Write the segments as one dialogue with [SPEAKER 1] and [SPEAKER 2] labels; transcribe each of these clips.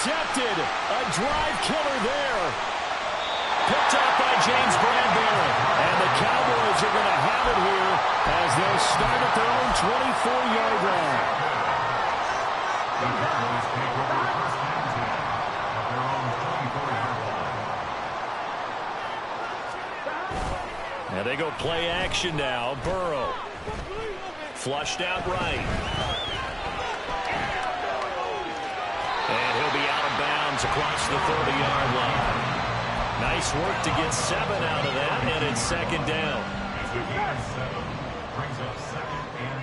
[SPEAKER 1] intercepted. A drive killer there. Picked up by James Bradbury. And the Cowboys are going to have it here as they'll start at their own 24-yard line.
[SPEAKER 2] The Cowboys take over the first down at their own 24-yard line.
[SPEAKER 1] And they go play action now. Burrow. Flushed out right. And he'll be out of bounds across the 30-yard line. Nice work to get 7 out of that, and it's second down.
[SPEAKER 2] It's the gain of 7. Brings up 2nd and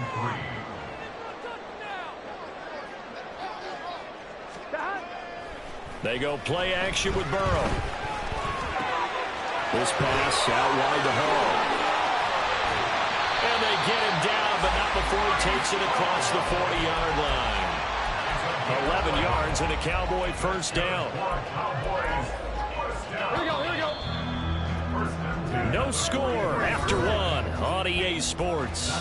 [SPEAKER 2] 3.
[SPEAKER 1] They go play action with Burrow. This pass out wide to Hall. And they get him down, but not before he takes it across the 40-yard line. 11 yards and a Cowboy first down. No score after 1 on EA Sports.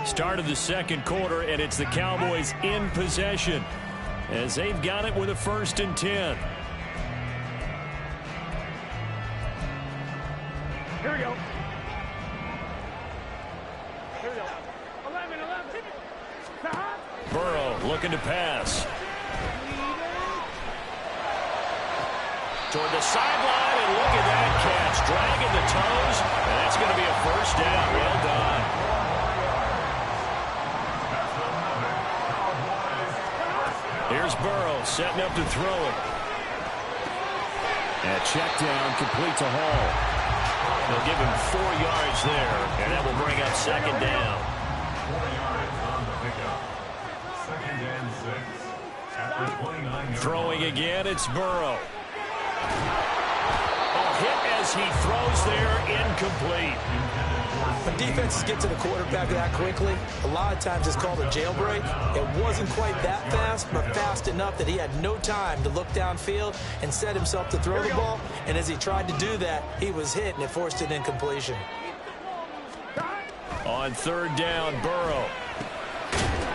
[SPEAKER 1] Start of the second quarter, and it's the Cowboys in possession as they've got it with a 1st and 10.
[SPEAKER 3] Here we go. Here we go. 11.
[SPEAKER 1] Burrow looking to pass. Toward the sideline, and look at that catch. Dragging the toes, and that's going to be a first down. Well done. Here's Burrow setting up to throw it. And check down complete to Hall. They'll give him 4 yards there, and that will bring up second down.
[SPEAKER 2] 4 yards on the pickup. 2nd and 6. After 29
[SPEAKER 1] Throwing again, it's Burrow. Hit as he throws there, incomplete.
[SPEAKER 4] When defenses get to the quarterback that quickly, a lot of times it's called a jailbreak. It wasn't quite that fast, but fast enough that he had no time to look downfield and set himself to throw the ball. And as he tried to do that, he was hit, and it forced an incompletion.
[SPEAKER 1] On 3rd down, Burrow.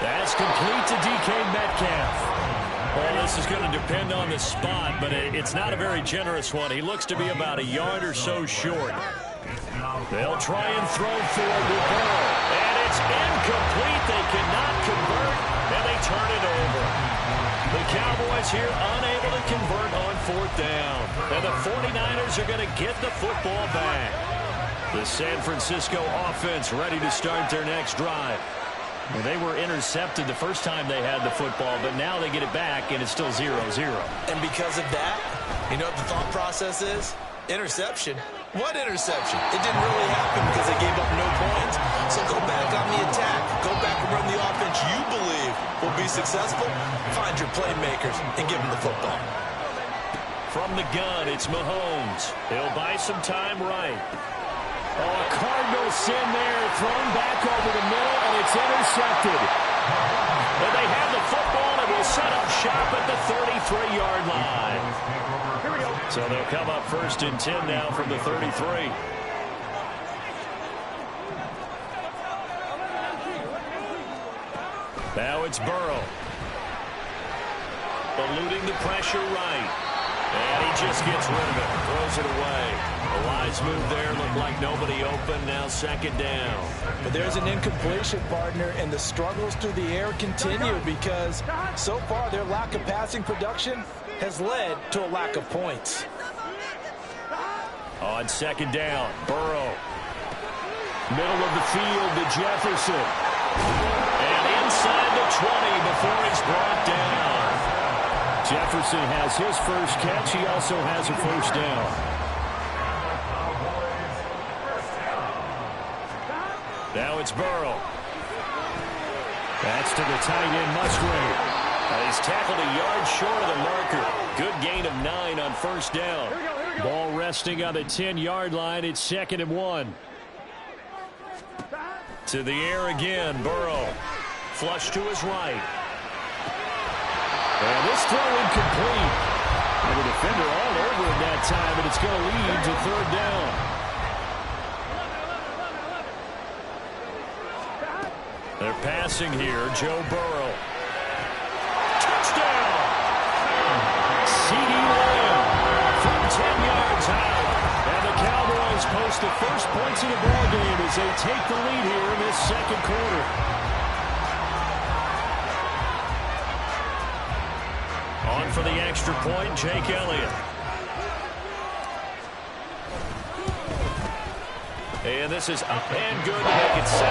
[SPEAKER 1] That's complete to DK Metcalf. Well, this is going to depend on the spot, but it's not a very generous one. He looks to be about a yard or so short. They'll try and throw forward with Burrow. And it's incomplete. They cannot convert, and they turn it over. The Cowboys here unable to convert on 4th down. And the 49ers are going to get the football back. The San Francisco offense ready to start their next drive. Well, they were intercepted the first time they had the football, but now they get it back, and it's still 0-0.
[SPEAKER 4] And because of that, you know what the thought process is? Interception. What interception? It didn't really happen because they gave up no points. So go back on the attack. Go back and run the offense you believe will be successful. Find your playmakers and give them the football.
[SPEAKER 1] From the gun, it's Mahomes. He'll buy some time right. Oh, a Cardinal sin there, thrown back over the middle, and it's intercepted. And they have the football, and will set up shop at the 33-yard line.
[SPEAKER 3] Here we go.
[SPEAKER 1] So they'll come up 1st and 10 now from the 33. Now it's Burrow. Eluding the pressure right. And he just gets rid of it, throws it away. A wise move there, looked like nobody open, now 2nd down.
[SPEAKER 4] But there's an incompletion, partner, and the struggles through the air continue because so far their lack of passing production has led to a lack of points.
[SPEAKER 1] On 2nd down, Burrow. Middle of the field to Jefferson. And inside the 20 before he's brought down. Jefferson has his first catch. He also has a 1st down. Now it's Burrow. That's to the tight end, Musgrave. He's tackled a yard short of the marker. Good gain of 9 on 1st down. Ball resting on the 10-yard line. It's 2nd and 1. To the air again, Burrow. Flush to his right. And this throw incomplete. And the defender all over him that time, and it's going to lead to 3rd down. They're passing here. Joe Burrow. Touchdown! CeeDee Lamb from 10 yards out. And the Cowboys post the first points in the ballgame as they take the lead here in this second quarter. On for the extra point, Jake Elliott. And this is up and good to make it 7-0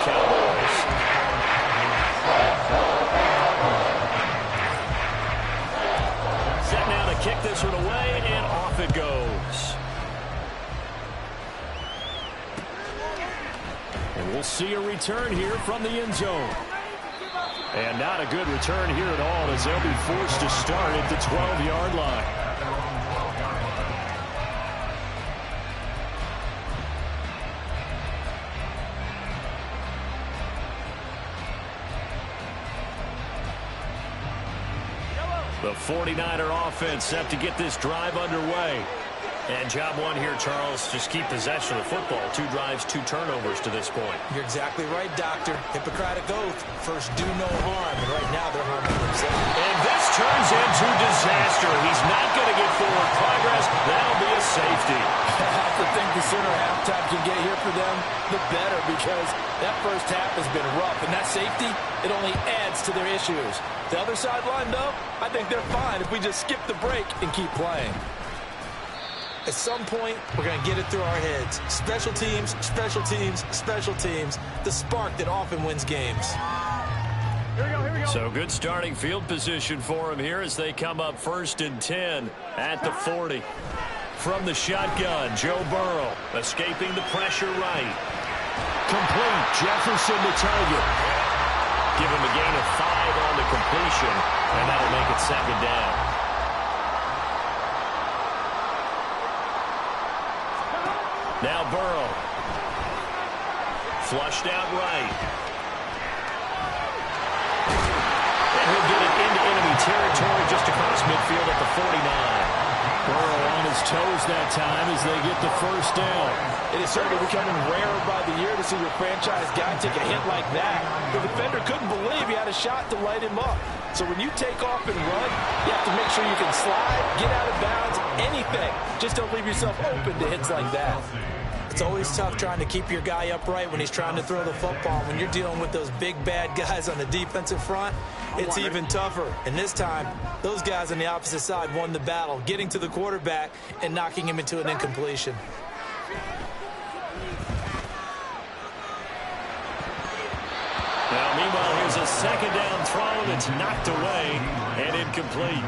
[SPEAKER 1] Cowboys. Set now to kick this one away, and off it goes. And we'll see a return here from the end zone. And not a good return here at all as they'll be forced to start at the 12-yard line. The 49er offense set to get this drive underway. And job one here, Charles, just keep possession of the football. 2 drives, 2 turnovers to this point.
[SPEAKER 4] You're exactly right, Doctor. Hippocratic oath. First, do no harm. And right now, they're harming themselves.
[SPEAKER 1] And this turns into disaster. He's not going to get forward progress. That'll be a safety.
[SPEAKER 5] I have to think the sooner halftime can get here for them, the better, because that first half has been rough. And that safety, it only adds to their issues. The other sideline, though, I think they're fine if we just skip the break and keep playing.
[SPEAKER 4] At some point, we're going to get it through our heads. Special teams, special teams, special teams. The spark that often wins games.
[SPEAKER 3] Here we go, here we go.
[SPEAKER 1] So good starting field position for him here as they come up 1st and 10 at the 40. From the shotgun, Joe Burrow escaping the pressure right. Complete. Jefferson to target. Give him a gain of 5 on the completion, and that'll make it 2nd down. Now Burrow. Flushed out right. And he'll get it into enemy territory just across midfield at the 49. Burrow on his toes that time as they get the first down.
[SPEAKER 5] It is certainly becoming rarer by the year to see your franchise guy take a hit like that. The defender couldn't believe he had a shot to light him up. So when you take off and run, you have to make sure you can slide, get out of bounds, anything. Just don't leave yourself open to hits like that.
[SPEAKER 4] It's always tough trying to keep your guy upright when he's trying to throw the football. When you're dealing with those big, bad guys on the defensive front, it's even tougher. And this time, those guys on the opposite side won the battle, getting to the quarterback and knocking him into an incompletion.
[SPEAKER 1] Now, meanwhile, here's a 2nd down throw that's knocked away and incomplete.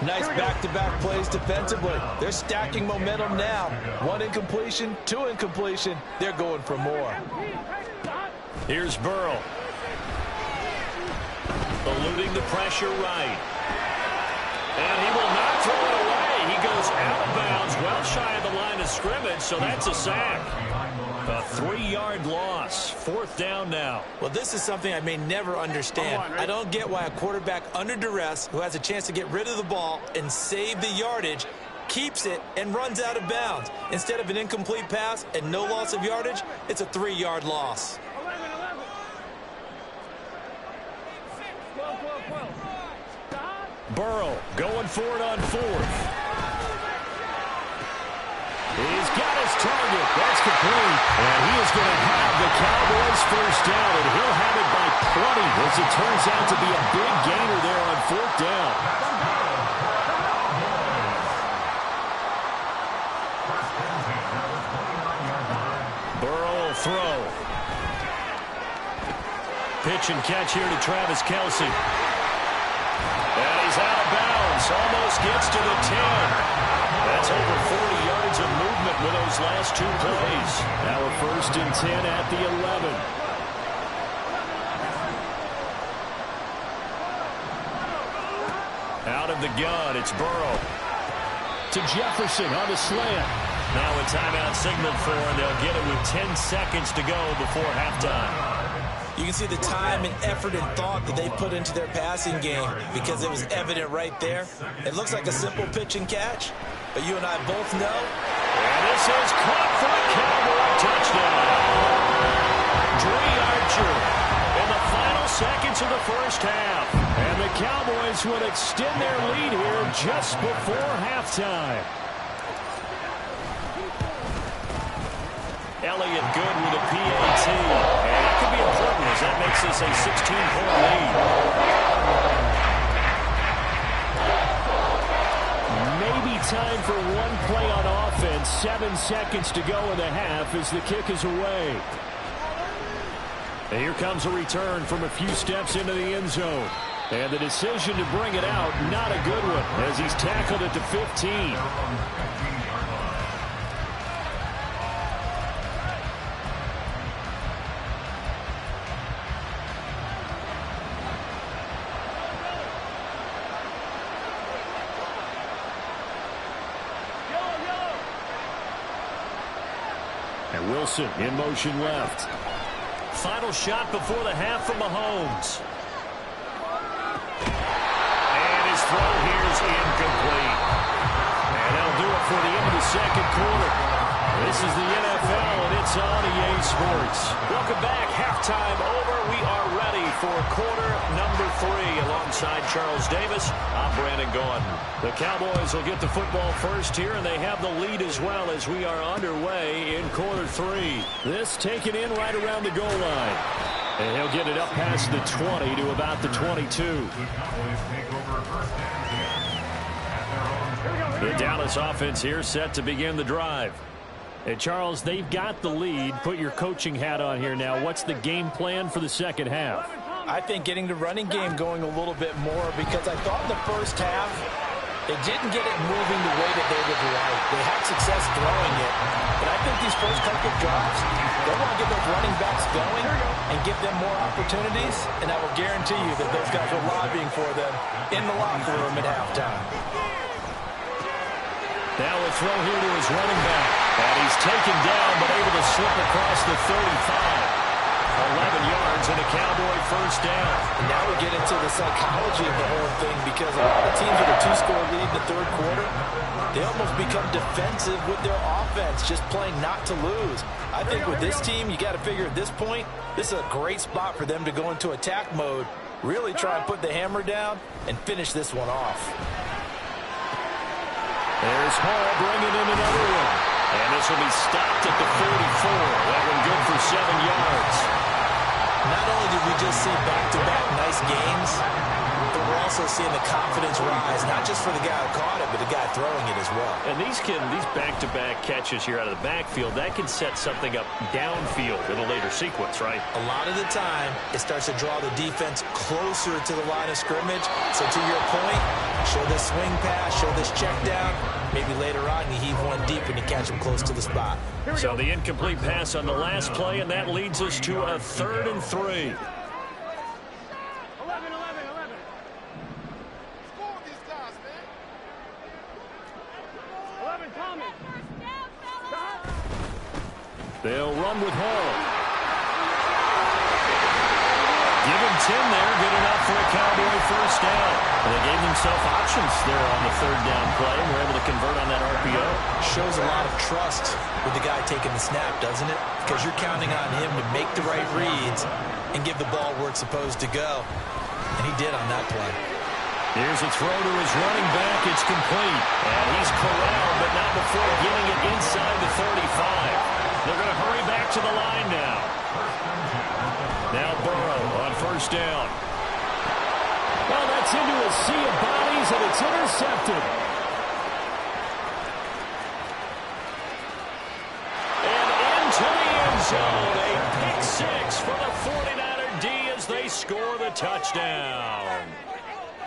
[SPEAKER 5] Nice back-to-back plays defensively. They're stacking momentum now. 1 incompletion, 2 incompletion. They're going for more.
[SPEAKER 1] Here's Burrow. Eluding the pressure right. And he will not throw it away. He goes out of bounds, well shy of the line of scrimmage, so that's a sack. A 3-yard loss. 4th down now.
[SPEAKER 4] Well, this is something I may never understand. I don't get why a quarterback under duress who has a chance to get rid of the ball and save the yardage keeps it and runs out of bounds. Instead of an incomplete pass and no loss of yardage, it's a 3-yard loss.
[SPEAKER 3] 12.
[SPEAKER 1] Burrow going for it on 4th. He's got his target. That's complete. And he is going to have the Cowboys first down, and he'll have it by 20 as it turns out to be a big gainer there on 4th down. Burrow will throw. Pitch and catch here to Travis Kelce. And he's out of bounds. Almost gets to the 10. That's over 40 yards of movement with those last 2 plays. Now a 1st and 10 at the 11. Out of the gun, it's Burrow. To Jefferson on the slant. Now a timeout signal for, and they'll get it with 10 seconds to go before halftime.
[SPEAKER 4] You can see the time and effort and thought that they put into their passing game because it was evident right there. It looks like a simple pitch and catch, but you and I both know.
[SPEAKER 1] And this is caught for a Cowboy touchdown. Dre Archer minutes of the first half. And the Cowboys will extend their lead here just before halftime. Elliott good with a PAT. And that could be important as that makes this a 16-point lead. Maybe time for one play on offense. 7 seconds to go in the half as the kick is away. And here comes a return from a few steps into the end zone. And the decision to bring it out, not a good one, as he's tackled it to 15. And Wilson in motion left. Final shot before the half from Mahomes. And his throw here is incomplete. And that'll do it for the end of the second quarter. This is the NFL, and it's on EA Sports. Welcome back. Halftime over. We are ready for quarter number 3. Alongside Charles Davis, I'm Brandon Gaudin. The Cowboys will get the football first here, and they have the lead as well as we are underway in quarter 3. This taken in right around the goal line. And he'll get it up past the 20 to about the 22. The Dallas offense here set to begin the drive. And Charles, they've got the lead. Put your coaching hat on here now. What's the game plan for the second half?
[SPEAKER 5] I think getting the running game going a little bit more, because I thought in the first half they didn't get it moving the way that they would like. They had success throwing it, but I think these first couple of drives, they want to get those running backs going and give them more opportunities, and I will guarantee you that those guys are lobbying for them in the locker room at halftime.
[SPEAKER 1] Now a throw here to his running back. And he's taken down, but able to slip across the 35. 11 yards and a Cowboy first down.
[SPEAKER 5] And now we get into the psychology of the whole thing, because a lot of teams with a 2-score lead in the third quarter, they almost become defensive with their offense, just playing not to lose. I think with this team, you got to figure at this point, this is a great spot for them to go into attack mode, really try and put the hammer down and finish this one off.
[SPEAKER 1] There's Hall bringing in another one. And this will be stopped at the 44. That one good for 7 yards.
[SPEAKER 4] Not only did we just see back-to-back nice games, but we're also seeing the confidence rise, not just for the guy who caught it, but the guy throwing it as well.
[SPEAKER 1] And these back-to-back catches here out of the backfield, that can set something up downfield in a later sequence, right?
[SPEAKER 4] A lot of the time, it starts to draw the defense closer to the line of scrimmage. So to your point, show this swing pass, show this check down. Maybe later on you heave one deep and you catch him close to the spot.
[SPEAKER 1] So the incomplete pass on the last play, and that leads us to a 3rd and 3.
[SPEAKER 3] 11. Score these guys, man. 11 coming.
[SPEAKER 1] They'll run with Hall. Give him 10 there, good enough for a Cowboy first down. And they gave themselves options there on the 3rd down play, and were able to convert on that RPO.
[SPEAKER 4] Shows a lot of trust with the guy taking the snap, doesn't it? Because you're counting on him to make the right reads and give the ball where it's supposed to go. And he did on that play.
[SPEAKER 1] Here's a throw to his running back. It's complete. And he's corralled, but not before getting it inside the 35. They're going to hurry back to the line now. Now Burrow on first down. Well, that's into a sea of bodies, and it's intercepted. And into the end zone. A pick 6 for the 49er D as they score the touchdown.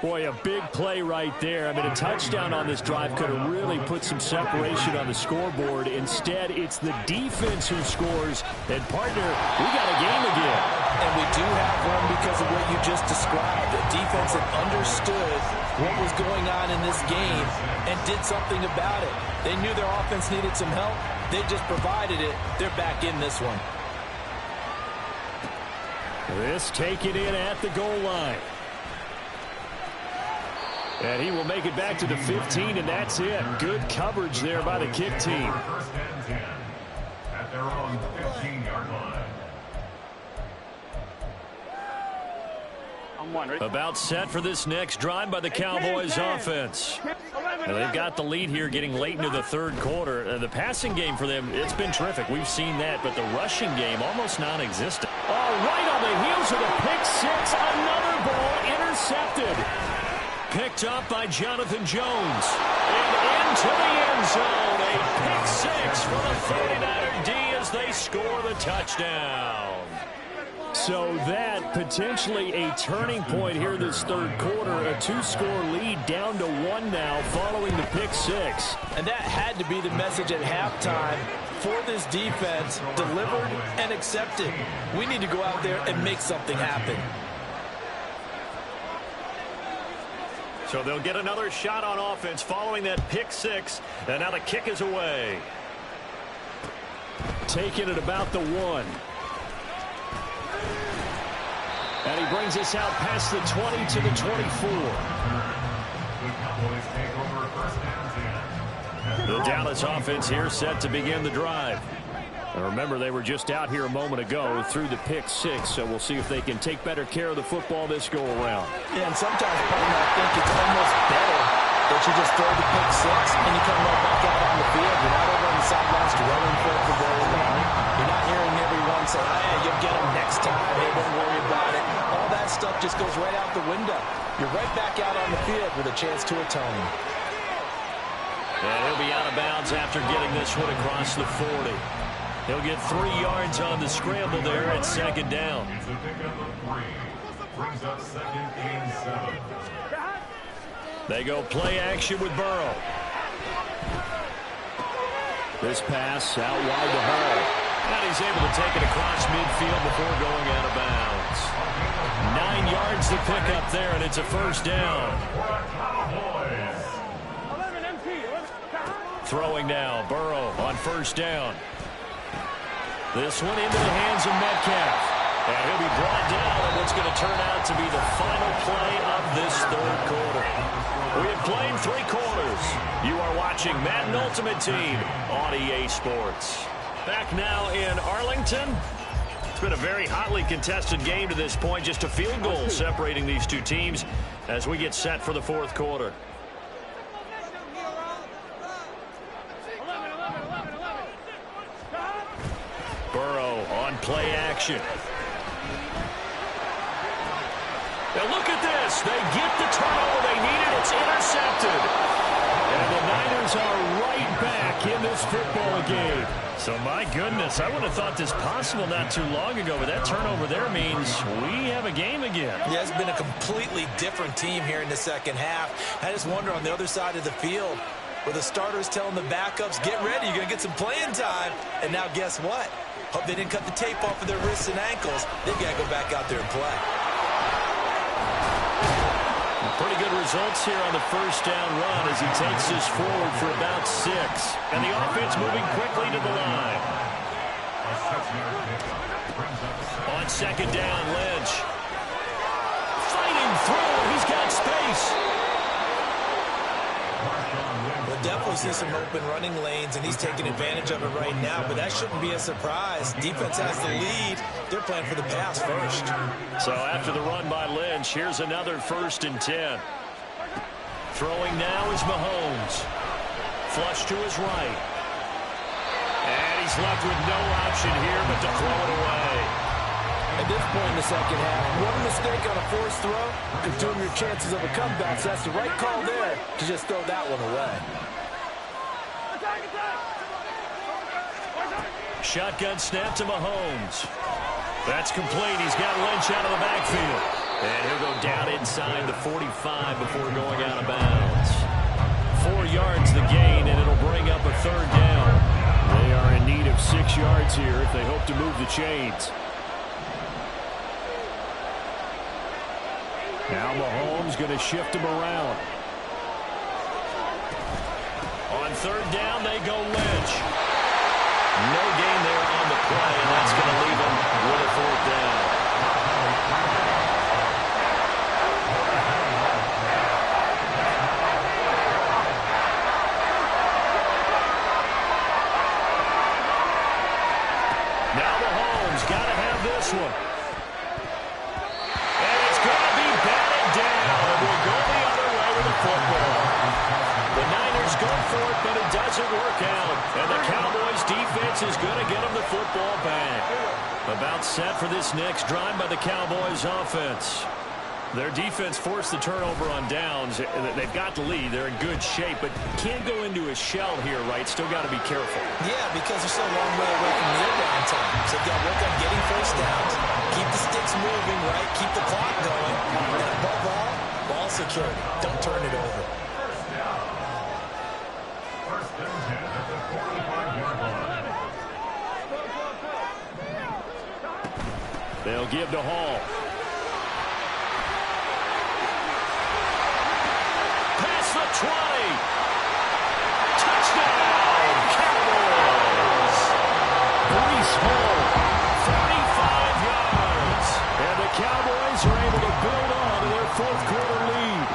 [SPEAKER 1] Boy, a big play right there. I mean, a touchdown on this drive could have really put some separation on the scoreboard. Instead, it's the defense who scores. And, partner, we got a game again.
[SPEAKER 5] And we do have one because of what you just described. The defense that understood what was going on in this game and did something about it. They knew their offense needed some help. They just provided it. They're back in this one.
[SPEAKER 1] This taken in at the goal line. And he will make it back to the 15, and that's it. Good coverage there by the kick team.
[SPEAKER 2] First and 10 at their own 15-yard line.
[SPEAKER 1] About set for this next drive by the Cowboys offense. And they've got the lead here getting late into the third quarter. The passing game for them, it's been terrific. We've seen that, but the rushing game almost non-existent.
[SPEAKER 6] Oh, right on the heels of a pick six. Another ball intercepted.
[SPEAKER 1] Picked up by Jonathan Jones. And into the end zone. A pick six for the 49er D as they score the touchdown.
[SPEAKER 6] So that potentially a turning point here this third quarter. A 2-score lead down to 1 now following the pick six.
[SPEAKER 5] And that had to be the message at halftime for this defense. Delivered and accepted. We need to go out there and make something happen.
[SPEAKER 1] So they'll get another shot on offense following that pick six. And now the kick is away.
[SPEAKER 6] Taking it about the 1. And he brings us out past the 20 to the 24.
[SPEAKER 2] The Cowboys take over first down 10.
[SPEAKER 1] The Dallas offense here set to begin the drive. And remember, they were just out here a moment ago through the pick six, so we'll see if they can take better care of the football this go-around.
[SPEAKER 5] Yeah, and sometimes, partner, I think it's almost better that you just throw the pick six and you come right back out on the field. You're not over on the sidelines dwelling for it for very long. You're not hearing everyone say, hey, you'll get them next time. Hey, don't worry about it. All that stuff just goes right out the window. You're right back out on the field with a chance to atone.
[SPEAKER 1] And he'll be out of bounds after getting this one across the 40. He'll get 3 yards on the scramble there at second down.
[SPEAKER 2] It's a pickup of 3. Brings up second and 7.
[SPEAKER 1] They go play action with Burrow.
[SPEAKER 6] This pass out wide to Hall.
[SPEAKER 1] And he's able to take it across midfield before going out of bounds. 9 yards to pick up there, and it's a first down. Throwing now, Burrow on first down. This one into the hands of Metcalf. And he'll be brought down on what's going to turn out to be the final play of this third quarter. We have played 3 quarters. You are watching Madden Ultimate Team on EA Sports. Back now in Arlington. It's been a very hotly contested game to this point. Just a field goal separating these two teams as we get set for the fourth quarter. Burrow on play action. Now look at this. They get the turnover they needed. It's intercepted. And the Niners are right back in this football game. So, my goodness, I would have thought this possible not too long ago, but that turnover there means we have a game again.
[SPEAKER 4] Yeah, it's been a completely different team here in the second half. I just wonder on the other side of the field, where the starters telling the backups, get ready, you're going to get some playing time. And now guess what? Hope they didn't cut the tape off of their wrists and ankles. They've got to go back out there and play.
[SPEAKER 1] Pretty good results here on the first down run as he takes this forward for about 6. And the offense moving quickly to the line. On second down, Lynch. Fighting through. He's got space.
[SPEAKER 4] We'll definitely see some open running lanes, and he's taking advantage of it right now, but that shouldn't be a surprise. Defense has the lead. They're playing for the pass first.
[SPEAKER 1] So after the run by Lynch, here's another 1st and 10. Throwing now is Mahomes. Flush to his right. And he's left with no option here but to throw it away.
[SPEAKER 5] At this point in the second half, one mistake on a forced throw could doom your chances of a comeback. So that's the right call there to just throw that one away.
[SPEAKER 1] Shotgun snap to Mahomes. That's complete. He's got Lynch out of the backfield. And he'll go down inside the 45 before going out of bounds. 4 yards the gain, and it'll bring up a 3rd down.
[SPEAKER 6] They are in need of 6 yards here if they hope to move the chains. Now Mahomes going to shift him around.
[SPEAKER 1] On 3rd down, they go Lynch. No gain there on the play, and that's going to leave him with a 4th down. Now Mahomes got to have this one. And it's going to be go for it, but it doesn't work out. And the Cowboys defense is going to get them the football back. About set for this next drive by the Cowboys offense. Their defense forced the turnover on downs. They've got the lead. They're in good shape, but can't go into a shell here, right? Still got to be careful.
[SPEAKER 4] Yeah, because they're so long way away from the inbound time. So they've got to work on getting first downs, keep the sticks moving, right? Keep the clock going. And above all, ball security. Don't turn it over.
[SPEAKER 2] First down. First and 10 at the 45-yard line.
[SPEAKER 6] They'll give to Hall.
[SPEAKER 1] Past the 20. Touchdown, Cowboys.
[SPEAKER 6] Breece Hall,
[SPEAKER 1] 35 yards.
[SPEAKER 6] and the Cowboys are able to build on to their fourth quarter lead.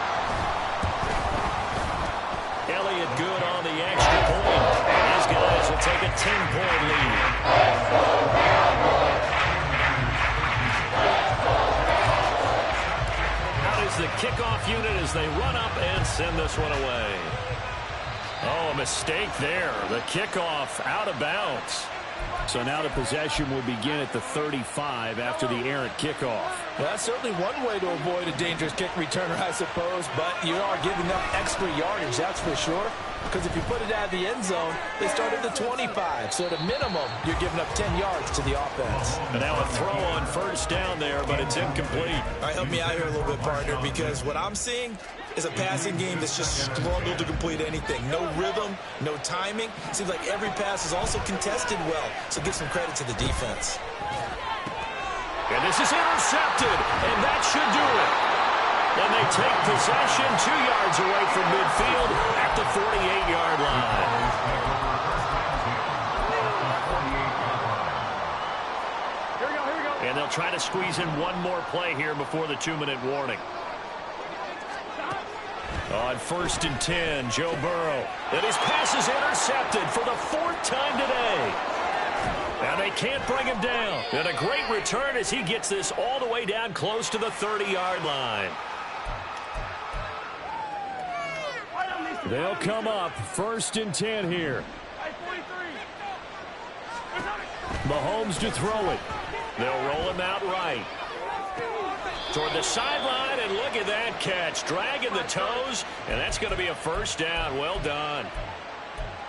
[SPEAKER 1] Elliott good on the extra point. These guys will take a 10-point lead. The kickoff unit as they run up and send this one away. Oh, a mistake there. The kickoff out of bounds.
[SPEAKER 6] So now the possession will begin at the 35 after the errant kickoff.
[SPEAKER 5] Well, that's certainly one way to avoid a dangerous kick returner, I suppose, but you are giving up extra yardage, that's for sure. Because if you put it out of the end zone, they start at the 25. So at a minimum, you're giving up 10 yards to the offense.
[SPEAKER 1] And now a throw on first down there, but it's incomplete.
[SPEAKER 4] All right, help me out here a little bit, partner, because what I'm seeing is a passing game that's just struggled to complete anything. No rhythm, no timing. Seems like every pass is also contested well. So give some credit to the defense.
[SPEAKER 1] And this is intercepted, and that should do it. And they take possession 2 yards away from midfield at the 48-yard line.
[SPEAKER 3] Here we go.
[SPEAKER 1] And they'll try to squeeze in one more play here before the 2-minute warning. On 1st and 10, Joe Burrow. And his pass is intercepted for the 4th time today. And they can't bring him down. And a great return as he gets this all the way down close to the 30-yard line.
[SPEAKER 6] They'll come up 1st and 10 here. Mahomes to throw it.
[SPEAKER 1] They'll roll him out right. Toward the sideline, and look at that catch. Dragging the toes, and that's going to be a first down. Well done.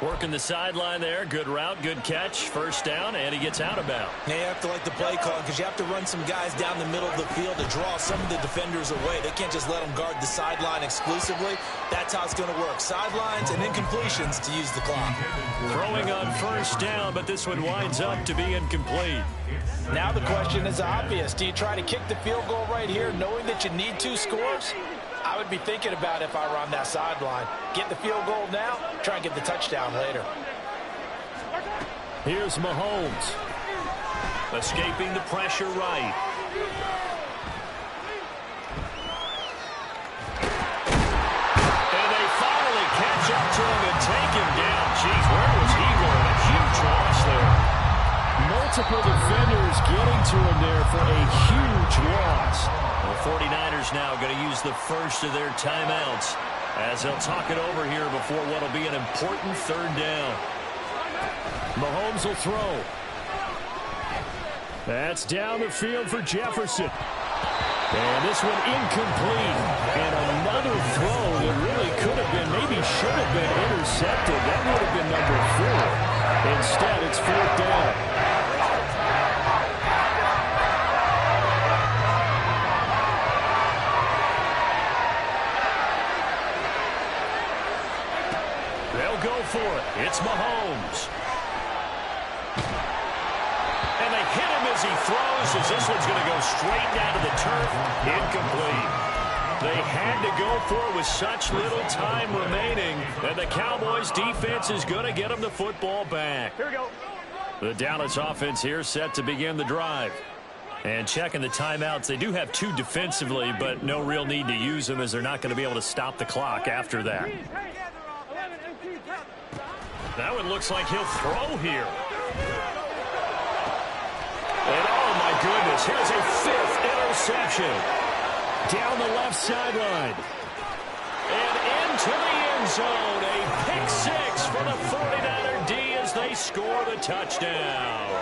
[SPEAKER 1] Working the sideline there. Good route, good catch. First down, and he gets out of bounds.
[SPEAKER 4] Now you have to like the play call because you have to run some guys down the middle of the field to draw some of the defenders away. They can't just let them guard the sideline exclusively. That's how it's going to work. Sidelines and incompletions to use the clock.
[SPEAKER 1] Throwing on first down, but this one winds up to be incomplete.
[SPEAKER 5] Now the question is obvious. Do you try to kick the field goal right here knowing that you need 2 scores? I would be thinking about if I were on that sideline. Get the field goal now, try and get the touchdown later.
[SPEAKER 6] Here's Mahomes.
[SPEAKER 1] Escaping the pressure right. And they finally catch up to him and take him down. Jeez, where was he going? A huge loss there.
[SPEAKER 6] Multiple defenders getting to him there for a huge loss.
[SPEAKER 1] The 49ers now going to use the first of their timeouts as they'll talk it over here before what will be an important 3rd down.
[SPEAKER 6] Mahomes will throw. That's down the field for Jefferson. And this one incomplete. And another throw that really could have been, maybe should have been intercepted. That would have been number 4. Instead, it's 4th down.
[SPEAKER 1] Go for it. It's Mahomes. And they hit him as he throws, as this one's going to go straight down to the turf. Incomplete. They had to go for it with such little time remaining, and the Cowboys defense is going to get them the football back.
[SPEAKER 3] Here we go.
[SPEAKER 1] The Dallas offense here set to begin the drive. And checking the timeouts, they do have 2 defensively, but no real need to use them as they're not going to be able to stop the clock after that. That one looks like he'll throw here. And oh my goodness, here's a 5th interception.
[SPEAKER 6] Down the left sideline.
[SPEAKER 1] And into the end zone. A pick six for the 49er D as they score the touchdown.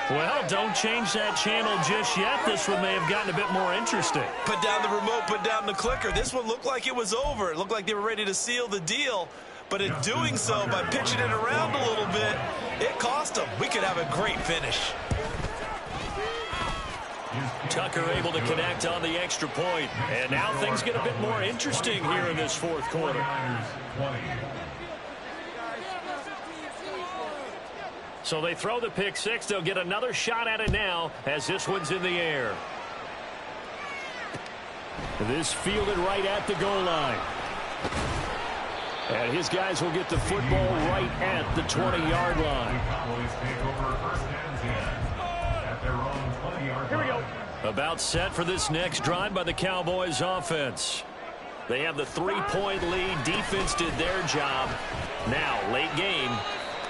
[SPEAKER 1] Well, don't change that channel just yet. This one may have gotten a bit more interesting.
[SPEAKER 4] Put down the remote, put down the clicker. This one looked like it was over. It looked like they were ready to seal the deal. But in doing so, by pitching it around a little bit, it cost them. We could have a great finish.
[SPEAKER 1] Tucker able to connect on the extra point. And now things get a bit more interesting here in this fourth quarter. So they throw the pick six. They'll get another shot at it now as this one's in the air.
[SPEAKER 6] This fielded right at the goal line. And his guys will get the football right at the 20-yard line.
[SPEAKER 3] Here we go.
[SPEAKER 1] About set for this next drive by the Cowboys offense. They have the 3-point lead. Defense did their job. Now, late game.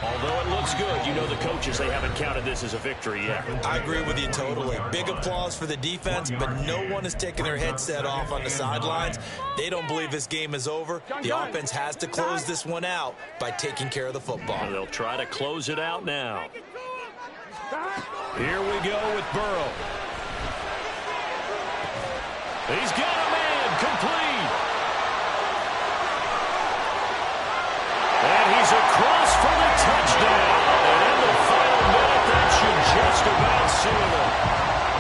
[SPEAKER 1] Although it looks good, you know the coaches, they haven't counted this as a victory yet.
[SPEAKER 4] I agree with you totally. Big applause for the defense, but no one is taking their headset off on the sidelines. They don't believe this game is over. The offense has to close this one out by taking care of the football.
[SPEAKER 1] And they'll try to close it out now. Here we go with Burrow. He's got a man complete. And he's across for the touchdown. And in the final minute, that should just about seal it.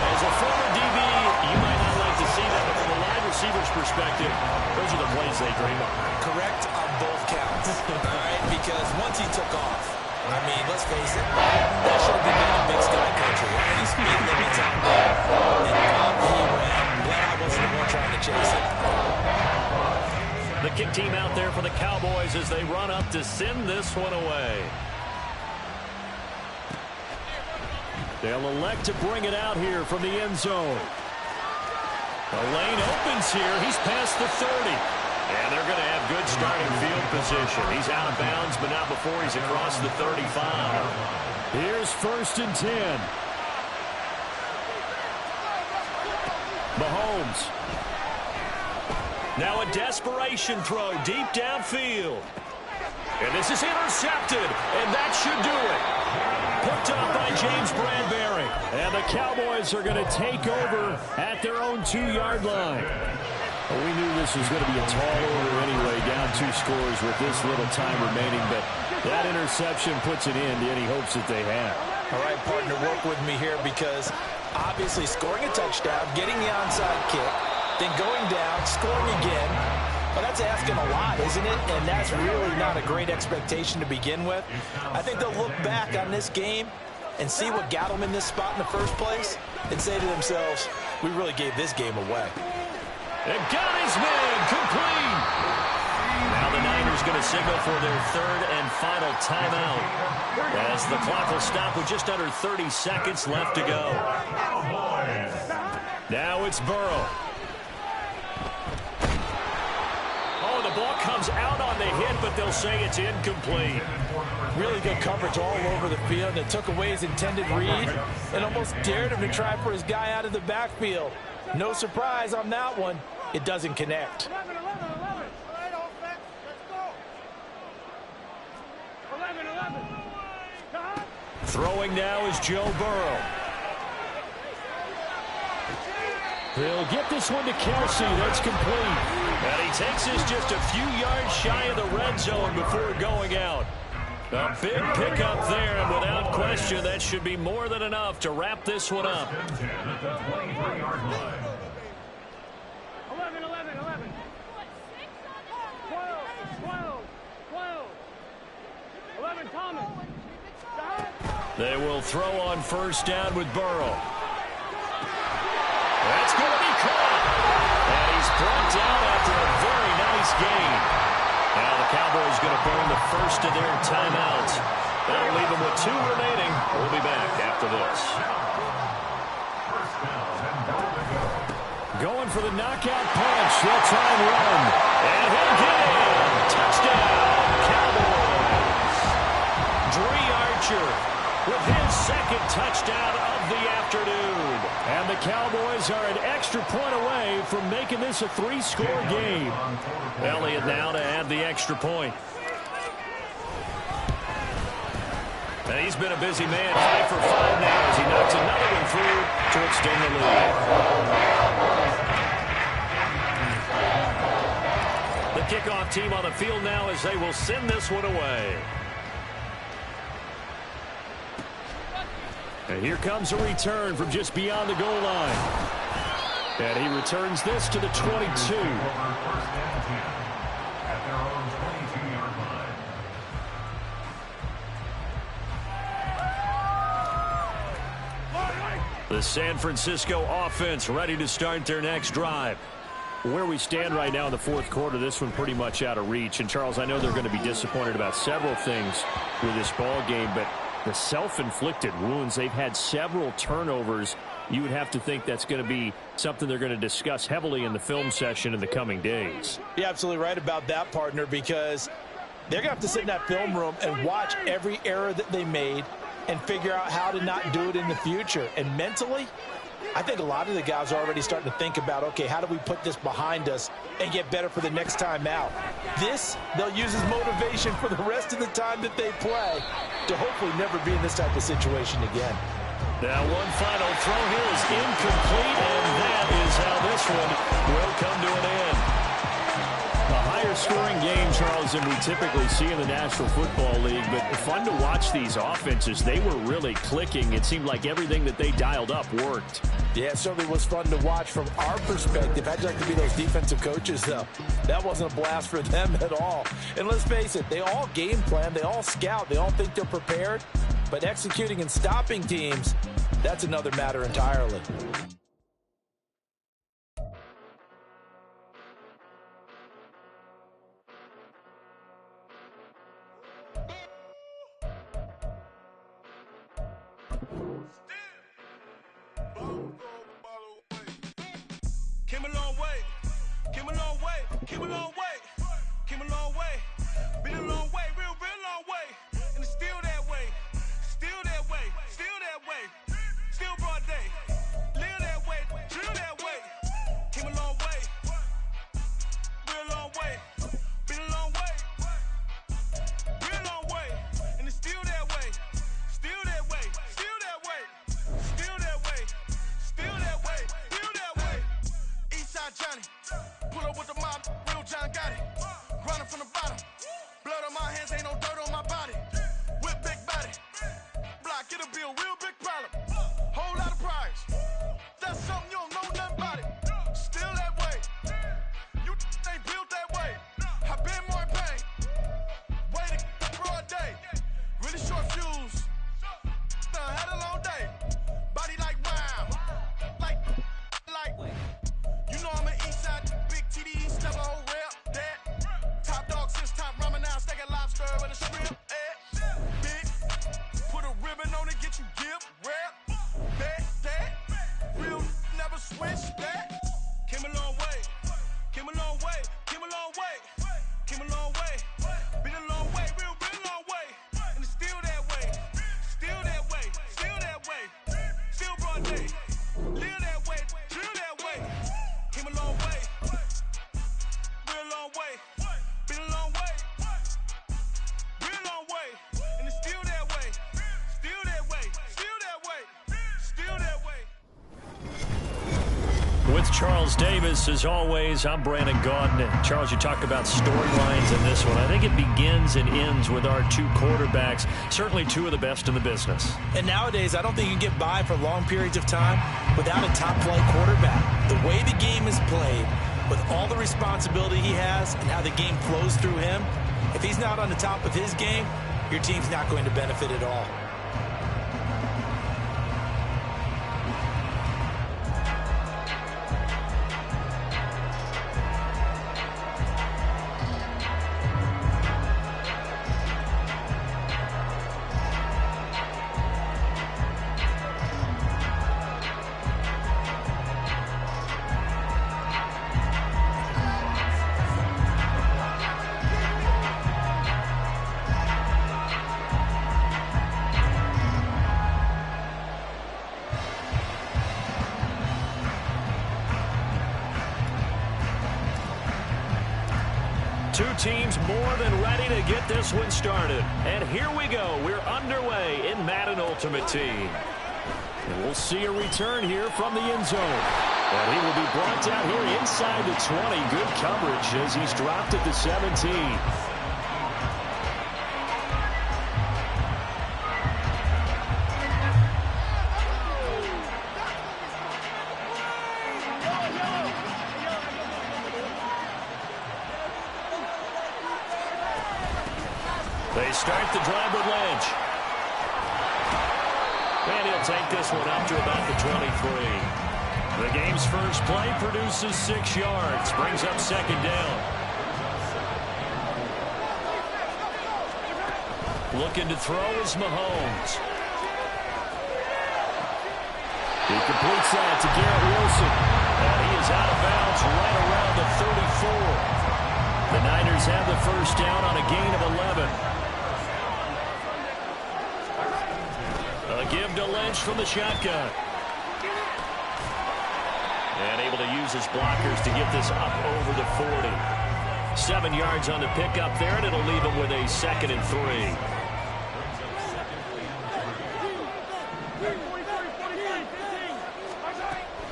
[SPEAKER 1] As a former DB, you might not like to see that, but from a wide receiver's perspective, those are the plays they dream of.
[SPEAKER 4] Correct on both counts, all right? Because once he took off, I mean, let's face it, that should have been in Big Sky country. Any speed limits out there, and off he went. Glad I wasn't the one trying to chase it.
[SPEAKER 1] The kick team out there for the Cowboys as they run up to send this one away. They'll elect to bring it out here from the end zone. The lane opens here. He's past the 30. And they're going to have good starting field position. He's out of bounds, but not before he's across the 35.
[SPEAKER 6] Here's 1st and 10. Mahomes.
[SPEAKER 1] Now a desperation throw deep downfield. And this is intercepted, and that should do it. Picked up by James Bradbury.
[SPEAKER 6] And the Cowboys are going to take over at their own 2-yard line. Well, we knew this was going to be a tall order anyway, down 2 scores with this little time remaining, but that interception puts an end to any hopes that they have.
[SPEAKER 5] All right, partner, work with me here because obviously scoring a touchdown, getting the onside kick, then going down, scoring again. Well, that's asking a lot, isn't it? And that's really not a great expectation to begin with. I think they'll look back on this game and see what got them in this spot in the first place and say to themselves, we really gave this game away.
[SPEAKER 1] And got his man complete. Now the Niners going to signal for their 3rd and final timeout as the clock will stop with just under 30 seconds left to go. Now it's Burrow. Oh, the ball comes out on the hit, but they'll say it's incomplete.
[SPEAKER 5] Really good coverage all over the field. It took away his intended read and almost dared him to try for his guy out of the backfield. No surprise on that one. It doesn't connect.
[SPEAKER 3] 11.
[SPEAKER 1] Throwing now is Joe Burrow.
[SPEAKER 6] They'll get this one to Kelsey. That's complete.
[SPEAKER 1] And he takes this just a few yards shy of the red zone before going out. A big pickup there, and without question, that should be more than enough to wrap this one up.
[SPEAKER 3] 11. 11, Thomas.
[SPEAKER 1] They will throw on 1st down with Burrow. That's going to be caught. And he's brought down after a very nice gain. Now the Cowboys going to burn the first of their timeouts. That'll leave them with 2 remaining. We'll be back after this.
[SPEAKER 6] Going for the knockout punch. They'll try and run.
[SPEAKER 1] And he'll get in. Touchdown, Cowboys. Dree Archer with his second touchdown of the afternoon.
[SPEAKER 6] And the Cowboys are an extra point away from making this a 3-score game.
[SPEAKER 1] Elliott now to add the extra point. And he's been a busy man, 5 for 5 now as he knocks another one through to extend the lead. The kickoff team on the field now as they will send this one away.
[SPEAKER 6] And here comes a return from just beyond the goal line. And he returns this to the 22.
[SPEAKER 2] First and 10 at their own 22-yard line.
[SPEAKER 1] The San Francisco offense ready to start their next drive.
[SPEAKER 6] Where we stand right now in the fourth quarter, this one pretty much out of reach. And, Charles, I know they're going to be disappointed about several things with this ball game, but the self-inflicted wounds, they've had several turnovers. You would have to think that's going to be something they're going to discuss heavily in the film session in the coming days.
[SPEAKER 5] You're absolutely right about that, partner, because they're going to have to sit in that film room and watch every error that they made and figure out how to not do it in the future. And mentally, I think a lot of the guys are already starting to think about, okay, how do we put this behind us and get better for the next time out? This, they'll use as motivation for the rest of the time that they play to hopefully never be in this type of situation again.
[SPEAKER 1] Now one final throw here is incomplete, and that is how this one will come to an end.
[SPEAKER 6] A higher scoring game, Charles, than we typically see in the National Football League, but fun to watch these offenses. They were really clicking. It seemed like everything that they dialed up worked.
[SPEAKER 5] Yeah, it certainly was fun to watch from our perspective. I'd like to be those defensive coaches, though. That wasn't a blast for them at all. And let's face it, they all game plan, they all scout, they all think they're prepared. But executing and stopping teams, that's another matter entirely.
[SPEAKER 7] Came a long way, came a long way, came a long way, came a long way, been a long way, real long way, and it's still that way, still that way, still that way, still broad day, live that way, drill that way, came a long way, real long way, been a long way, real long way, and it's still that way, still that way, still that way, still that way, still that way, still that way. Eastside Johnny, pull up with the mob, real John got it. Grinding from the bottom, blood on my hands, ain't no dirt on my body. With big body, block, it'll be a real big problem. Whole lot of prize, that's something you don't know nothing about it. Still that way, you ain't built that way. I been more in pain, waiting broad day. Really short fuse, done had a long day. Body like wow, like. You know I'm an Eastside, big TD, step a whole rep, that. Top dog since top ramen, now stacking lobster with a shrimp, big, put a ribbon on it, get you give, rep, that. Real never switch, that. Came a long way, came a long way, came a long way, came a long way. Been a long way, real long way. And it's still that way, still that way, still that way. Still broad day, live that way, drill that way. Came a long way, real long way, been a long way, real long way, and it's still that way, still that way, still that way, still that way.
[SPEAKER 1] With Charles Davis, as always, I'm Brandon Gaudin. And Charles, you talk about storylines in this one. I think it begins and ends with our two quarterbacks, certainly two of the best in the business.
[SPEAKER 5] And nowadays, I don't think you can get by for long periods of time without a top-flight quarterback. The way the game is played, with all the responsibility he has and how the game flows through him, if he's not on the top of his game, your team's not going to benefit at all.
[SPEAKER 1] Two teams more than ready to get this one started. And here we go. We're underway in Madden Ultimate Team. And we'll see a return here from the end zone. And he will be brought down here inside the 20. Good coverage as he's dropped at the 17. They start the drive with Lynch. And he'll take this one up to about the 23. The game's first play produces 6 yards. Brings up second down. Looking to throw is Mahomes. He completes that to Garrett Wilson. And he is out of bounds right around the 34. The Niners have the first down on a gain of 11. A give to Lynch from the shotgun. And able to use his blockers to get this up over the 40. 7 yards on the pickup there, and it'll leave him with a 2nd and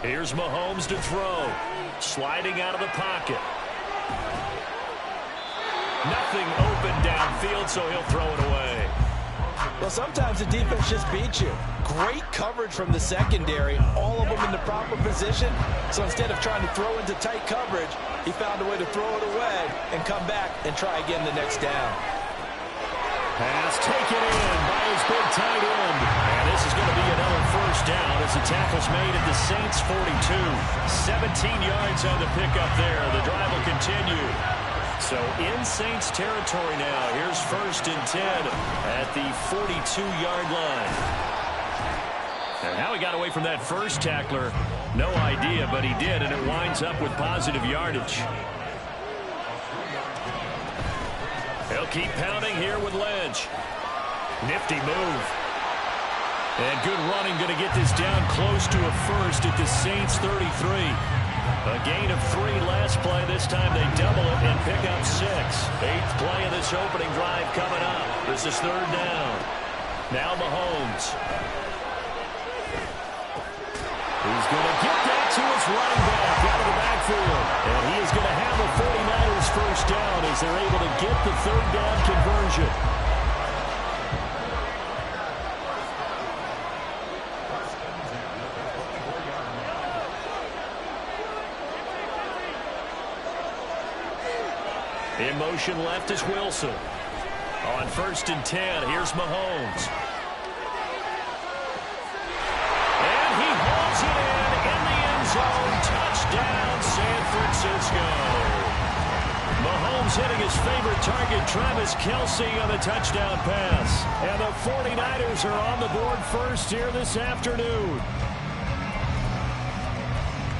[SPEAKER 1] 3. Here's Mahomes to throw. Sliding out of the pocket. Nothing open downfield, so he'll throw it away.
[SPEAKER 5] Well, sometimes the defense just beats you. Great coverage from the secondary, all of them in the proper position. So instead of trying to throw into tight coverage, he found a way to throw it away and come back and try again the next down.
[SPEAKER 1] Pass taken in by his big tight end. And this is going to be another first down as the tackle's made at the Saints 42. 17 yards on the pickup there. The drive will continue. So in Saints territory now. Here's 1st and 10 at the 42-yard line. And how he got away from that first tackler, no idea, but he did, and it winds up with positive yardage. He'll keep pounding here with Lynch. Nifty move. And good running, going to get this down close to a first at the Saints 33. A gain of 3 last play. This time they double it and pick up 6. 8th play of this opening drive coming up. This is 3rd down. Now Mahomes. He's going to get that to his running back out of the backfield. And he is going to have the 49ers first down as they're able to get the 3rd down conversion. In motion left is Wilson. On 1st and 10, here's Mahomes. And he hauls it in the end zone. Touchdown, San Francisco. Mahomes hitting his favorite target, Travis Kelce, on the touchdown pass. And the 49ers are on the board first here this afternoon.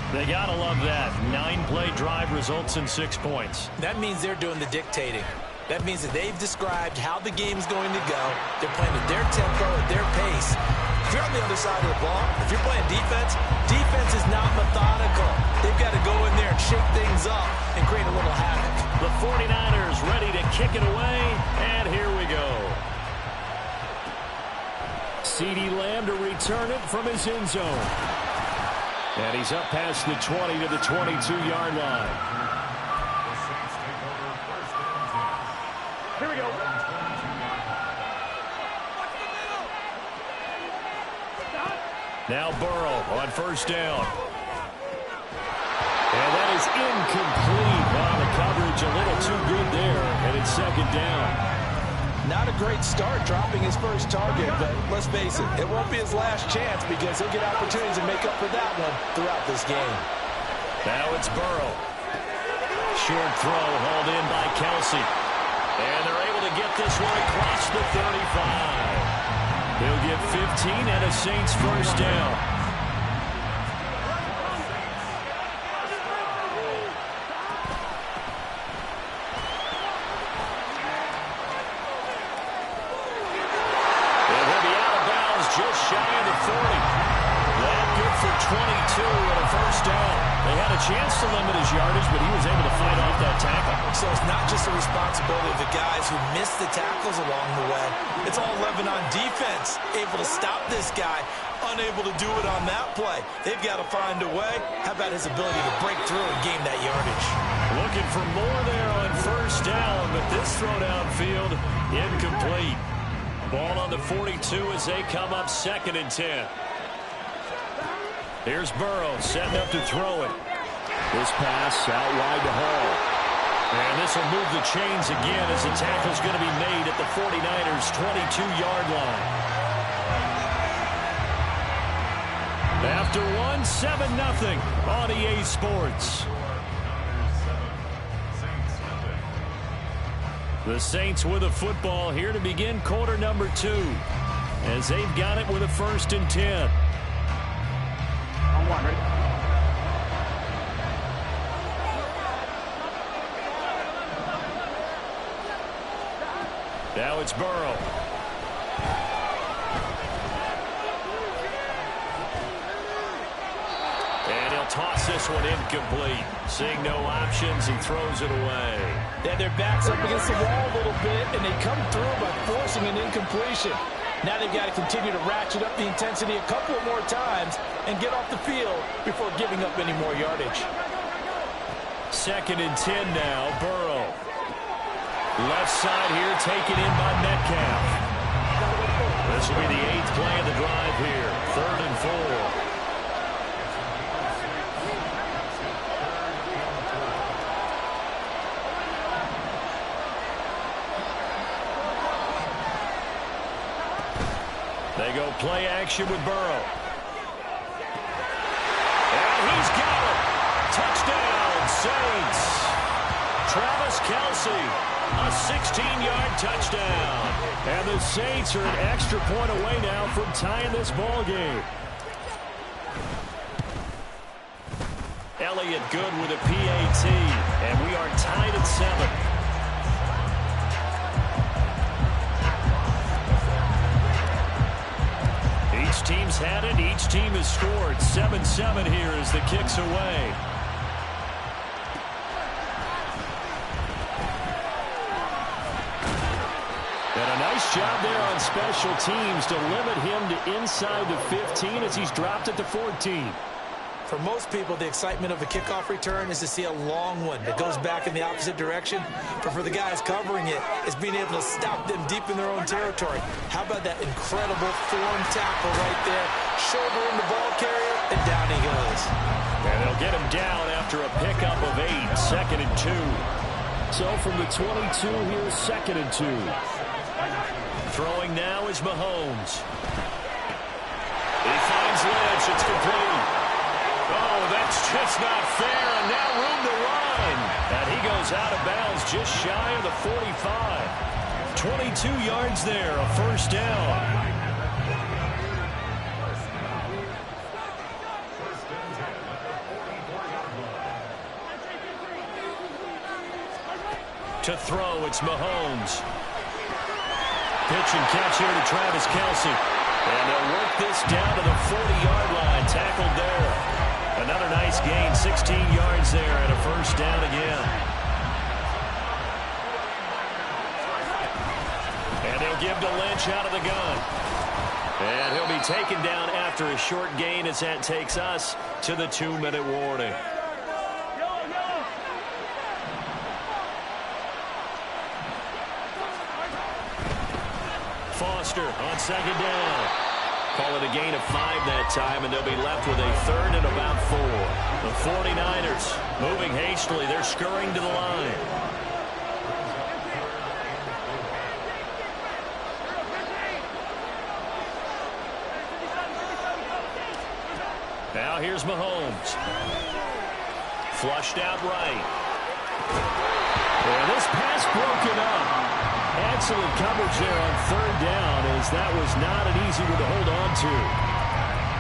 [SPEAKER 1] They gotta love that. 9-play drive results in 6 points.
[SPEAKER 4] That means they're doing the dictating. That means that they've described how the game's going to go. They're playing at their tempo, at their pace. If you're on the other side of the ball, if you're playing defense, defense is not methodical. They've got to go in there and shake things up and create a little havoc.
[SPEAKER 1] The 49ers ready to kick it away, and here we go. CeeDee Lamb to return it from his end zone. And he's up past the 20 to the 22-yard line.
[SPEAKER 3] Here we go.
[SPEAKER 1] Now Burrow on 1st down. And that is incomplete. Wow, the coverage a little too good there. And it's 2nd down.
[SPEAKER 5] Not a great start dropping his first target, but let's face it, it won't be his last chance because he'll get opportunities to make up for that one throughout this game.
[SPEAKER 1] Now it's Burrow. Short throw hauled in by Kelce. And they're able to get this one across the 35. He'll get 15 and a Saints first down. Just shy of the 40. That good for 22 and a first down. They had a a chance to limit his yardage, but he was able to fight off that tackle.
[SPEAKER 4] So it's not just the responsibility of the guys who missed the tackles along the way. It's all 11 on defense, able to stop this guy, unable to do it on that play. They've got to find a way. How about his ability to break through and gain that yardage?
[SPEAKER 1] Looking for more there on first down, but this throw downfield incomplete. Ball on the 42 as they come up 2nd and 10. Here's Burrow setting up to throw it.
[SPEAKER 6] This pass out wide to Hall.
[SPEAKER 1] And this will move the chains again as the tackle's going to be made at the 49ers' 22-yard line. After one, 7-0 on EA Sports. The Saints with a football here to begin quarter number 2 as they've got it with a 1st and 10. Now it's Burrow. And he'll toss this one incomplete. Seeing no options, he throws it away.
[SPEAKER 5] Yeah, their back's up against the wall a little bit, and they come through by forcing an incompletion. Now they've got to continue to ratchet up the intensity a couple of more times and get off the field before giving up any more yardage.
[SPEAKER 1] 2nd and 10 now, Burrow. Left side here taken in by Metcalf. This will be the 8th play of the drive here. 3rd and 4. They go play action with Burrow. And he's got it. Touchdown, Saints. Travis Kelce, a 16-yard touchdown.
[SPEAKER 6] And the Saints are an extra point away now from tying this ball game.
[SPEAKER 1] Elliott good with a PAT, and we are tied at 7. Each team's had it. Each team has scored. 7-7 here as the kick's away. And a nice job there on special teams to limit him to inside the 15 as he's dropped it to 14.
[SPEAKER 4] For most people, the excitement of a kickoff return is to see a long one that goes back in the opposite direction. But for the guys covering it, it's being able to stop them deep in their own territory. How about that incredible form tackle right there? Shoulder in the ball carrier, and down he goes.
[SPEAKER 1] And they'll get him down after a pickup of 8. 2nd and 2.
[SPEAKER 6] So from the 22 here, 2nd and 2.
[SPEAKER 1] Throwing now is Mahomes. He finds Lynch. It's complete. Oh, that's just not fair, and now room to run. And he goes out of bounds just shy of the 45. 22 yards there, a 1st down. To throw, it's Mahomes. Pitch and catch here to Travis Kelce. And they'll work this down to the 40-yard line, tackled there. Another nice gain, 16 yards there, and a 1st down again. And they'll give to Lynch out of the gun. And he'll be taken down after a short gain as that takes us to the 2-minute warning. Foster on 2nd down. Call it a gain of 5 that time, and they'll be left with a 3rd and about 4. The 49ers moving hastily. They're scurrying to the line. Now here's Mahomes. Flushed out right.
[SPEAKER 6] And this pass broken up. Excellent coverage there on 3rd down, as that was not an easy one to hold on to.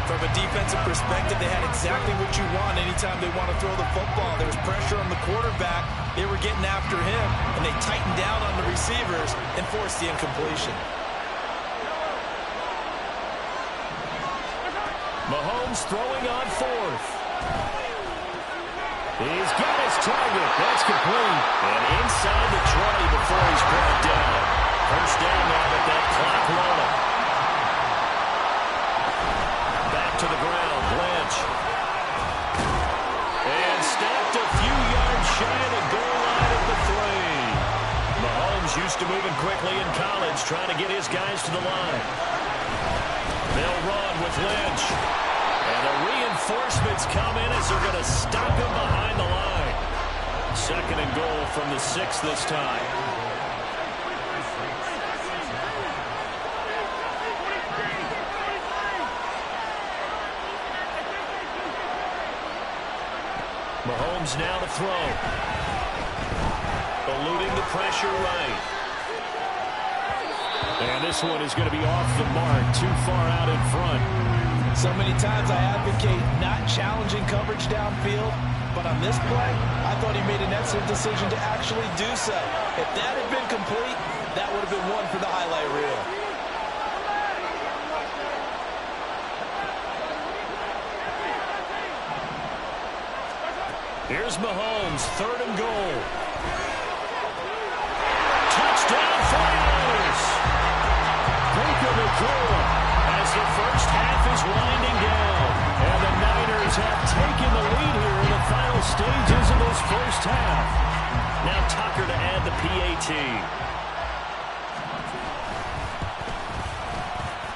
[SPEAKER 4] From a defensive perspective, they had exactly what you want anytime they want to throw the football. There was pressure on the quarterback. They were getting after him, and they tightened down on the receivers and forced the incompletion.
[SPEAKER 1] Mahomes throwing on 4th.
[SPEAKER 6] He's got his target. That's complete.
[SPEAKER 1] And inside the 20 before he's brought down. First down now with that clock rolling. Back to the ground, Lynch. And stopped a few yards shy of the goal line at the 3. Mahomes used to moving quickly in college, trying to get his guys to the line. They'll run with Lynch. And the reinforcements come in as they're going to stop him behind the line. Second and goal from the 6 this time. Mahomes now to throw. Eluding the pressure right.
[SPEAKER 6] And this one is going to be off the mark, too far out in front.
[SPEAKER 5] So many times I advocate not challenging coverage downfield, but on this play, I thought he made an excellent decision to actually do so. If that had been complete, that would have been one for the highlight reel.
[SPEAKER 1] Here's Mahomes, third and goal. Touchdown 49ers!
[SPEAKER 6] Baker McCollum.
[SPEAKER 1] As the first half is winding down.
[SPEAKER 6] And the Niners have taken the lead here in the final stages of this first half.
[SPEAKER 1] Now Tucker to add the PAT.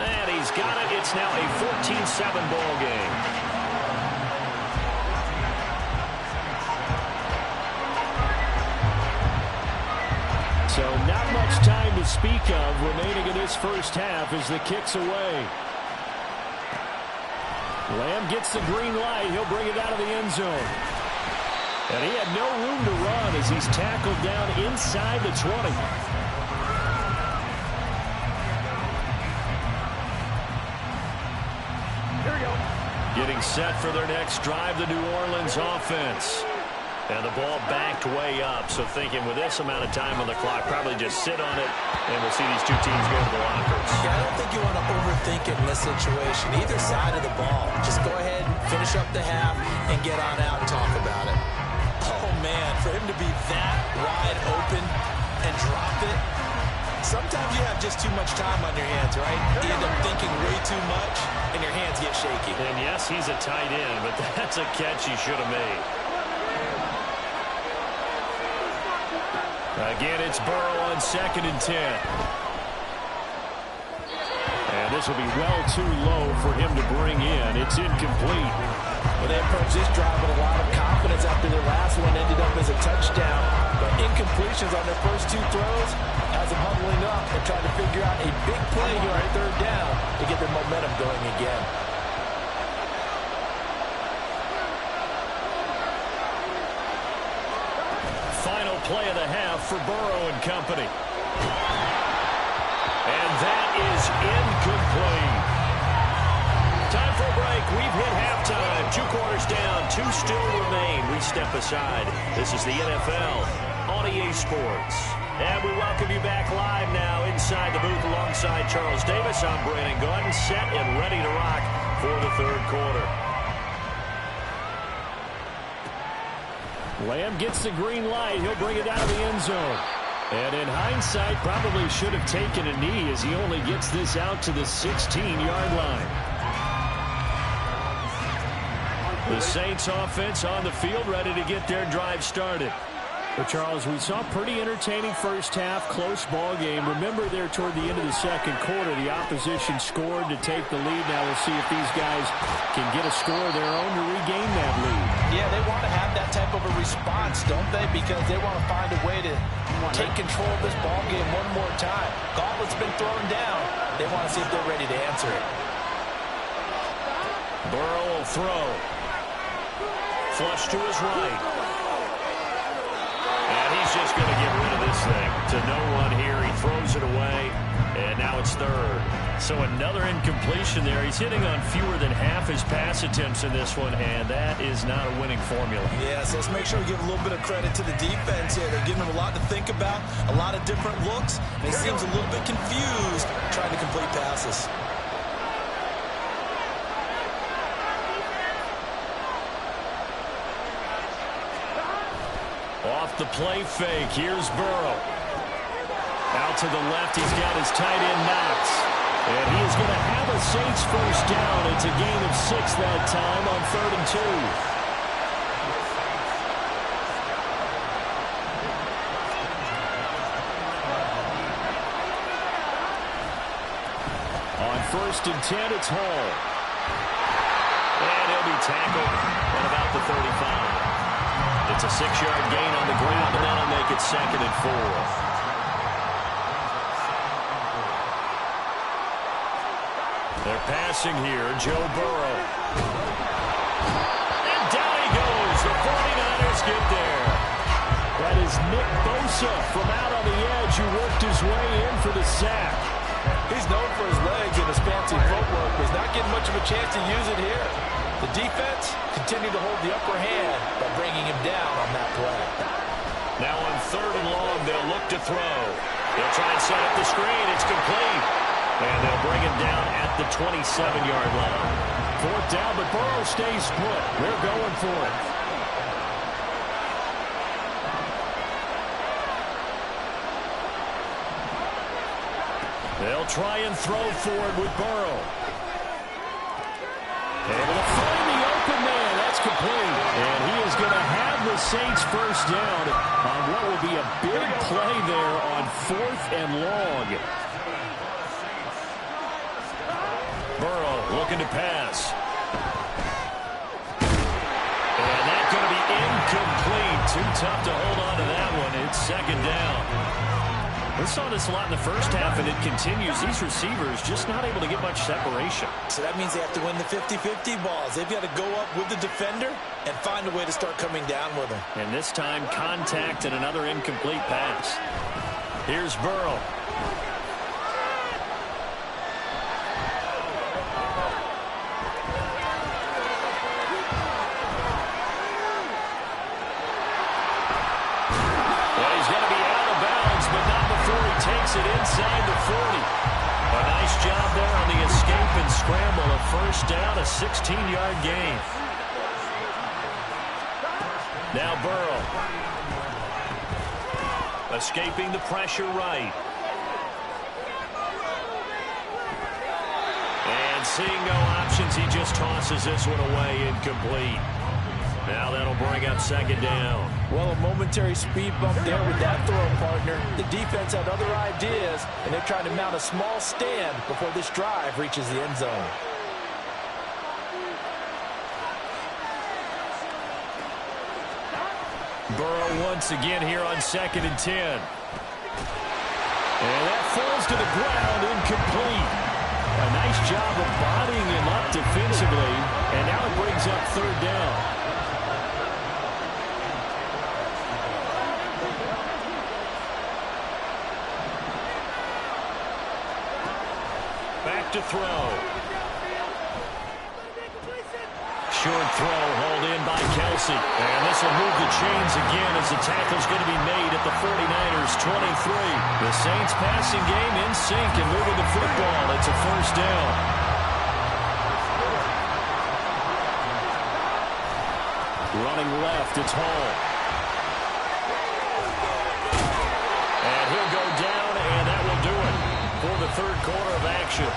[SPEAKER 1] And he's got it. It's now a 14-7 ball game.
[SPEAKER 6] So not much time to speak of remaining in this first half as the kick's away. Lamb gets the green light. He'll bring it out of the end zone. And he had no room to run as he's tackled down inside the 20.
[SPEAKER 3] Here we go.
[SPEAKER 1] Getting set for their next drive, the New Orleans offense. And the ball backed way up, so thinking with this amount of time on the clock, probably just sit on it, and we'll see these two teams go to the lockers.
[SPEAKER 4] Yeah, I don't think you want to overthink it in this situation. Either side of the ball. Just go ahead, finish up the half, and get on out and talk about it. Oh, man, for him to be that wide open and drop it, sometimes you have just too much time on your hands, right? You end up thinking way too much, and your hands get shaky.
[SPEAKER 1] And yes, he's a tight end, but that's a catch he should have made. Again, it's Burrow on 2nd and 10.
[SPEAKER 6] And this will be well too low for him to bring in. It's incomplete.
[SPEAKER 5] Well, they approached this drive with a lot of confidence after their last one ended up as a touchdown. But incompletions on their first 2 throws has them huddling up and trying to figure out a big play here on 3rd down to get their momentum going again.
[SPEAKER 1] Final play of the half for Burrow and company. And that is incomplete. Time for a break. We've hit halftime. 2 quarters down. 2 still remain. We step aside. This is the NFL on EA Sports. And we welcome you back live now inside the booth alongside Charles Davis. I'm Brandon Gordon, set and ready to rock for the 3rd quarter.
[SPEAKER 6] Lamb gets the green light. He'll bring it out of the end zone. And in hindsight, probably should have taken a knee as he only gets this out to the 16-yard line. The Saints offense on the field, ready to get their drive started. But Charles, we saw a pretty entertaining first half, close ball game. Remember there toward the end of the 2nd quarter, the opposition scored to take the lead. Now we'll see if these guys can get a score of their own to regain that lead.
[SPEAKER 5] Yeah, they want to have that type of a response, don't they? Because they want to find a way to take control of this ball game one more time. Gauntlet's been thrown down. They want to see if they're ready to answer it.
[SPEAKER 1] Burrow will throw. Flush to his right. And he's just going to get rid of this thing. To no one here. He throws it away. And now it's 3rd. So another incompletion there. He's hitting on fewer than half his pass attempts in this one. And that is not a winning formula.
[SPEAKER 4] Yeah, so let's make sure we give a little bit of credit to the defense here. They're giving him a lot to think about. A lot of different looks. And he seems a little bit confused trying to complete passes.
[SPEAKER 1] Off the play fake, here's Burrow. Out to the left, he's got his tight end Knox. And he is going to have a Saints first down. It's a gain of 6 that time on 3rd and 2. On 1st and 10, it's Hall. And he'll be tackled at about the 35. It's a 6-yard gain on the ground, and that'll make it 2nd and 4. They're passing here, Joe Burrow. And down he goes. The 49ers get there.
[SPEAKER 6] That is Nick Bosa from out on the edge who worked his way in for the sack.
[SPEAKER 5] He's known for his legs and his fancy footwork, but he's not getting much of a chance to use it here. The defense continued to hold the upper hand by bringing him down on that play.
[SPEAKER 1] Now on 3rd and long, they'll look to throw. They'll try and set up the screen. It's complete. And they'll bring him down at the 27-yard line.
[SPEAKER 6] 4th down, but Burrow stays put. They're going for it.
[SPEAKER 1] They'll try and throw forward with Burrow.
[SPEAKER 6] Able to find the open man. That's complete. And he is going to have the Saints first down on what will be a big play there on 4th and long.
[SPEAKER 1] Burrow looking to pass. And that's going to be incomplete. Too tough to hold on to that one. It's 2nd down. We saw this a lot in the first half, and it continues. These receivers just not able to get much separation.
[SPEAKER 4] So that means they have to win the 50-50 balls. They've got to go up with the defender and find a way to start coming down with him.
[SPEAKER 1] And this time, contact and another incomplete pass. Here's Burrow. Takes it inside the 40. A nice job there on the escape and scramble. A first down, a 16-yard gain. Now Burrow. Escaping the pressure right. And seeing no options, he just tosses this one away, incomplete. Now that'll bring up 2nd down.
[SPEAKER 5] Well, a momentary speed bump there with that throw, partner. The defense had other ideas, and they're trying to mount a small stand before this drive reaches the end zone.
[SPEAKER 1] Burrow once again here on 2nd and 10.
[SPEAKER 6] And that falls to the ground, incomplete. A nice job of bodying him up defensively, and now it brings up 3rd down.
[SPEAKER 1] To throw. Short throw hauled in by Kelsey. And this will move the chains again as the tackle's going to be made at the 49ers 23. The Saints passing game in sync and moving the football. It's a first down.
[SPEAKER 6] Running left, it's Hall.
[SPEAKER 1] And he'll go down, and that will do it for the 3rd quarter of action.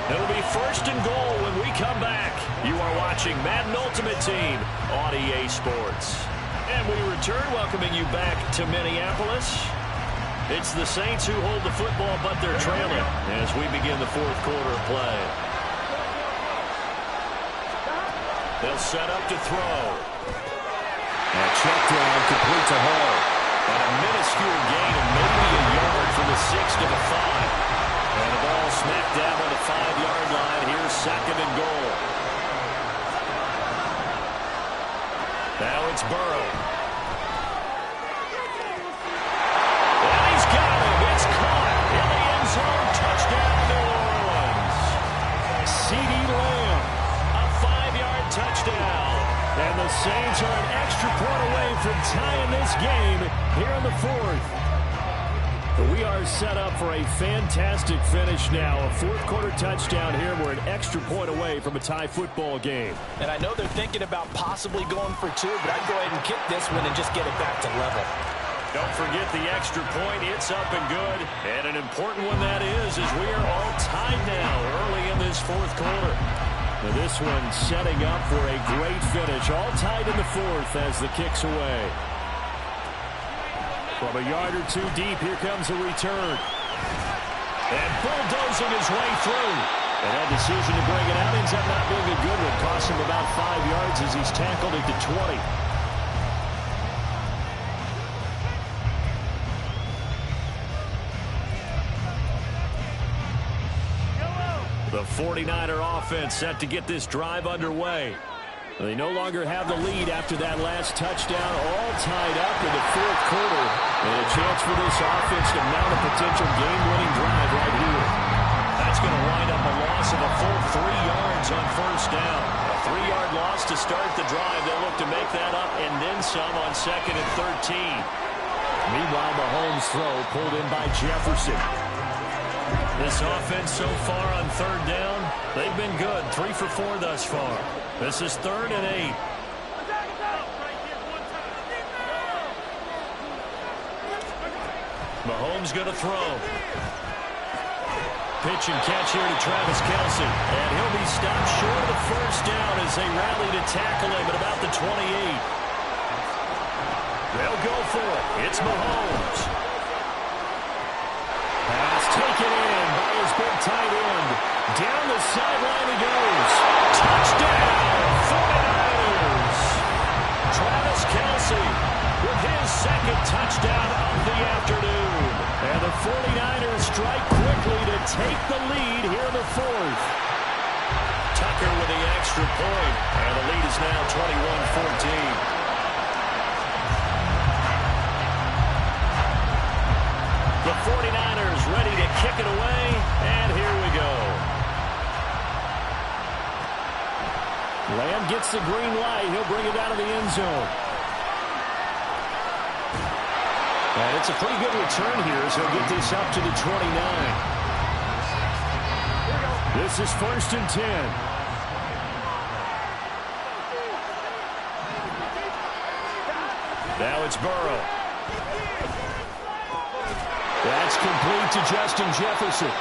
[SPEAKER 1] It'll be 1st and goal when we come back. You are watching Madden Ultimate Team on EA Sports. And we return, welcoming you back to Minneapolis. It's the Saints who hold the football, but they're trailing as we begin the 4th quarter of play. They'll set up to throw.
[SPEAKER 6] And check down, complete to Hall.
[SPEAKER 1] And a minuscule gain of maybe a yard from the 6 to the 5. And the ball smacked down on the 5-yard line. Here's 2nd and goal. Now it's Burrow. And he's got him. It's caught in the end zone. Touchdown, New Orleans.
[SPEAKER 6] CeeDee Lamb.
[SPEAKER 1] A 5-yard touchdown.
[SPEAKER 6] And the Saints are an extra point away from tying this game here in the 4th. We are set up for a fantastic finish now. A fourth-quarter touchdown here. We're an extra point away from a tie football game.
[SPEAKER 5] And I know they're thinking about possibly going for two, but I'd go ahead and kick this one and just get it back to level.
[SPEAKER 1] Don't forget the extra point. It's up and good. And an important one that is we are all tied now early in this fourth quarter.
[SPEAKER 6] Now this one setting up for a great finish. All tied in the fourth as the kick's away. From a yard or two deep, here comes a return. And bulldozing his way through. And that decision to bring it out ends up not being a good one. Cost him about 5 yards as he's tackled into 20.
[SPEAKER 1] The 49er offense set to get this drive underway.
[SPEAKER 6] They no longer have the lead after that last touchdown, all tied up in the fourth quarter. And a chance for this offense to mount a potential game-winning drive right here.
[SPEAKER 1] That's going to wind up a loss of a full 3 yards on first down. A 3-yard loss to start the drive. They'll look to make that up and then some on 2nd and 13.
[SPEAKER 6] Meanwhile, Mahomes' throw pulled in by Jefferson.
[SPEAKER 1] This offense so far on third down, they've been good. 3 for 4 thus far. This is 3rd and 8. Mahomes going to throw. Pitch and catch here to Travis Kelce. And he'll be stopped short of the first down as they rally to tackle him at about the 28. They'll go for it. It's Mahomes.
[SPEAKER 6] Pass taken in by his big tight end. Down the sideline he goes.
[SPEAKER 1] Touchdown, 49ers. Travis Kelce with his second touchdown of the afternoon. And the 49ers strike quickly to take the lead here in the fourth. Tucker with the extra point. And the lead is now 21-14. The 49ers ready to kick it away, and here we go.
[SPEAKER 6] Lamb gets the green light. He'll bring it out of the end zone. And it's a pretty good return here as he'll get this up to the 29. This is 1st and 10.
[SPEAKER 1] Now it's Burrow.
[SPEAKER 6] That's complete to Justin Jefferson.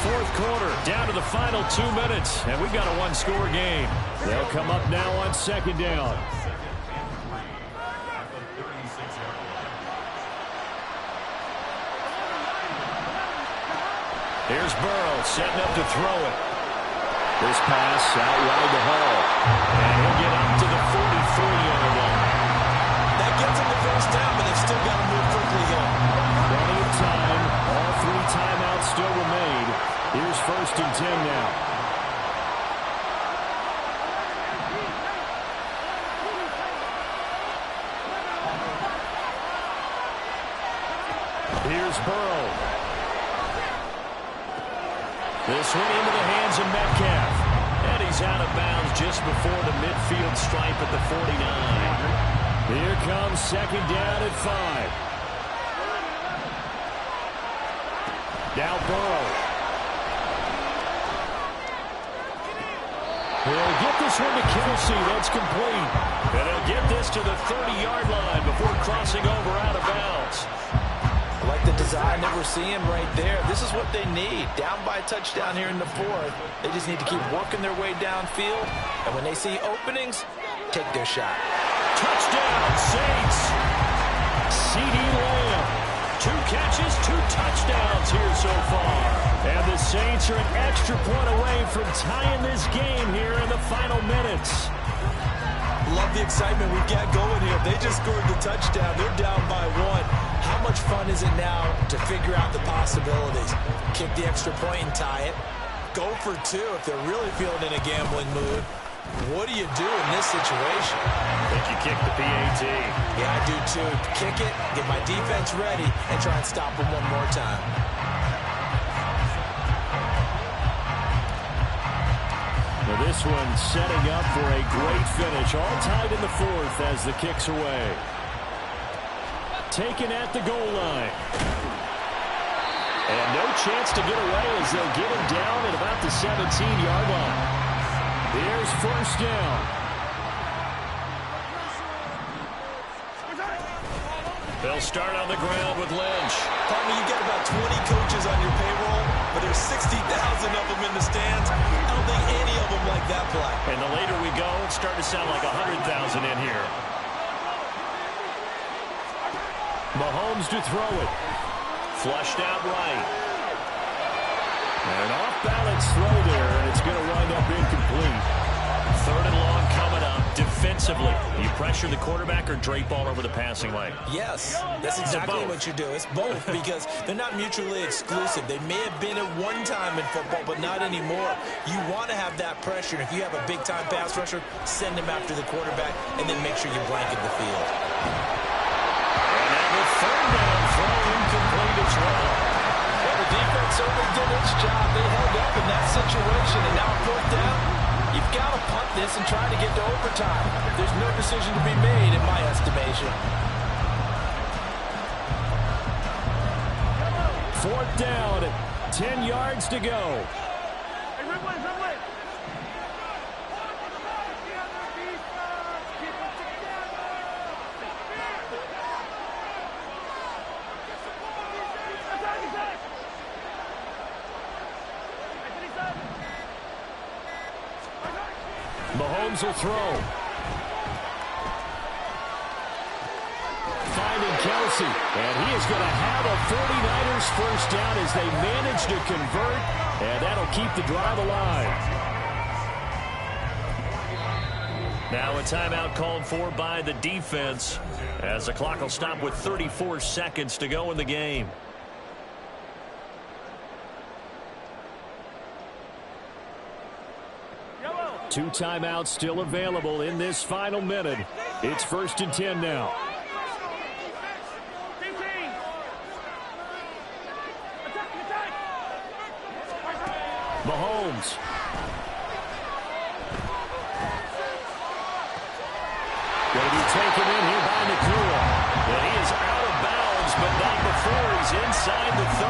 [SPEAKER 1] Fourth quarter, down to the final 2 minutes, and we've got a one-score game.
[SPEAKER 6] They'll come up now on 2nd down.
[SPEAKER 1] Here's Burrow setting up to throw it.
[SPEAKER 6] This pass out wide to Hall.
[SPEAKER 1] And he'll get up to the 43-yard line.
[SPEAKER 4] That gets him the first down, but they've still got to move quickly here.
[SPEAKER 6] Plenty of time. All 3 timeouts still remain. Here's 1st and 10 now. Here's Burrow.
[SPEAKER 1] This one into the hands of Metcalf. And he's out of bounds just before the midfield stripe at the 49.
[SPEAKER 6] Here comes 2nd down at 5. Now Burrow. He'll get this one to Kelce. That's complete.
[SPEAKER 1] And he'll get this to the 30-yard line before crossing over out of bounds.
[SPEAKER 5] I like the design that we're seeing right there. This is what they need. Down by a touchdown here in the fourth. They just need to keep working their way downfield. And when they see openings, take their shot.
[SPEAKER 1] Touchdown, Saints.
[SPEAKER 6] CeeDee Lamb.
[SPEAKER 1] 2 catches, 2 touchdowns here so far.
[SPEAKER 6] And the Saints are an extra point away from tying this game here in the final minutes.
[SPEAKER 4] Love the excitement we've got going here. They just scored the touchdown. They're down by 1. How much fun is it now to figure out the possibilities? Kick the extra point and tie it. Go for 2 if they're really feeling in a gambling mood. What do you do in this situation?
[SPEAKER 1] I think you kick the PAT.
[SPEAKER 4] Yeah, I do too. Kick it, get my defense ready, and try and stop them one more time.
[SPEAKER 6] Now this one setting up for a great finish. All tied in the fourth as the kick's away. taken at the goal line. And no chance to get away as they'll get him down at about the 17-yard line. Here's first down.
[SPEAKER 1] They'll start on the ground with Lynch.
[SPEAKER 4] Partner, you get about 20 coaches on your payroll, but there's 60,000 of them in the stands. I don't think any of them like that play.
[SPEAKER 1] And the later we go, it's starting to sound like 100,000 in here.
[SPEAKER 6] Mahomes to throw it.
[SPEAKER 1] Flushed out right.
[SPEAKER 6] An off-balance throw there, and it's going to wind up incomplete.
[SPEAKER 1] Third and long coming up defensively. You pressure the quarterback or drape all over the passing lane?
[SPEAKER 4] Yes, that's exactly what you do. It's both because they're not mutually exclusive. They may have been at one time in football, but not anymore. You want to have that pressure. If you have a big-time pass rusher, send him after the quarterback, and then make sure you blanket the field.
[SPEAKER 1] And now the third down throw incomplete as well.
[SPEAKER 5] Well, the defense certainly did its job. They held up in that situation, and now fourth down. You've got to punt this and try to get to overtime. There's no decision to be made in my estimation.
[SPEAKER 6] Fourth down at 10 yards to go. Mahomes will throw. Finding Kelsey. And he is going to have a 49ers first down as they manage to convert. And that'll keep the drive alive.
[SPEAKER 1] Now a timeout called for by the defense as the clock will stop with 34 seconds to go in the game.
[SPEAKER 6] Two timeouts still available in this final minute. It's 1st and 10 now. Mahomes. Going to be taken in here by Nakua. And he is out of bounds, but not before he's inside the 30.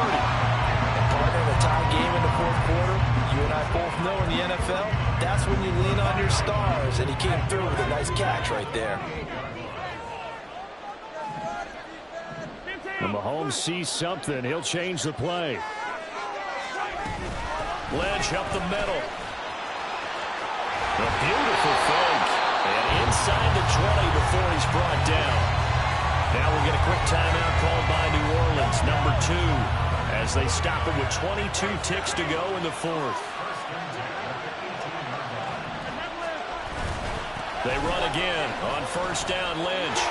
[SPEAKER 5] And partner, the tie game in the fourth quarter, you and I both know in the NFL, that's when you lean on your stars, and he came through with a nice catch right there.
[SPEAKER 6] And Mahomes sees something. He'll change the play.
[SPEAKER 1] Lynch up the middle. A beautiful fake. And inside the 20 before he's brought down. Now we'll get a quick timeout called by New Orleans, number 2, as they stop it with 22 ticks to go in the fourth. They run again on first down, Lynch.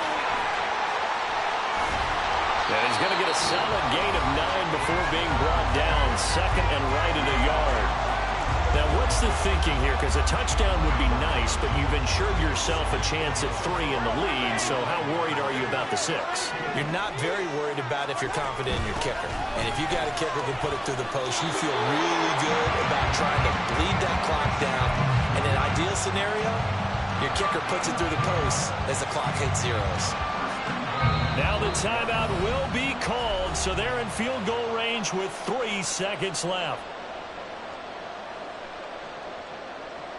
[SPEAKER 1] And he's going to get a solid gain of 9 before being brought down. Second and right at a yard. Now, what's the thinking here? Because a touchdown would be nice, but you've ensured yourself a chance at 3 in the lead, so how worried are you about the 6?
[SPEAKER 4] You're not very worried about if you're confident in your kicker. And if you got a kicker who can put it through the post, you feel really good about trying to bleed that clock down. In an ideal scenario, your kicker puts it through the post as the clock hits zeros.
[SPEAKER 1] Now the timeout will be called, so they're in field goal range with 3 seconds left.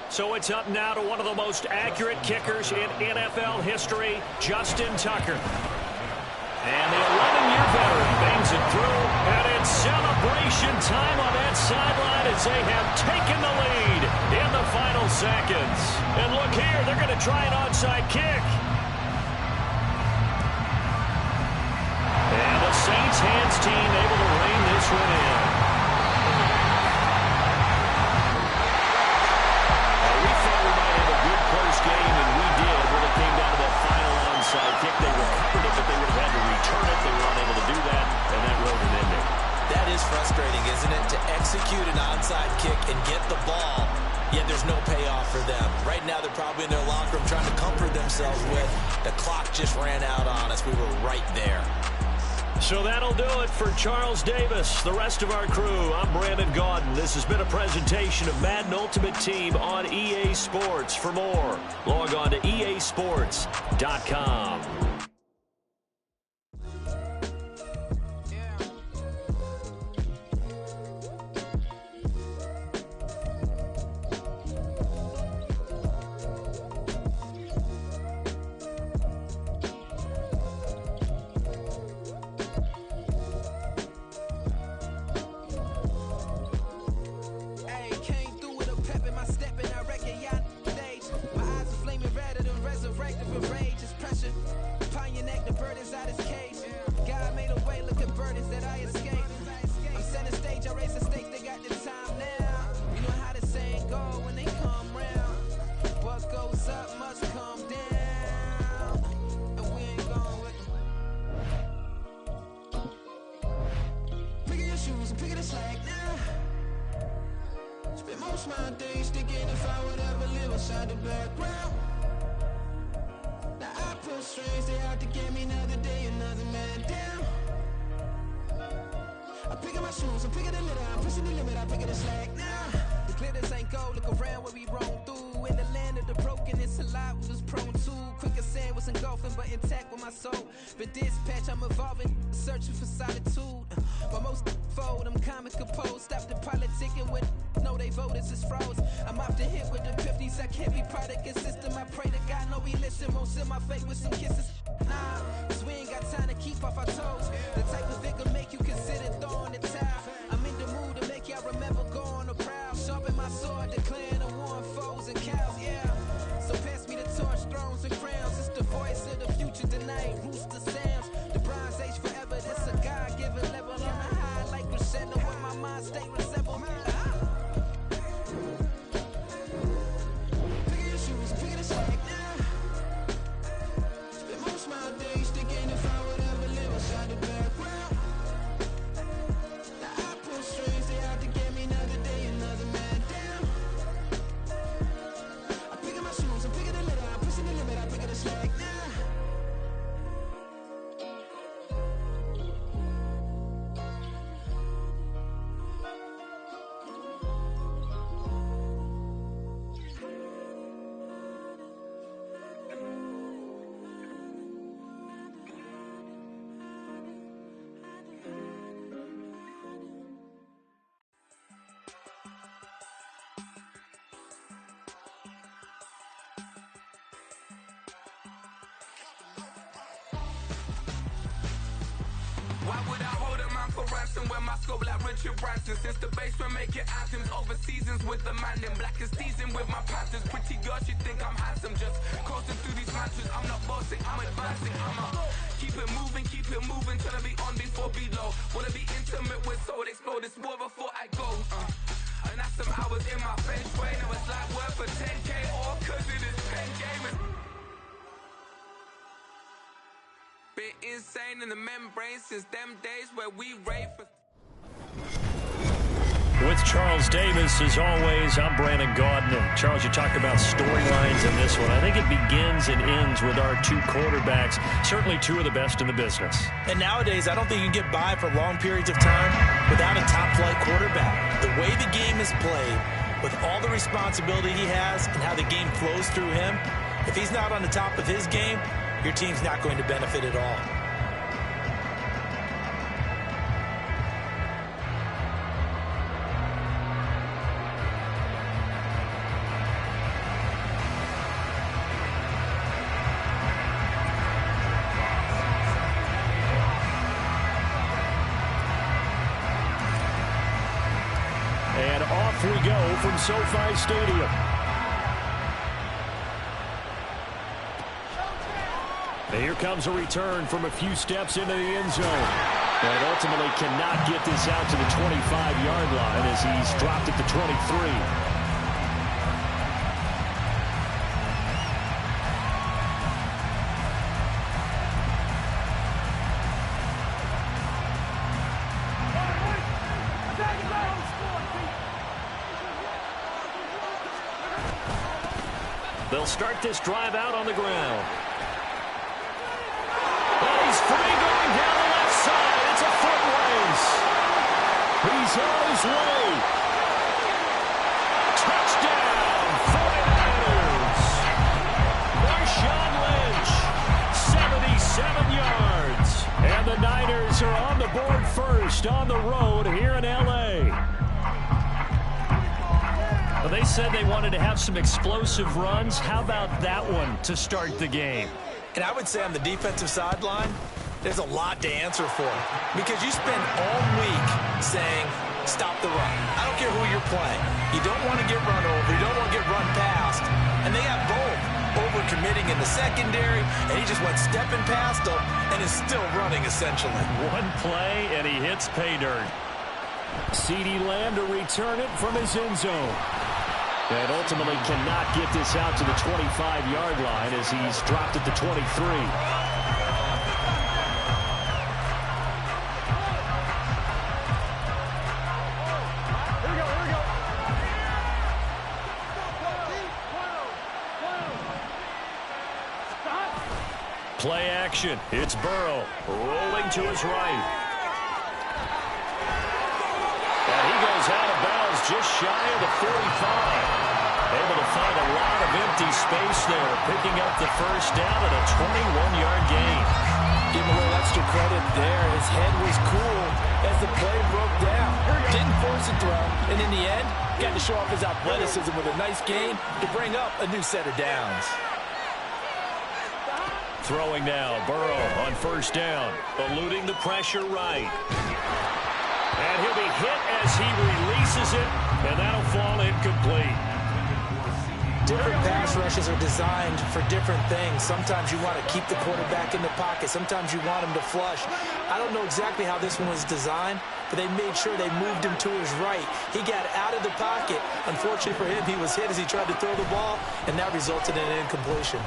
[SPEAKER 1] So it's up now to one of the most accurate kickers in NFL history, Justin Tucker. And the 11-year veteran bangs it through, and it's celebration time on that sideline as they have taken the lead in the final seconds. And look here, they're going to try an onside kick. And the Saints hands team able to rein this one in. We thought we might have a good close game, and we did when it came down to that final onside kick. They recovered it, but they would have had to return it. They were unable to do that, and that wrote an ending.
[SPEAKER 4] That is frustrating, isn't it? To execute an onside kick and get the ball, yet there's no payoff for them. Right now, they're probably in their locker room trying to comfort themselves with the clock just ran out on us. We were right there.
[SPEAKER 1] So that'll do it for Charles Davis, the rest of our crew. I'm Brandon Gaudin. This has been a presentation of Madden Ultimate Team on EA Sports. For more, log on to easports.com.
[SPEAKER 8] thinking if I would ever live inside the background. Now I pull strings, they out to get me another day, another man down. I'm picking my shoes, I'm picking the litter, I'm pushing the limit, I'm picking the slack now. The glitters ain't gold, look around where we roam through. In the land of the broken, it's a lot we was prone to. Quicker sand was engulfing, but intact with my soul. Been dispatched, I'm evolving, searching for solitude. My most fold, I'm comic composed. Stop the politicking with no, they voters is froze. I'm off the hit with the 50s, I can't be product and system. I pray to God, no, we listen, won't send my fate with some kisses. Nah, cause we ain't got time to keep off our toes. The type of it can make you consider throwing the towel. I'm in the mood to make y'all remember going to proud. Sharpen my sword, declaring the war on foes and cows, yeah. So pass me the torch, thrones and crowns. It's the voice of the future tonight, rooster sounds. The Bronze Age forever, this a God-given level. On a high like crescendo, when my mind stay resemble. Picking your shoes, picking the slack now. Spend most of my days thinking if I would ever live inside the background. Now I pull strings, they out to get me another day, another man down. I'm picking my shoes, I'm picking the litter, I'm pushing the limit, I'm picking the slack now.
[SPEAKER 9] Why would I hold a man for ransom when my scope like Richard Branson? Since the basement making anthems over seasons with the man in black is teasing with my panthers. Pretty girl, she think I'm handsome, just coasting through these mantras. I'm not bossing, I'm advancing, keep it moving, trying to be on before below. Wanna be intimate with soul, explode this war before I go. And that's some hours in my French way. Now it's like work for 10K or cause it is pen game. Been insane in the membrane since them days where we rave for.
[SPEAKER 1] With Charles Davis, as always, I'm Brandon Gaudin. Charles, you talked about storylines in this one. I think it begins and ends with our two quarterbacks, certainly two of the best in the business.
[SPEAKER 4] And nowadays, I don't think you can get by for long periods of time without a top-flight quarterback. The way the game is played, with all the responsibility he has and how the game flows through him, if he's not on the top of his game, your team's not going to benefit at all.
[SPEAKER 6] And off we go from SoFi Stadium. Here comes a return from a few steps into the end zone. And ultimately cannot get this out to the 25-yard line as he's dropped at the 23.
[SPEAKER 1] They'll start this drive out on the ground. And he's free going down the left side. It's a foot race. He's on his way. Touchdown, 49ers. Marshawn Lynch, 77 yards. And the Niners are on the board first on the road here in L.A. Well, they said they wanted to have some explosive runs. How about that one to start the game?
[SPEAKER 4] And I would say on the defensive sideline, there's a lot to answer for. Because you spend all week saying, stop the run. I don't care who you're playing. You don't want to get run over. You don't want to get run past. And they got both over-committing in the secondary, and he just went stepping past them and is still running, essentially.
[SPEAKER 1] One play, and he hits pay dirt.
[SPEAKER 6] CeeDee Lamb to return it from his end zone. And ultimately cannot get this out to the 25-yard line as he's dropped at the 23.
[SPEAKER 1] Play action. It's Burrow rolling to his right. And he goes out of bounds just shy of the 45. Able to find a lot of empty space there, picking up the first down and a 21-yard gain.
[SPEAKER 5] Give him a little extra credit there. His head was cool as the play broke down. Didn't force a throw, and in the end, got to show off his athleticism with a nice gain to bring up a new set of downs.
[SPEAKER 1] Throwing now, Burrow on first down, eluding the pressure right. And he'll be hit as he releases it, and that'll fall incomplete.
[SPEAKER 4] Different pass rushes are designed for different things. Sometimes you want to keep the quarterback in the pocket. Sometimes you want him to flush. I don't know exactly how this one was designed, but they made sure they moved him to his right. He got out of the pocket. Unfortunately for him, he was hit as he tried to throw the ball, and that resulted in an incompletion.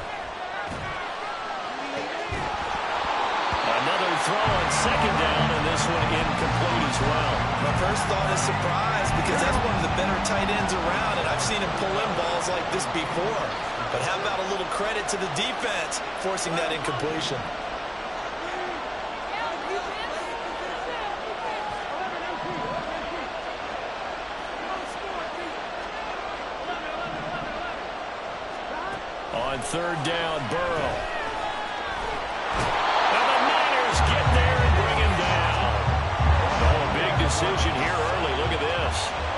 [SPEAKER 1] Another throw on second down, and this one incomplete as well.
[SPEAKER 4] My first thought is surprise, because that's one of the better tight ends around, and I've seen him pull in balls like this before. But how about a little credit to the defense forcing that incompletion?
[SPEAKER 1] On third down, Burrow. And the Niners get there and bring him down. Oh, a big decision here early. Look at this.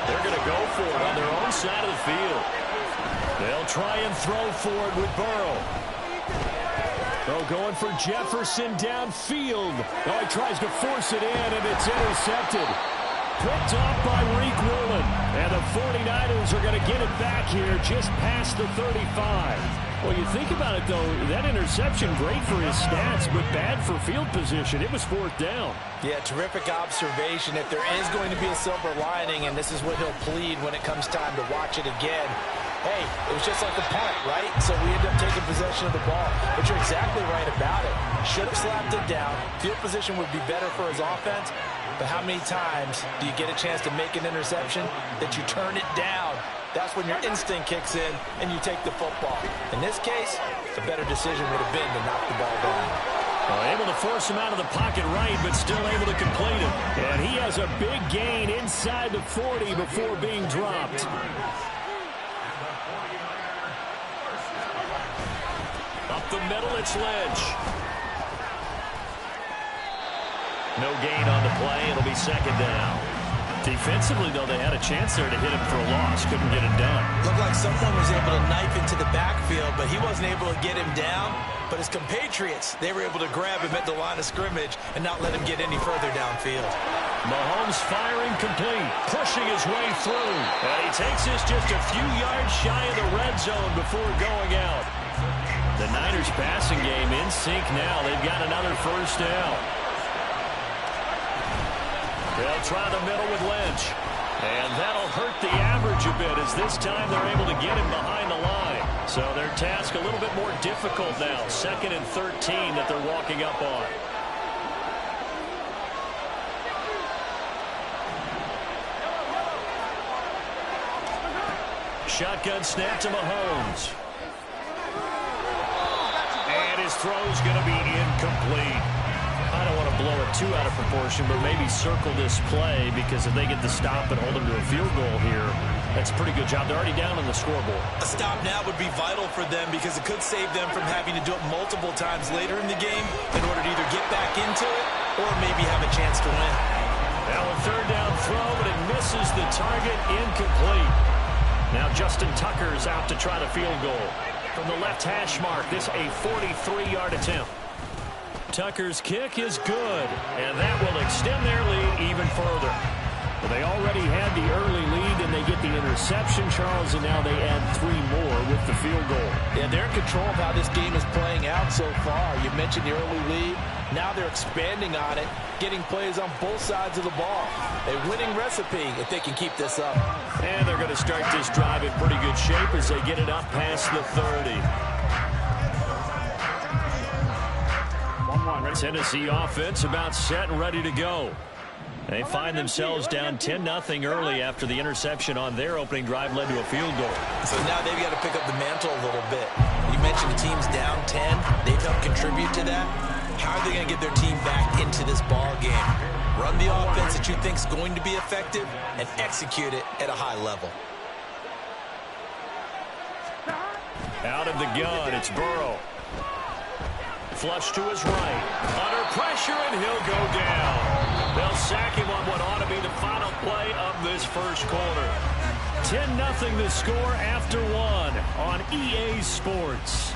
[SPEAKER 1] They're going to go for it on their own side of the field. They'll try and throw for it with Burrow.
[SPEAKER 6] Oh, going for Jefferson downfield. Oh, he tries to force it in, and it's intercepted. Picked off by Reek Woolen. And the 49ers are going to get it back here just past the 35. Well, you think about it, though, that interception, great for his stats, but bad for field position. It was fourth down.
[SPEAKER 5] Yeah, terrific observation. If there is going to be a silver lining, and this is what he'll plead when it comes time to watch it again, hey, it was just like a punt, right? So we end up taking possession of the ball. But you're exactly right about it. Should have slapped it down. Field position would be better for his offense. But how many times do you get a chance to make an interception that you turn it down? That's when your instinct kicks in and you take the football. In this case, the better decision would have been to knock the ball down.
[SPEAKER 1] Able to force him out of the pocket right, but still able to complete it.
[SPEAKER 6] And he has a big gain inside the 40 before being dropped.
[SPEAKER 1] Up the middle, it's Lynch. No gain on the play. It'll be second down. Defensively, though, they had a chance there to hit him for a loss. Couldn't get it done.
[SPEAKER 4] Looked like someone was able to knife into the backfield, but he wasn't able to get him down. But his compatriots, they were able to grab him at the line of scrimmage and not let him get any further downfield.
[SPEAKER 1] Mahomes firing complete, pushing his way through. And he takes this just a few yards shy of the red zone before going out. The Niners passing game in sync now. They've got another first down. They'll try the middle with Lynch. And that'll hurt the average a bit as this time they're able to get him behind the line. So their task a little bit more difficult now. 2nd and 13 that they're walking up on. Shotgun snap to Mahomes. And his throw's going to be incomplete. I don't want to blow it too out of proportion, but maybe circle this play, because if they get the stop and hold them to a field goal here, that's a pretty good job. They're already down on the scoreboard.
[SPEAKER 4] A stop now would be vital for them, because it could save them from having to do it multiple times later in the game in order to either get back into it or maybe have a chance to win.
[SPEAKER 1] Now a third down throw, but it misses the target, incomplete. Now Justin Tucker's out to try the field goal. From the left hash mark, this a 43-yard attempt. Tucker's kick is good, and that will extend their lead even further. Well, they already had the early lead, and they get the interception, Charles, and now they add 3 more with the field goal.
[SPEAKER 5] Yeah, they're in control of how this game is playing out so far. You mentioned the early lead. Now they're expanding on it, getting plays on both sides of the ball. A winning recipe if they can keep this up.
[SPEAKER 1] And they're going to start this drive in pretty good shape as they get it up past the 30. Tennessee offense about set and ready to go. They find themselves down 10-0 early after the interception on their opening drive led to a field goal.
[SPEAKER 4] So now they've got to pick up the mantle a little bit. You mentioned the team's down 10. They've helped contribute to that. How are they going to get their team back into this ball game? Run the offense that you think is going to be effective and execute it at a high level.
[SPEAKER 1] Out of the gun, it's Burrow. Flush to his right. Under pressure, and he'll go down. They'll sack him on what ought to be the final play of this first quarter. 10-0 the score after one on EA Sports.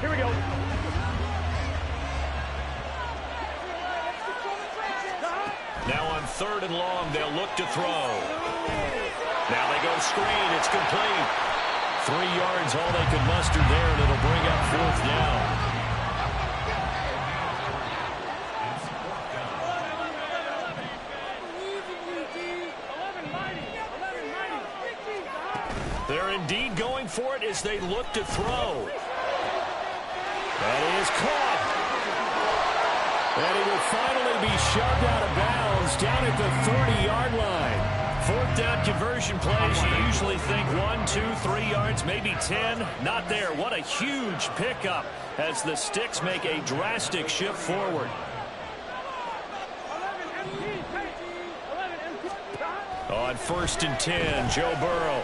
[SPEAKER 3] Here we go.
[SPEAKER 1] Now on 3rd and long, they'll look to throw. Now they go screen. It's complete. 3 yards, all they could muster there, and it'll bring up 4th down. They're indeed going for it as they look to throw. That is caught. And he will finally be shoved out of bounds down at the 30-yard line. 4th down conversion plays, you usually think 1, 2, 3 yards, maybe 10. Not there. What a huge pickup as the Sticks make a drastic shift forward. On 1st and 10, Joe Burrow.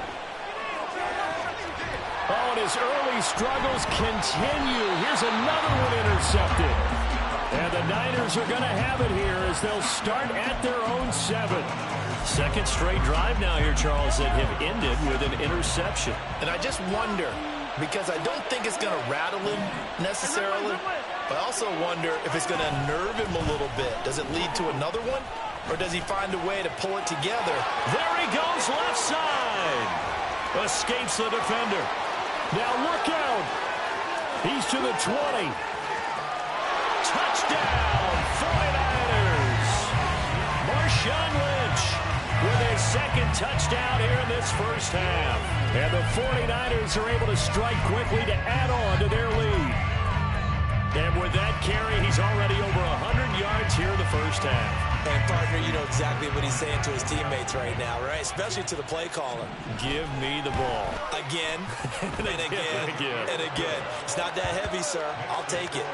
[SPEAKER 1] Oh, and his early struggles continue. Here's another one intercepted. And the Niners are going to have it here as they'll start at their own 7. Second straight drive now here, Charles, that have ended with an interception.
[SPEAKER 5] And I just wonder, because I don't think it's going to rattle him necessarily, but I also wonder if it's going to nerve him a little bit. Does it lead to another one, or does he find a way to pull it together?
[SPEAKER 1] There he goes, left side. Escapes the defender. Now look out. He's to the 20. Touchdown, 49ers. Marshawn Lynch with his 2nd touchdown here in this first half. And the 49ers are able to strike quickly to add on to their lead. And with that carry, he's already over 100 yards here in the first half.
[SPEAKER 4] And, partner, you know exactly what he's saying to his teammates right now, right? Especially to the play caller.
[SPEAKER 1] Give me the ball.
[SPEAKER 4] Again, and again, and again. It's not that heavy, sir. I'll take it.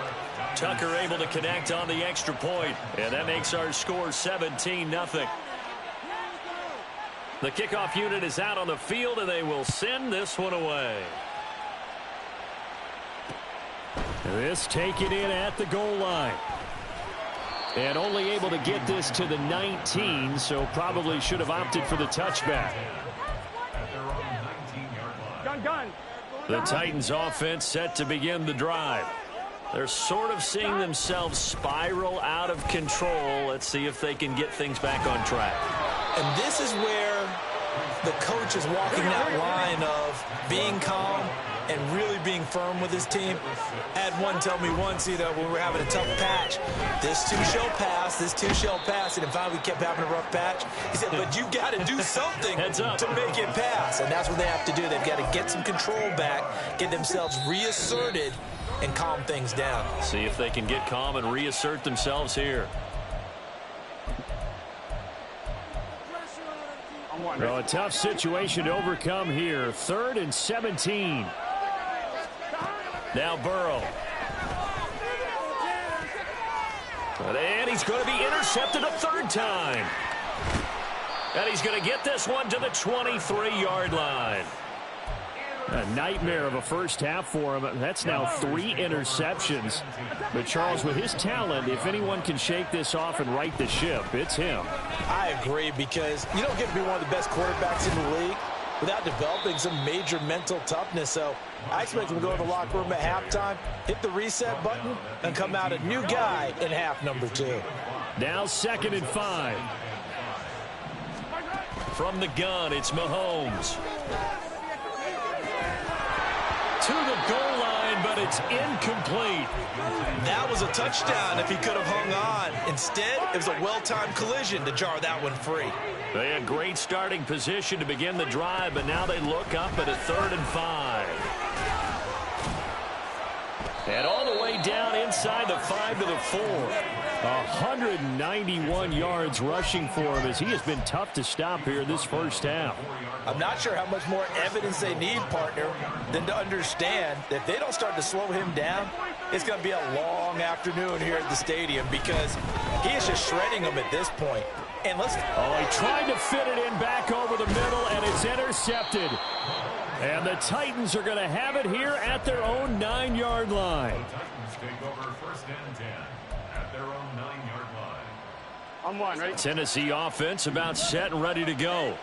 [SPEAKER 1] Tucker able to connect on the extra point, and that makes our score 17-0. The kickoff unit is out on the field, and they will send this one away. This taken in at the goal line. And only able to get this to the 19, so probably should have opted for the touchback.
[SPEAKER 3] Gun.
[SPEAKER 1] The Titans offense set to begin the drive. They're sort of seeing themselves spiral out of control. Let's see if they can get things back on track.
[SPEAKER 4] And this is where the coach is walking that line of being calm and really being firm with his team. I had one tell me once, you know, when we were having a tough patch, this too shall pass, this too shall pass. And finally we kept having a rough patch. He said, but you got to do something to make it pass. And that's what they have to do. They've got to get some control back, get themselves reasserted, and calm things down.
[SPEAKER 1] See if they can get calm and reassert themselves here.
[SPEAKER 6] Well, a tough situation to overcome here. 3rd and 17.
[SPEAKER 1] Now Burrow. And he's going to be intercepted a 3rd time. And he's going to get this one to the 23-yard line.
[SPEAKER 6] A nightmare of a first half for him. That's now 3 interceptions. But, Charles, with his talent, if anyone can shake this off and right the ship, it's him.
[SPEAKER 5] I agree, because you don't get to be one of the best quarterbacks in the league without developing some major mental toughness. So I expect him to go to the locker room at halftime, hit the reset button, and come out a new guy in half number 2.
[SPEAKER 6] Now 2nd and 5.
[SPEAKER 1] From the gun, it's Mahomes. To the goal line, but it's incomplete.
[SPEAKER 4] That was a touchdown if he could have hung on. Instead, it was a well-timed collision to jar that one free.
[SPEAKER 1] They had great starting position to begin the drive, but now they look up at a 3rd and 5. And all the way down inside the 5 to the 4.
[SPEAKER 6] 191 yards rushing for him as he has been tough to stop here this first half.
[SPEAKER 5] I'm not sure how much more evidence they need, partner, than to understand that if they don't start to slow him down, it's going to be a long afternoon here at the stadium because he is just shredding them at this point. And
[SPEAKER 6] he tried to fit it in back over the middle, and it's intercepted. And the Titans are going to have it here at their own 9-yard line.
[SPEAKER 2] Titans take over first and 10 at their own 9-yard line.
[SPEAKER 3] I'm one, right?
[SPEAKER 1] Tennessee offense about set and ready to go.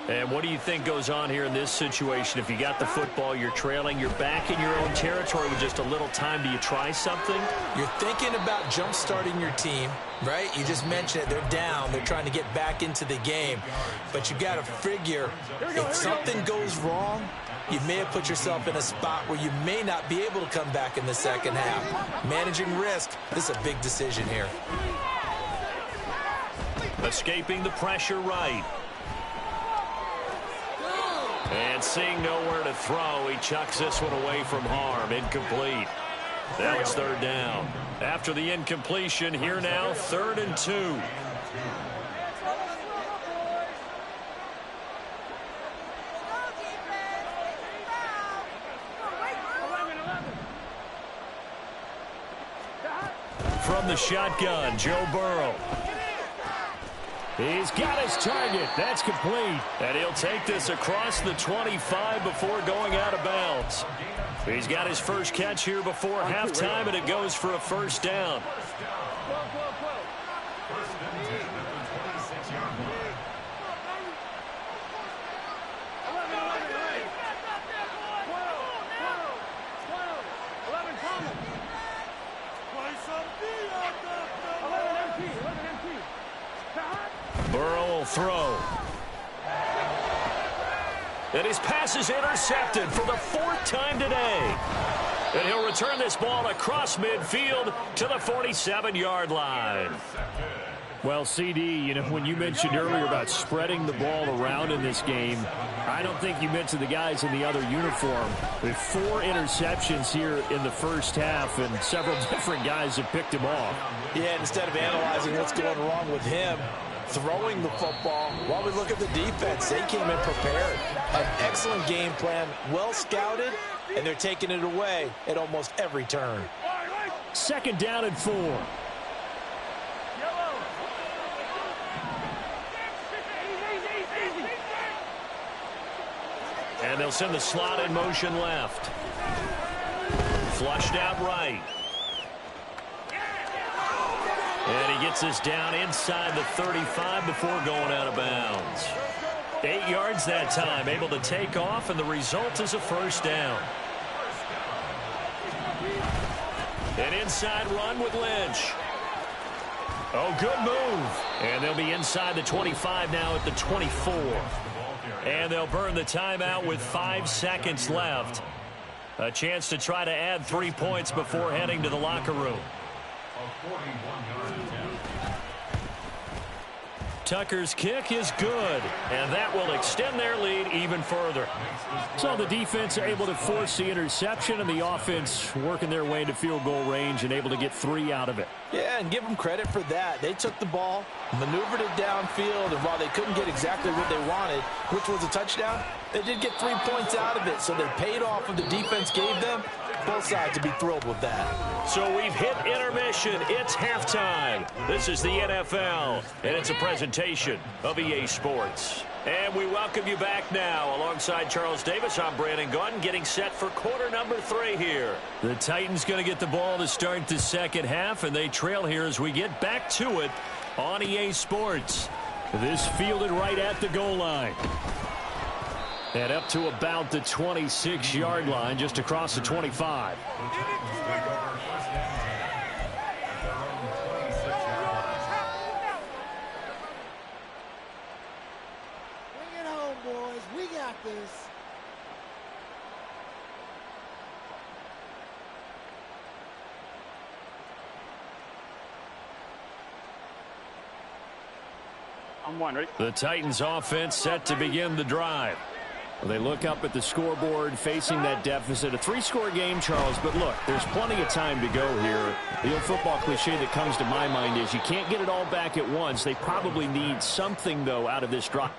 [SPEAKER 1] And what do you think goes on here in this situation? If you got the football, you're trailing, you're back in your own territory with just a little time. Do you try something?
[SPEAKER 4] You're thinking about jump-starting your team, right? You just mentioned it. They're down. They're trying to get back into the game. But you got to figure if something goes wrong, you may have put yourself in a spot where you may not be able to come back in the second half. Managing risk, this is a big decision here.
[SPEAKER 1] Escaping the pressure right. And seeing nowhere to throw, he chucks this one away from harm. Incomplete. Now it's third down. After the incompletion, here now, 3rd and 2. From the shotgun, Joe Burrow.
[SPEAKER 6] He's got his target. That's complete.
[SPEAKER 1] And he'll take this across the 25 before going out of bounds. He's got his first catch here before halftime, and it goes for a first down.
[SPEAKER 2] First and 10 at the 26-yard line.
[SPEAKER 1] Burrow will throw. And his pass is intercepted for the 4th time today. And he'll return this ball across midfield to the 47-yard line.
[SPEAKER 6] Well, CD, when you mentioned earlier about spreading the ball around in this game, I don't think you mentioned the guys in the other uniform. With 4 interceptions here in the first half, and several different guys have picked him off.
[SPEAKER 5] Yeah, instead of analyzing what's going wrong with him, throwing the football, while we look at the defense, they came in prepared. An excellent game plan, well scouted, and they're taking it away at almost every turn.
[SPEAKER 6] 2nd down and 4.
[SPEAKER 1] And they'll send the slot in motion left. Flushed out right. And he gets this down inside the 35 before going out of bounds. 8 yards that time, able to take off, and the result is a first down. An inside run with Lynch. Oh, good move. And they'll be inside the 25 now at the 24. And they'll burn the timeout with 5 seconds left. A chance to try to add 3 points before heading to the locker room.
[SPEAKER 2] A 41-yard attempt.
[SPEAKER 1] Tucker's kick is good, and that will extend their lead even further.
[SPEAKER 6] So the defense able to force the interception, and the offense working their way into field goal range and able to get 3 out of it.
[SPEAKER 5] Yeah, and give them credit for that. They took the ball, maneuvered it downfield, and while they couldn't get exactly what they wanted, which was a touchdown, they did get 3 points out of it, so they paid off what the defense gave them. Both sides to be thrilled with that.
[SPEAKER 1] So we've hit intermission. It's halftime. This is the NFL, and it's a presentation of EA Sports. And we welcome you back now. Alongside Charles Davis, I'm Brandon Gaudin, getting set for quarter number 3 here. The Titans going to get the ball to start the second half, and they trail here as we get back to it on EA Sports.
[SPEAKER 6] This fielded right at the goal line. And up to about the 26-yard line, just across the 25.
[SPEAKER 10] Bring it home, boys. We got this.
[SPEAKER 3] I'm one, right?
[SPEAKER 1] The Titans offense set to begin the drive.
[SPEAKER 6] Well, they look up at the scoreboard facing that deficit. A 3-score game, Charles, but look, there's plenty of time to go here. The old football cliche that comes to my mind is you can't get it all back at once. They probably need something, though, out of this drive.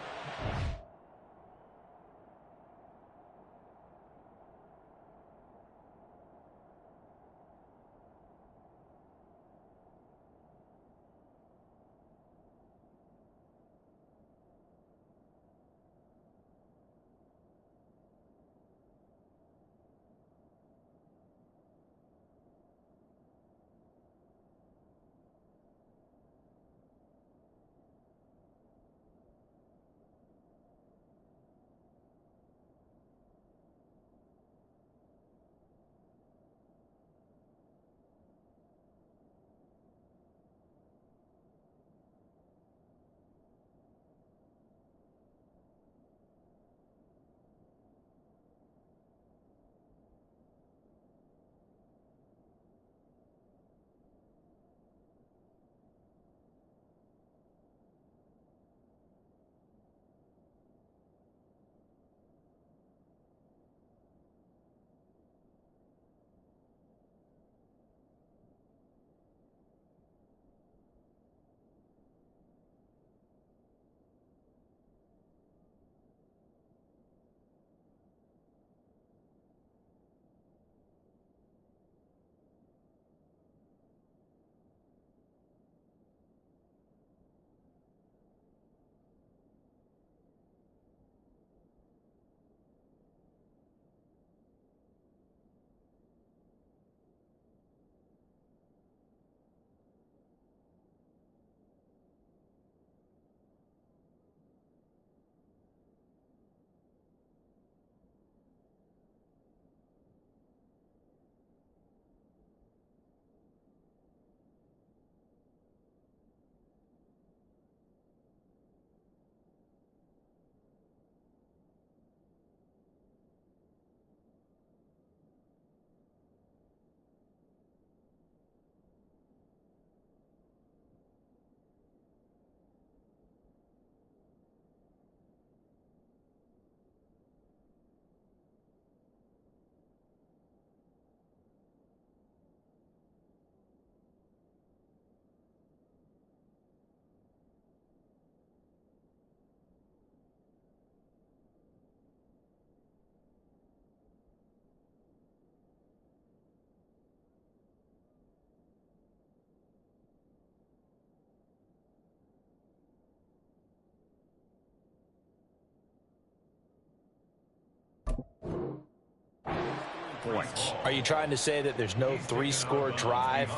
[SPEAKER 5] Points. Are you trying to say that there's no 3-score drive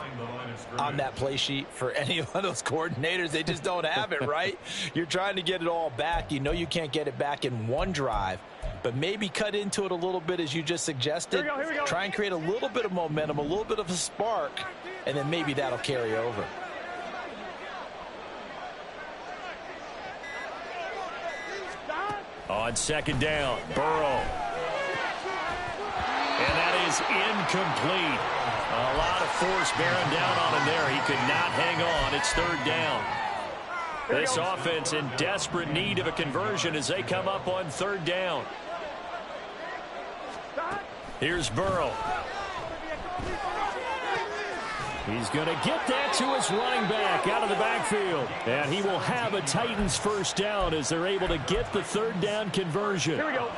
[SPEAKER 5] on that play sheet for any of those coordinators? They just don't have it, right? You're trying to get it all back. You know you can't get it back in one drive, but maybe cut into it a little bit as you just suggested.
[SPEAKER 3] Here we go.
[SPEAKER 5] Try and create a little bit of momentum, a little bit of a spark, and then maybe that'll carry over.
[SPEAKER 1] On second down, Burrow. And that is incomplete. A lot of force bearing down on him there. He could not hang on. It's third down. This offense in desperate need of a conversion as they come up on third down. Here's Burrow.
[SPEAKER 6] He's going to get that to his running back out of the backfield. And he will have a Titans first down as they're able to get the third down conversion.
[SPEAKER 3] Here we go.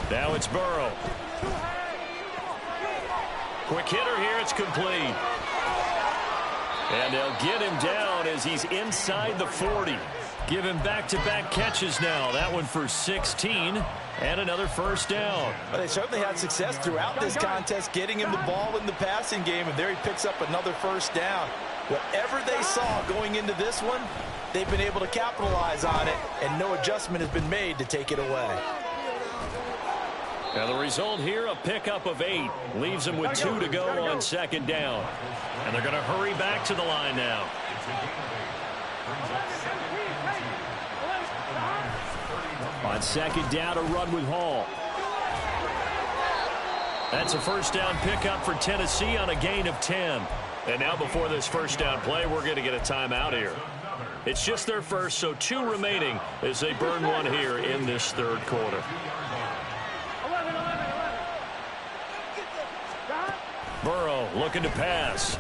[SPEAKER 1] Now it's Burrow. Quick hitter here. It's complete. And they'll get him down as he's inside the 40. Give him back-to-back catches now. That one for 16 and another first down.
[SPEAKER 5] Well, they certainly had success throughout this contest getting him the ball in the passing game, and there he picks up another first down. Whatever they saw going into this one, they've been able to capitalize on it, and no adjustment has been made to take it away.
[SPEAKER 1] Now the result here, a pickup of 8. Leaves them with 2 to go on second down. And they're going to hurry back to the line now.
[SPEAKER 6] On second down, a run with Hall.
[SPEAKER 1] That's a first down pickup for Tennessee on a gain of 10. And now before this first down play, we're going to get a timeout here. It's just their first, so 2 remaining as they burn one here in this third quarter.
[SPEAKER 3] 11.
[SPEAKER 1] Burrow looking to pass.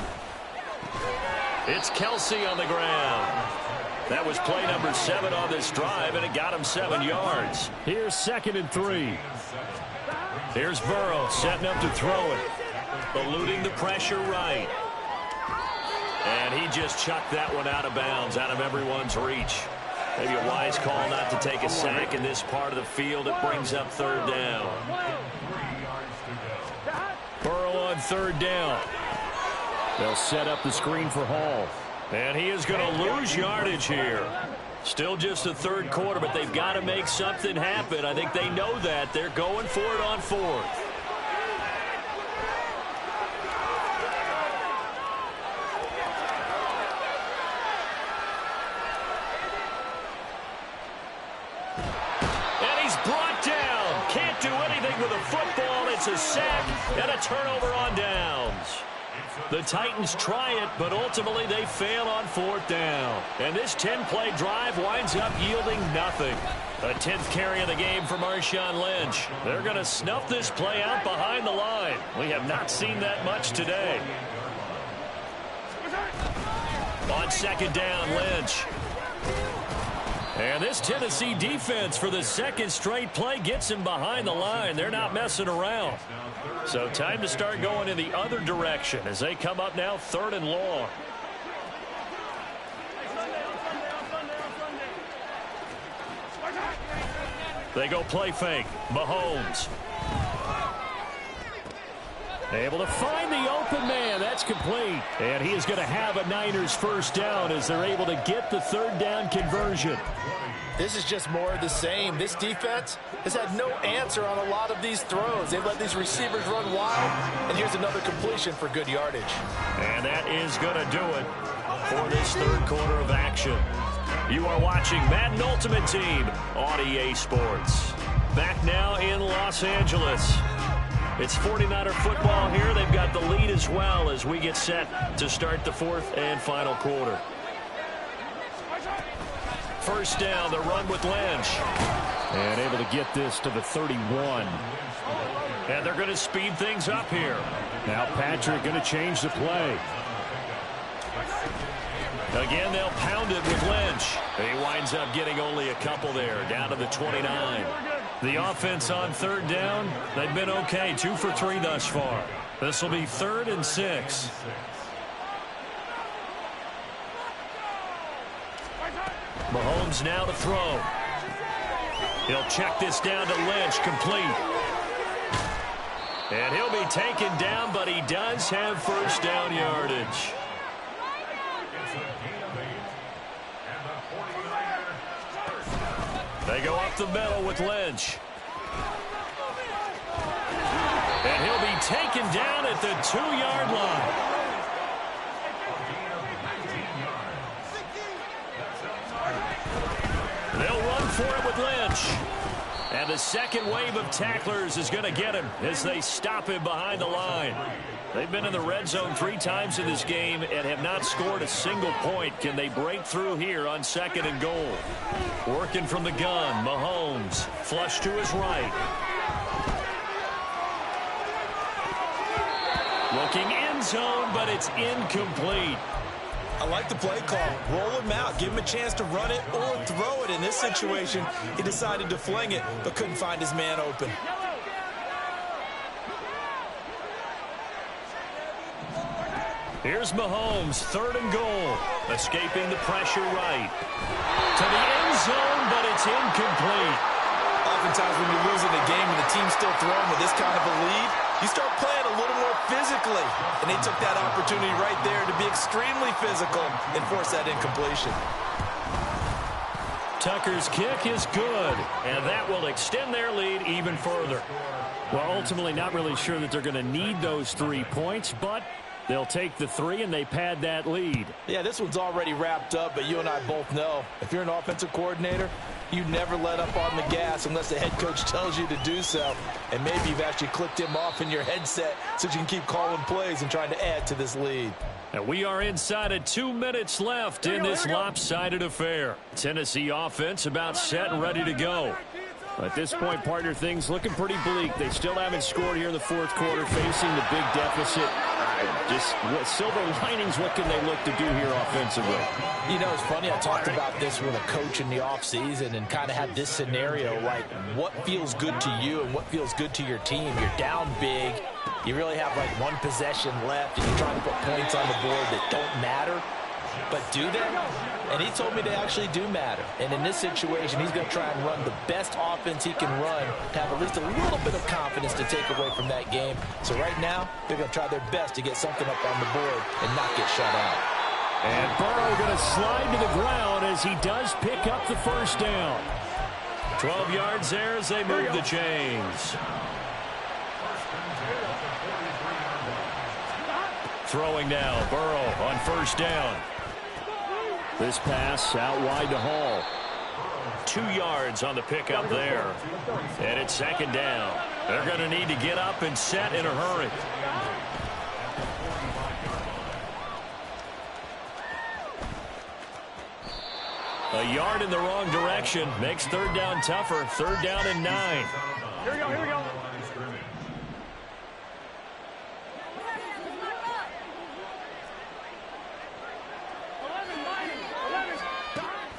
[SPEAKER 1] It's Kelsey on the ground. That was play number 7 on this drive, and it got him 7 yards.
[SPEAKER 6] Here's 2nd and 3.
[SPEAKER 1] Here's Burrow setting up to throw it. Eluding the pressure right. And he just chucked that one out of bounds, out of everyone's reach. Maybe a wise call not to take a sack in this part of the field. It brings up 3rd down. Burrow on 3rd down.
[SPEAKER 6] They'll set up the screen for Hall.
[SPEAKER 1] And he is going to lose yardage here. Still just the third quarter, but they've got to make something happen. I think they know that. They're going for it on 4th. And he's brought down. Can't do anything with a football. It's a sack and a turnover on downs. The Titans try it, but ultimately they fail on 4th down. And this 10-play drive winds up yielding nothing. A 10th carry of the game for Marshawn Lynch. They're going to snuff this play out behind the line. We have not seen that much today. On 2nd down, Lynch. And this Tennessee defense for the 2nd straight play gets him behind the line. They're not messing around. So time to start going in the other direction as they come up now 3rd and long. They go play fake. Mahomes.
[SPEAKER 6] Able to find the open man. That's complete. And he is going to have a Niners 1st down as they're able to get the 3rd down conversion.
[SPEAKER 5] This is just more of the same. This defense has had no answer on a lot of these throws. They've let these receivers run wild. And here's another completion for good yardage.
[SPEAKER 1] And that is going to do it for this third quarter of action. You are watching Madden Ultimate Team on EA Sports. Back now in Los Angeles. It's 49er football here. They've got the lead as well as we get set to start the 4th and final quarter. 1st down, the run with Lynch.
[SPEAKER 6] And able to get this to the 31.
[SPEAKER 1] And they're going to speed things up here.
[SPEAKER 6] Now Patrick going to change the play.
[SPEAKER 1] Again, they'll pound it with Lynch. He winds up getting only a couple there, down to the 29. The offense on 3rd down, they've been okay, 2 for 3 thus far. This will be 3rd and 6. Mahomes now to throw. He'll check this down to Lynch, complete. And he'll be taken down, but he does have 1st down yardage. They go up the middle with Lynch. And he'll be taken down at the 2-yard line. They'll run for it with Lynch. And the second wave of tacklers is going to get him as they stop him behind the line. They've been in the red zone 3 times in this game and have not scored a single point. Can they break through here on 2nd and goal? Working from the gun, Mahomes. Flush to his right. Looking end zone, but it's incomplete.
[SPEAKER 4] I like the play call. Roll him out. Give him a chance to run it or throw it. In this situation, he decided to fling it, but couldn't find his man open.
[SPEAKER 1] Here's Mahomes, 3rd and goal. Escaping the pressure right. To the end zone, but it's incomplete.
[SPEAKER 4] Oftentimes when you're losing a game and the team's still throwing with this kind of a lead, you start playing a little more physically. And they took that opportunity right there to be extremely physical and force that incompletion.
[SPEAKER 1] Tucker's kick is good, and that will extend their lead even further.
[SPEAKER 6] Well, ultimately not really sure that they're going to need those 3 points, but They'll take the 3, and they pad that lead.
[SPEAKER 5] Yeah, this one's already wrapped up, but you and I both know if you're an offensive coordinator, you never let up on the gas unless the head coach tells you to do so. And maybe you've actually clicked him off in your headset so you can keep calling plays and trying to add to this lead.
[SPEAKER 1] And we are inside of 2 minutes left in this lopsided affair. Tennessee offense about set and ready to go.
[SPEAKER 6] At this point, partner, things looking pretty bleak. They still haven't scored here in the fourth quarter, facing the big deficit. Just silver linings, what can they look to do here offensively?
[SPEAKER 5] You know, it's funny, I talked about this with a coach in the offseason and kind of had this scenario, like what feels good to you and what feels good to your team. You're down big. You really have like one possession left, and you're trying to put points on the board that don't matter. But do they? And he told me they actually do matter. And in this situation, he's going to try and run the best offense he can run to have at least a little bit of confidence to take away from that game. So right now, they're going to try their best to get something up on the board and not get shut out.
[SPEAKER 6] And Burrow going to slide to the ground as he does pick up the first down.
[SPEAKER 1] 12 yards there as they move the chains. Throwing now, Burrow on first down.
[SPEAKER 6] This pass out wide to Hall.
[SPEAKER 1] 2 yards on the pickup there. And it's second down. They're going to need to get up and set in a hurry. A yard in the wrong direction makes third down tougher. Third down and 9.
[SPEAKER 3] Here we go, here we go.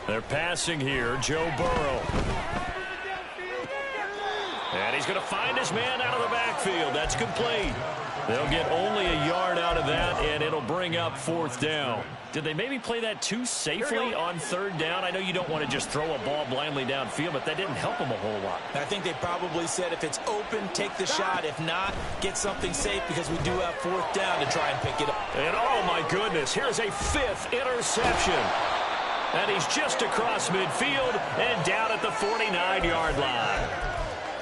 [SPEAKER 1] They're passing here, Joe Burrow. And he's going to find his man out of the backfield. That's complete. They'll get only a yard out of that, and it'll bring up fourth down. Did they maybe play that too safely on third down? I know you don't want to just throw a ball blindly downfield, but that didn't help them a whole lot.
[SPEAKER 5] I think they probably said if it's open, take the shot. If not, get something safe because we do have fourth down to try and pick it up.
[SPEAKER 1] And oh my goodness, here's a 5th interception. And he's just across midfield and down at the 49-yard line.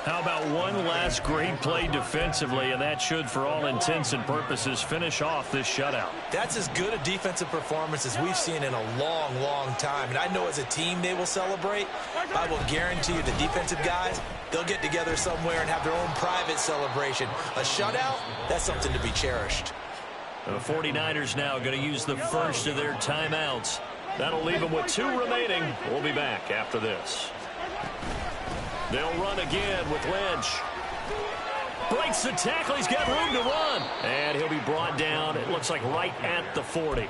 [SPEAKER 1] How about one last great play defensively, and that should, for all intents and purposes, finish off this shutout.
[SPEAKER 5] That's as good a defensive performance as we've seen in a long, long time. And I know as a team they will celebrate. I will guarantee you the defensive guys, they'll get together somewhere and have their own private celebration. A shutout, that's something to be cherished.
[SPEAKER 1] The 49ers now going to use the first of their timeouts. That'll leave them with 2 remaining. We'll be back after this. They'll run again with Lynch. Breaks the tackle. He's got room to run. And he'll be brought down, it looks like, right at the 40.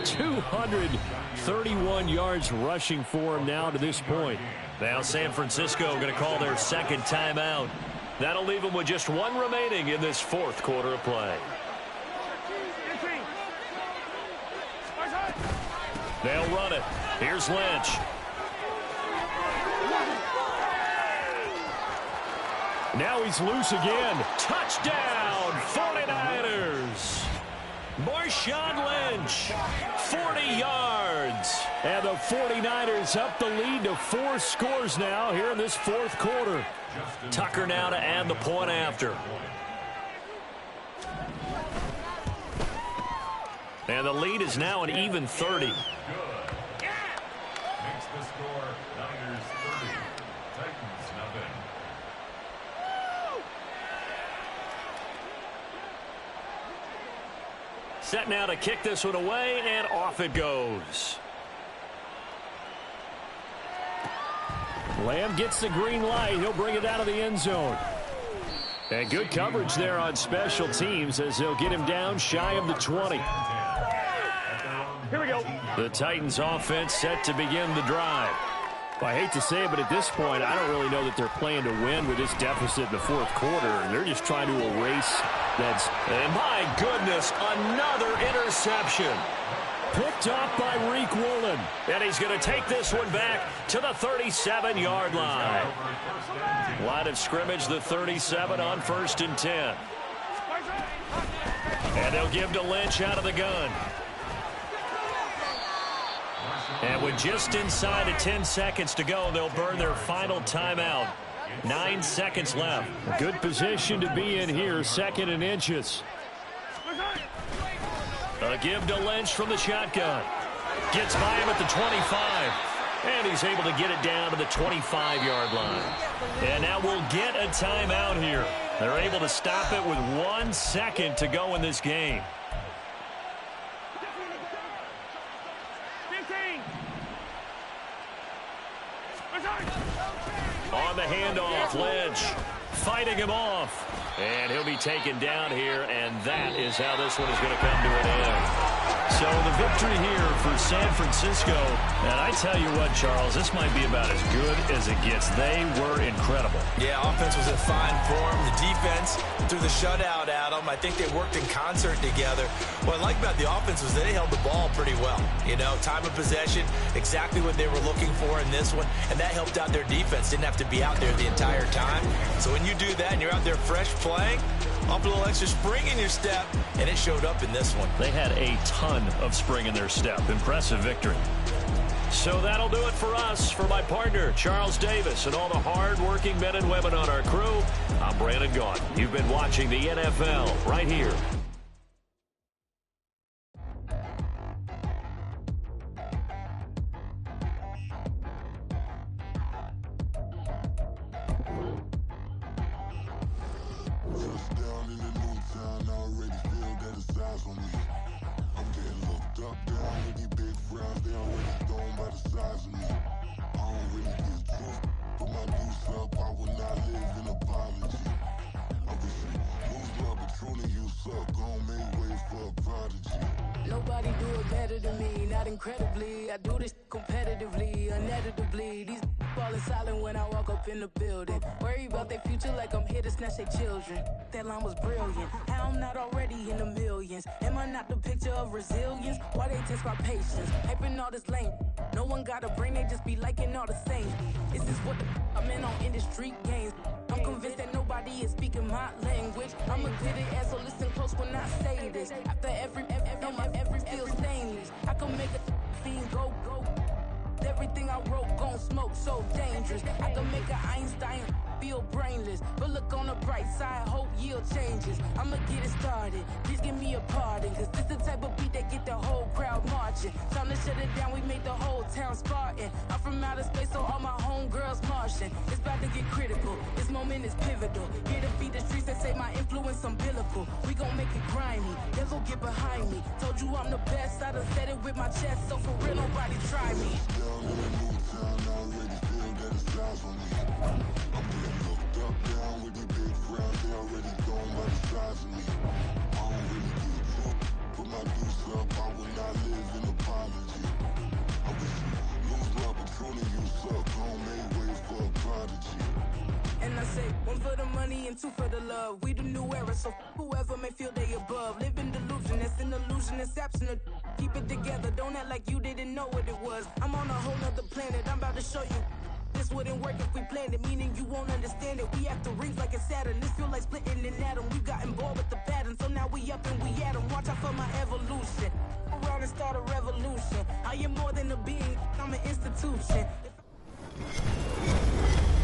[SPEAKER 6] 231 yards rushing for him now to this point.
[SPEAKER 1] Now San Francisco going to call their second timeout. That'll leave them with just 1 remaining in this fourth quarter of play. They'll run it. Here's Lynch.
[SPEAKER 6] Now he's loose again.
[SPEAKER 1] Touchdown, 49ers. Marshawn Lynch, 40 yards.
[SPEAKER 6] And the 49ers up the lead to 4 scores now here in this fourth quarter.
[SPEAKER 1] Tucker now to add the point after. And the lead is now an even 30.
[SPEAKER 2] Makes the score Niners 30, Titans nothing.
[SPEAKER 1] Set now to kick this one away, and off it goes.
[SPEAKER 6] Lamb gets the green light. He'll bring it out of the end zone. And good coverage there on special teams as they'll get him down shy of the 20.
[SPEAKER 3] Here we go.
[SPEAKER 1] The Titans offense set to begin the drive.
[SPEAKER 6] Well, I hate to say it, but at this point, I don't really know that they're playing to win with this deficit in the fourth quarter. They're just trying to erase that.
[SPEAKER 1] And my goodness, another interception.
[SPEAKER 6] Picked off by Reek Woolen.
[SPEAKER 1] And he's going to take this one back to the 37-yard line. Line of scrimmage, the 37 on 1st and 10. And they'll give to Lynch out of the gun. And with just inside of 10 seconds to go, they'll burn their final timeout. 9 seconds left.
[SPEAKER 6] Good position to be in here, 2nd and inches.
[SPEAKER 1] A give to Lynch from the shotgun. Gets by him at the 25. And he's able to get it down to the 25-yard line. And now we'll get a timeout here. They're able to stop it with 1 second to go in this game.
[SPEAKER 3] 15.
[SPEAKER 1] On the handoff, Lynch fighting him off. And he'll be taken down here, and that is how this one is going to come to an end. So the victory here for San Francisco, and I tell you what, Charles, this might be about as good as it gets. They were incredible.
[SPEAKER 4] Yeah, offense was in fine form. The defense threw the shutout at them. I think they worked in concert together. What I like about the offense was they held the ball pretty well. You know, time of possession, exactly what they were looking for in this one, and that helped out their defense. Didn't have to be out there the entire time. So when you do that and you're out there fresh playing, off a little extra spring in your step, and it showed up in this one.
[SPEAKER 1] They had a ton of spring in their step. Impressive victory. So that'll do it for us. For my partner, Charles Davis, and all the hard-working men and women on our crew, I'm Brandon Gaudin. You've been watching the NFL right here.
[SPEAKER 8] Nobody do it better than me, not incredibly. I do this competitively, uneditably. These falling silent when I walk up in the building. Worry about their future like I'm here to snatch their children. That line was brilliant. How I'm not already in the millions. Am I not the picture of resilience? Why they test my patience? Hyping all this lame. No one got a brain, they just be liking all the same. Is this what the I'm in on industry games? I'm convinced that nobody is speaking my language. I'm a good ass, so listen close when I say this. After every feel stainless. I can make a fiend go. Everything I wrote gon' smoke, so dangerous. I can make an Einstein feel brainless. But look on the bright side, hope yield changes. I'ma get it started, please give me a pardon. Cause this the type of beat that get the whole crowd marching. Time to shut it down, we made the whole town Spartan. I'm from outer space, so all my homegirls Martian. It's about to get critical, this moment is pivotal. Here to feed the streets that say my influence umbilical. We gon' make it grimy, devil get behind me. Told you I'm the best, I done said it with my chest. So for real, nobody try me.
[SPEAKER 11] Down in the new town, I already feel that it's eyes on me. I'm getting looked up, down with these big crowds, they already gone by the size of me. I don't really get took, put my deuce up, I will not live in apology. I wish you lose my Patron and you suck, gon' make way for a prodigy.
[SPEAKER 8] And I say, one for the money and two for the love. We the new era, so whoever may feel they above. Live in delusion, that's an illusion, that's absent. Keep it together, don't act like you didn't know what it was. I'm on a whole nother planet, I'm about to show you. This wouldn't work if we planned it, meaning you won't understand it. We have to rings like a Saturn, this feel like splitting an atom. We gotten bored with the pattern, so now we up and we at 'em. Watch out for my evolution. Around and start a revolution. I am more than a being, I'm an institution.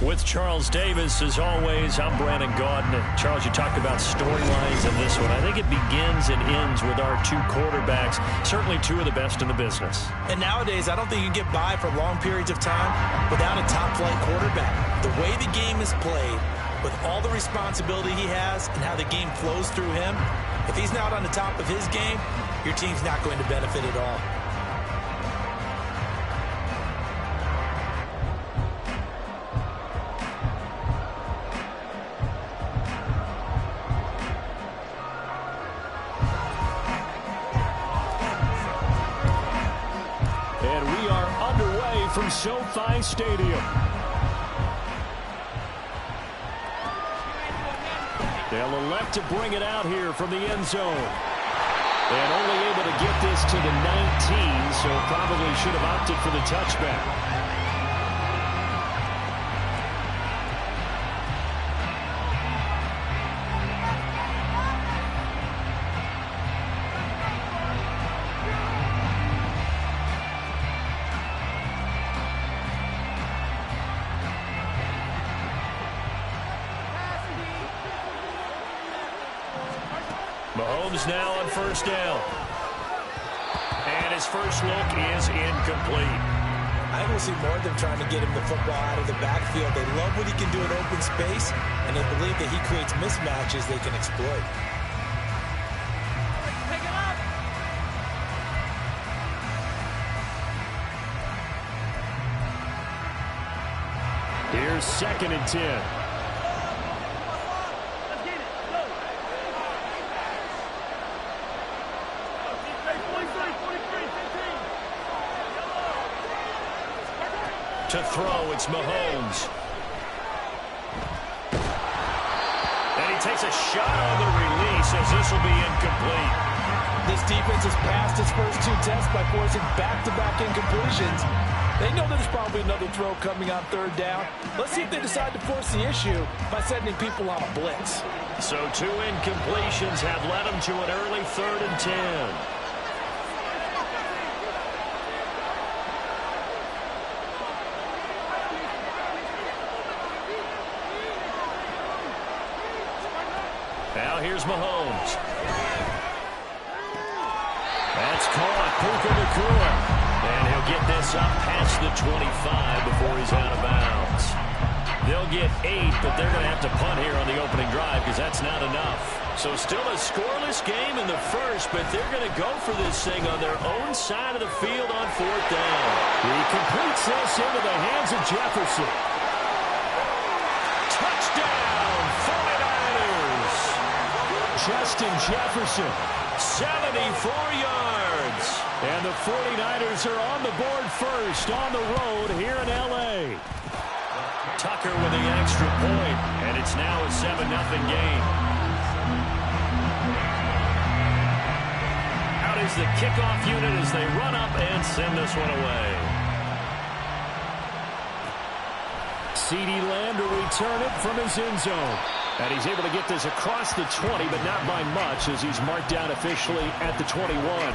[SPEAKER 1] With Charles Davis, as always, I'm Brandon Gaudin. Charles, you talked about storylines in this one. I think it begins and ends with our two quarterbacks, certainly two of the best in the business.
[SPEAKER 4] And nowadays, I don't think you can get by for long periods of time without a top-flight quarterback. The way the game is played, with all the responsibility he has and how the game flows through him, if he's not on the top of his game, your team's not going to benefit at all.
[SPEAKER 6] From SoFi Stadium. They'll elect to bring it out here from the end zone. And only able to get this to the 19, so probably should have opted for the touchback. Mahomes now on first down.
[SPEAKER 1] his first look is incomplete.
[SPEAKER 4] I think we'll see more of them trying to get him the football out of the backfield. They love what he can do in open space, and they believe that he creates mismatches they can exploit.
[SPEAKER 6] Here's 2nd and 10.
[SPEAKER 1] To throw, it's Mahomes. And he takes a shot on the release as this will be incomplete.
[SPEAKER 5] This defense has passed its first 2 tests by forcing back-to-back incompletions. They know there's probably another throw coming on 3rd down. Let's see if they decide to force the issue by sending people on a blitz.
[SPEAKER 1] So 2 incompletions have led them to an early 3rd and 10. Now here's Mahomes. That's caught. Puka Nacua. And he'll get this up past the 25 before he's out of bounds. They'll get 8, but they're going to have to punt here on the opening drive because that's not enough. So still a scoreless game in the first, but they're going to go for this thing on their own side of the field on 4th down.
[SPEAKER 6] He completes this into the hands of Jefferson.
[SPEAKER 1] Touchdown, 49ers.
[SPEAKER 6] Justin Jefferson.
[SPEAKER 1] 74 yards.
[SPEAKER 6] And the 49ers are on the board first on the road here in L.A.
[SPEAKER 1] Tucker with the extra point, and it's now a 7-0 game. Out is the kickoff unit as they run up and send this one away.
[SPEAKER 6] CeeDee Lamb to return it from his end zone. And he's able to get this across the 20, but not by much as he's marked down officially at the 21.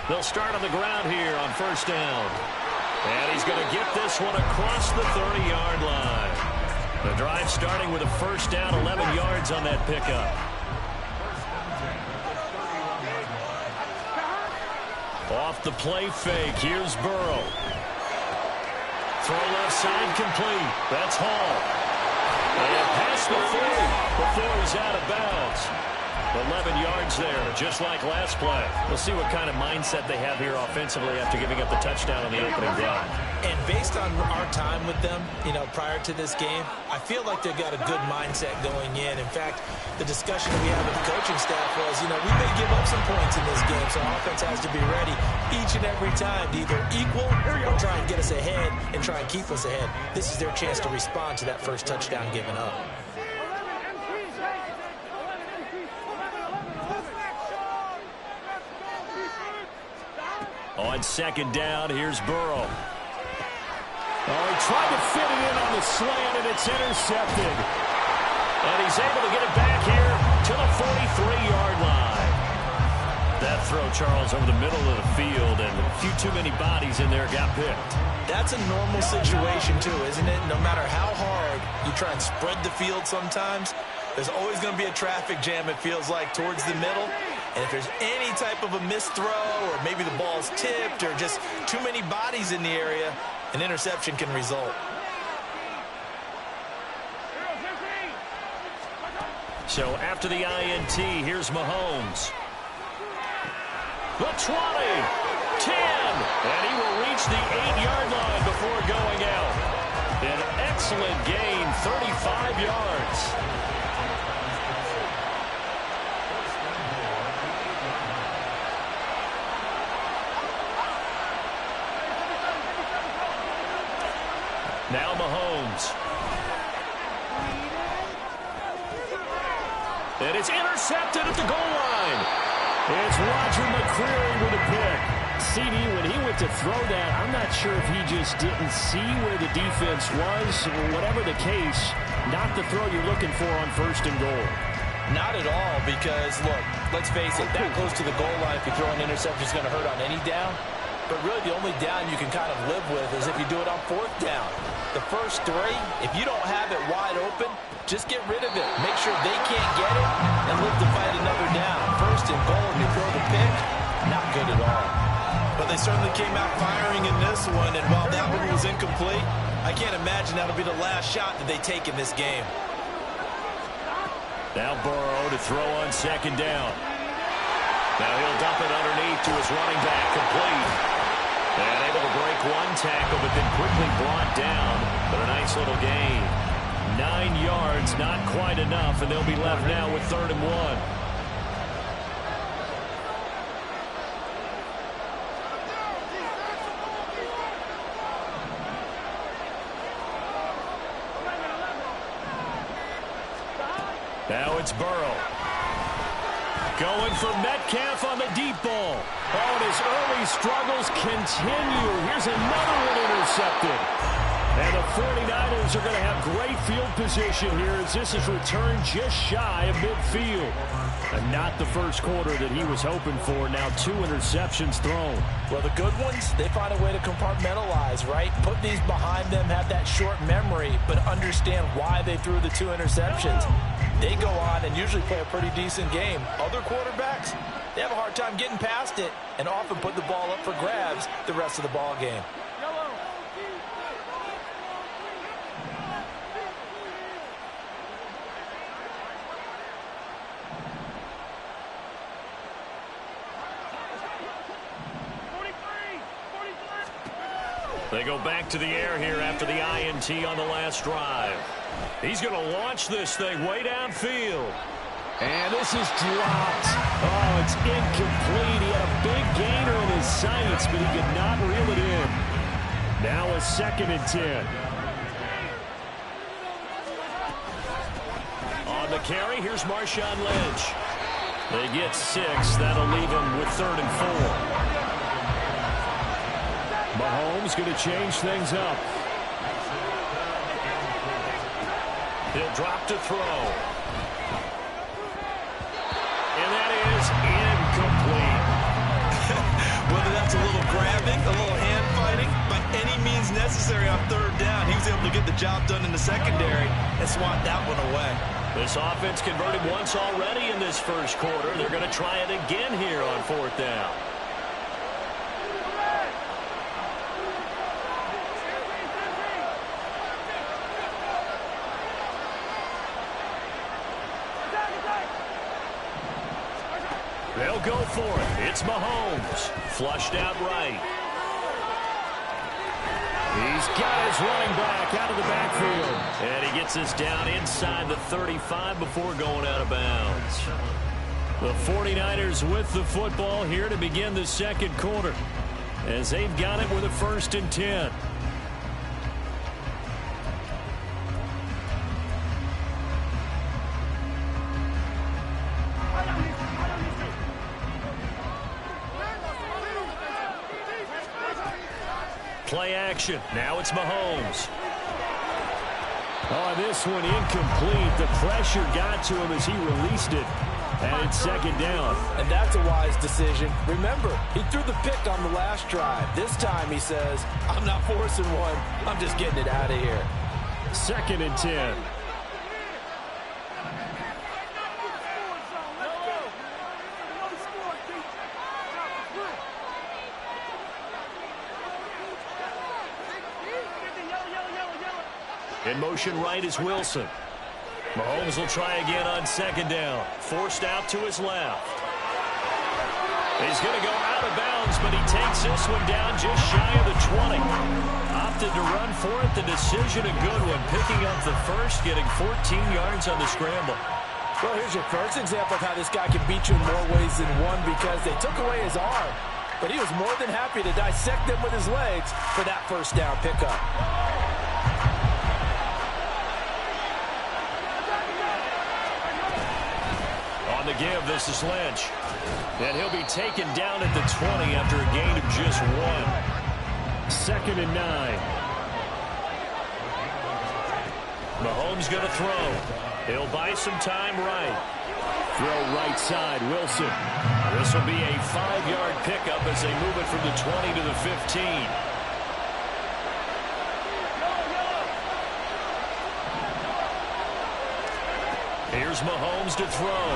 [SPEAKER 1] They'll start on the ground here on 1st down. And he's going to get this one across the 30-yard line. The drive starting with a 1st down, 11 yards on that pickup. Off the play fake, here's Burrow. Throw left side complete. That's Hall. And past the 40 before he's out of bounds. 11 yards there, just like last play. We'll see what kind of mindset they have here offensively after giving up the touchdown on the opening drive.
[SPEAKER 4] And based on our time with them, prior to this game, I feel like they've got a good mindset going in. In fact, the discussion that we had with the coaching staff was, we may give up some points in this game, so offense has to be ready each and every time to either equal or try and get us ahead and try and keep us ahead. This is their chance to respond to that first touchdown given up.
[SPEAKER 1] On 2nd down, here's Burrow.
[SPEAKER 6] Oh, he tried to fit it in on the slant, and it's intercepted.
[SPEAKER 1] And he's able to get it back here to the 43-yard line. That throw, Charles, over the middle of the field, and a few too many bodies in there got picked.
[SPEAKER 4] That's a normal situation, too, isn't it? No matter how hard you try and spread the field sometimes, there's always going to be a traffic jam, it feels like, towards the middle. And if there's any type of a missed throw or maybe the ball's tipped or just too many bodies in the area, an interception can result.
[SPEAKER 1] So after the INT, here's Mahomes. The 20, 10, and he will reach the 8-yard line before going out. An excellent gain, 35 yards. Now Mahomes. And it's intercepted at the goal line.
[SPEAKER 6] It's Roger McCreary with a pick. CD, when he went to throw that, I'm not sure if he just didn't see where the defense was. Whatever the case, not the throw you're looking for on 1st and goal.
[SPEAKER 5] Not at all, because, look, let's face it, that close to the goal line, if you throw an interception, it's going to hurt on any down. but really the only down you can kind of live with is if you do it on 4th down. The first 3, if you don't have it wide open, just get rid of it. Make sure they can't get it and live to fight another down. 1st and goal, and you throw the pick, not good at all.
[SPEAKER 4] But they certainly came out firing in this one, and while that one was incomplete, I can't imagine that'll be the last shot that they take in this game.
[SPEAKER 1] Now Burrow to throw on 2nd down. Now he'll dump it underneath to his running back, complete. And able to break 1 tackle, but then quickly brought down. But a nice little gain. 9 yards, not quite enough, and they'll be left now with 3rd and 1. Now it's Burrow. Going for Metcalf on the deep ball. Oh, and his early struggles continue. Here's another one intercepted. And the 49ers are going to have great field position here as this is returned just shy of midfield. And not the first quarter that he was hoping for. Now 2 interceptions thrown.
[SPEAKER 5] Well, the good ones, they find a way to compartmentalize, right? Put these behind them, have that short memory, but understand why they threw the 2 interceptions. They go on and usually play a pretty decent game. Other quarterbacks, they have a hard time getting past it and often put the ball up for grabs the rest of the ball game.
[SPEAKER 1] They go back to the air here after the INT on the last drive. He's going to launch this thing way downfield.
[SPEAKER 6] And this is dropped. Oh, it's incomplete. He had a big gainer in his sights, but he could not reel it in. Now a 2nd and 10.
[SPEAKER 1] On the carry, here's Marshawn Lynch. They get 6. That'll leave him with 3rd and 4.
[SPEAKER 6] Mahomes going to change things up.
[SPEAKER 1] He'll drop to throw. And that is incomplete.
[SPEAKER 4] Whether that's a little grabbing, a little hand fighting, by any means necessary on 3rd down, he was able to get the job done in the secondary and swat that one away.
[SPEAKER 1] This offense converted once already in this first quarter. They're going to try it again here on 4th down. They'll go for it. It's Mahomes. Flushed out right.
[SPEAKER 6] He's got his running back out of the backfield.
[SPEAKER 1] And he gets us down inside the 35 before going out of bounds. The 49ers with the football here to begin the 2nd quarter, as they've got it with a 1st and 10. Play action. Now it's Mahomes.
[SPEAKER 6] Oh, this one incomplete. The pressure got to him as he released it. And it's 2nd down.
[SPEAKER 5] And that's a wise decision. Remember, he threw the pick on the last drive. This time he says, I'm not forcing one. I'm just getting it out of here.
[SPEAKER 6] 2nd and 10.
[SPEAKER 1] In motion right is Wilson. Mahomes will try again on 2nd down. Forced out to his left. He's going to go out of bounds, but he takes this one down just shy of the 20. Opted to run for it. The decision a good one. Picking up the first, getting 14 yards on the scramble.
[SPEAKER 5] Well, here's your first example of how this guy can beat you in more ways than one, because they took away his arm, but he was more than happy to dissect them with his legs for that 1st down pickup.
[SPEAKER 1] On the give, this is Lynch. And he'll be taken down at the 20 after a gain of just 1.
[SPEAKER 6] 2nd and 9.
[SPEAKER 1] Mahomes going to throw. He'll buy some time right.
[SPEAKER 6] Throw right side, Wilson.
[SPEAKER 1] This will be a 5-yard pickup as they move it from the 20 to the 15. Here's Mahomes to throw.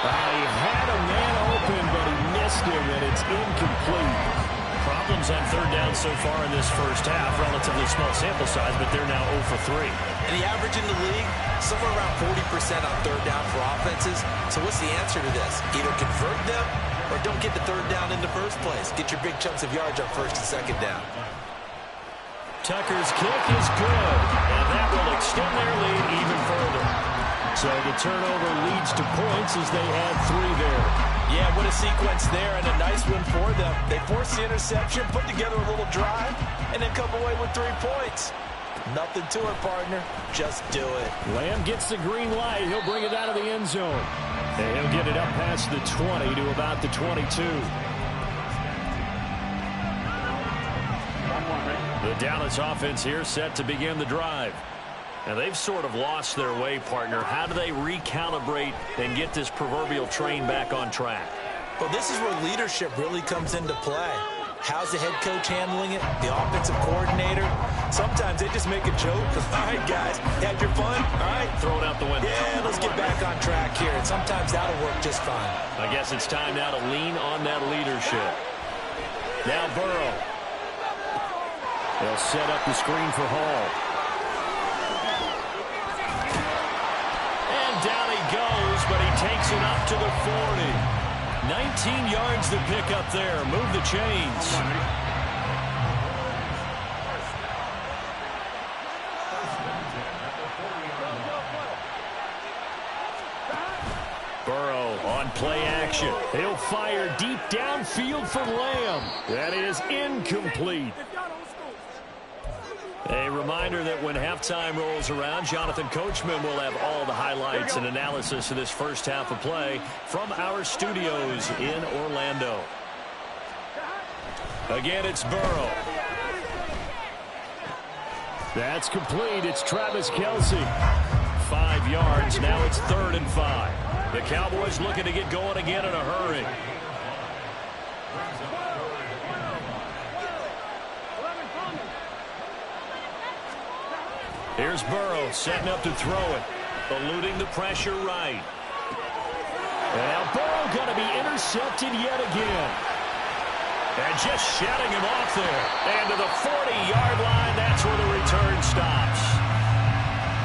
[SPEAKER 6] He had a man open, but he missed him, and it's incomplete.
[SPEAKER 1] Problems on third down so far in this first half. Relatively small sample size, but they're now 0 for 3.
[SPEAKER 4] And the average in the league, somewhere around 40% on third down for offenses. So what's the answer to this? Either convert them or don't get the third down in the first place. Get your big chunks of yards on first and second down.
[SPEAKER 1] Tucker's kick is good, and that will extend their lead even further.
[SPEAKER 6] So the turnover leads to points as they add 3 there.
[SPEAKER 5] Yeah, what a sequence there, and a nice one for them. They force the interception, put together a little drive, and then come away with 3 points. Nothing to it, partner. Just do it.
[SPEAKER 6] Lamb gets the green light. He'll bring it out of the end zone. And he'll get it up past the 20 to about the 22.
[SPEAKER 1] The Dallas offense here set to begin the drive. And they've sort of lost their way, partner. How do they recalibrate and get this proverbial train back on track?
[SPEAKER 4] Well, this is where leadership really comes into play. How's the head coach handling it? The offensive coordinator? Sometimes they just make a joke. All right, guys, had your fun? All right.
[SPEAKER 1] Throw it out the window.
[SPEAKER 4] Yeah, let's get back on track here. And sometimes that'll work just fine.
[SPEAKER 1] I guess it's time now to lean on that leadership. Now Burrow.
[SPEAKER 6] They'll set up the screen for Hall.
[SPEAKER 1] And down he goes, but he takes it up to the 40. 19 yards to pick up there. Move the chains. Burrow on play action.
[SPEAKER 6] He'll fire deep downfield for Lamb. That is incomplete.
[SPEAKER 1] A reminder that when halftime rolls around, Jonathan Coachman will have all the highlights and analysis of this first half of play from our studios in Orlando. Again, it's Burrow.
[SPEAKER 6] That's complete. It's Travis Kelce.
[SPEAKER 1] 5 yards. Now it's 3rd and 5. The Cowboys looking to get going again in a hurry. Here's Burrow setting up to throw it. Eluding the pressure right.
[SPEAKER 6] And now Burrow going to be intercepted yet again.
[SPEAKER 1] And just shutting him off there. And to the 40-yard line, that's where the return stops.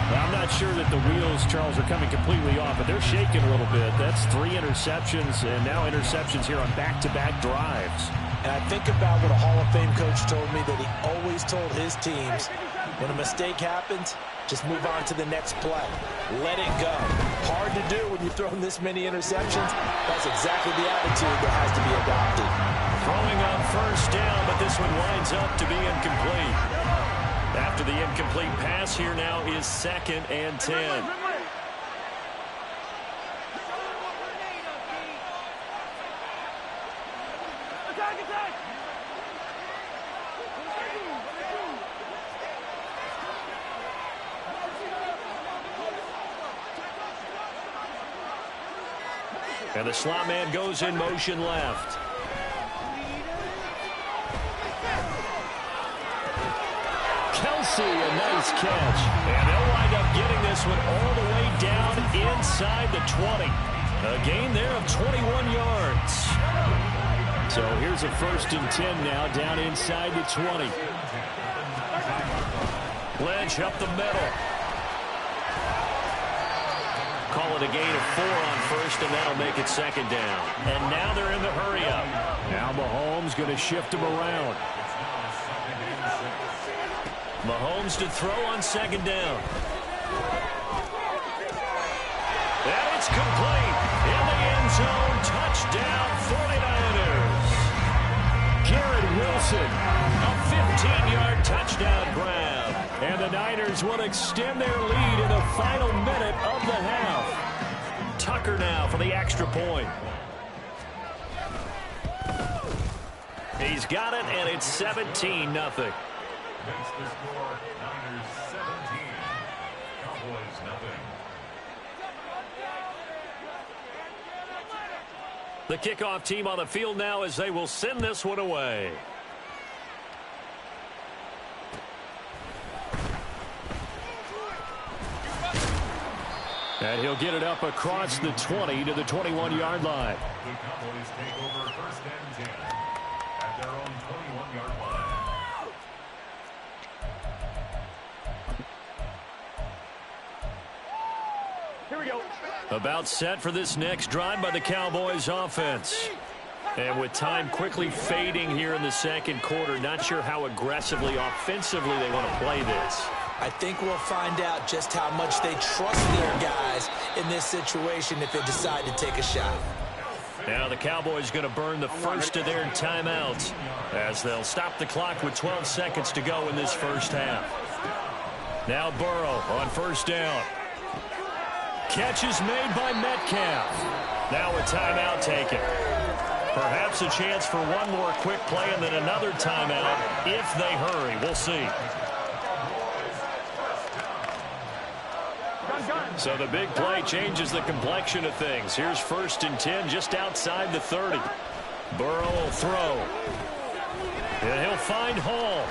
[SPEAKER 6] Well, I'm not sure that the wheels, Charles, are coming completely off, but they're shaking a little bit. That's 3 interceptions, and now interceptions here on back-to-back drives.
[SPEAKER 5] And I think about what a Hall of Fame coach told me that he always told his teams, when a mistake happens, just move on to the next play. Let it go. Hard to do when you've thrown this many interceptions. That's exactly the attitude that has to be adopted.
[SPEAKER 1] Throwing on first down, but this one winds up to be incomplete. After the incomplete pass, here now is 2nd and 10. And the slot man goes in motion left.
[SPEAKER 6] Kelce, a nice catch.
[SPEAKER 1] And they'll wind up getting this one all the way down inside the 20. A gain there of 21 yards.
[SPEAKER 6] So here's a 1st and 10 now down inside the 20.
[SPEAKER 1] Lynch up the middle. Call it a gain of 4 on first, and that'll make it 2nd down. And now they're in the hurry up.
[SPEAKER 6] Now Mahomes going to shift him around.
[SPEAKER 1] Mahomes to throw on 2nd down. And it's complete. In the end zone, touchdown 49ers.
[SPEAKER 6] Garrett Wilson.
[SPEAKER 1] A 15-yard touchdown grab.
[SPEAKER 6] And the Niners will extend their lead in the final minute of the half.
[SPEAKER 1] Tucker now for the extra point. He's got it, and it's 17-0.
[SPEAKER 2] That's the score. Niners 17. Cowboys nothing.
[SPEAKER 1] The kickoff team on the field now as they will send this one away. And he'll get it up across the 20 to the 21-yard line.
[SPEAKER 2] The Cowboys take over 1st and 10 at their own 21-yard line.
[SPEAKER 3] Here we go.
[SPEAKER 1] About set for this next drive by the Cowboys offense. And with time quickly fading here in the second quarter, not sure how aggressively, offensively they want to play this.
[SPEAKER 4] I think we'll find out just how much they trust their guys in this situation if they decide to take a shot.
[SPEAKER 1] Now the Cowboys going to burn the first of their timeouts as they'll stop the clock with 12 seconds to go in this first half. Now Burrow on first down. Catch is made by Metcalf. Now a timeout taken. Perhaps a chance for one more quick play and then another timeout if they hurry. We'll see. So the big play changes the complexion of things. Here's 1st and 10 just outside the 30. Burrow will throw. And he'll find Hall.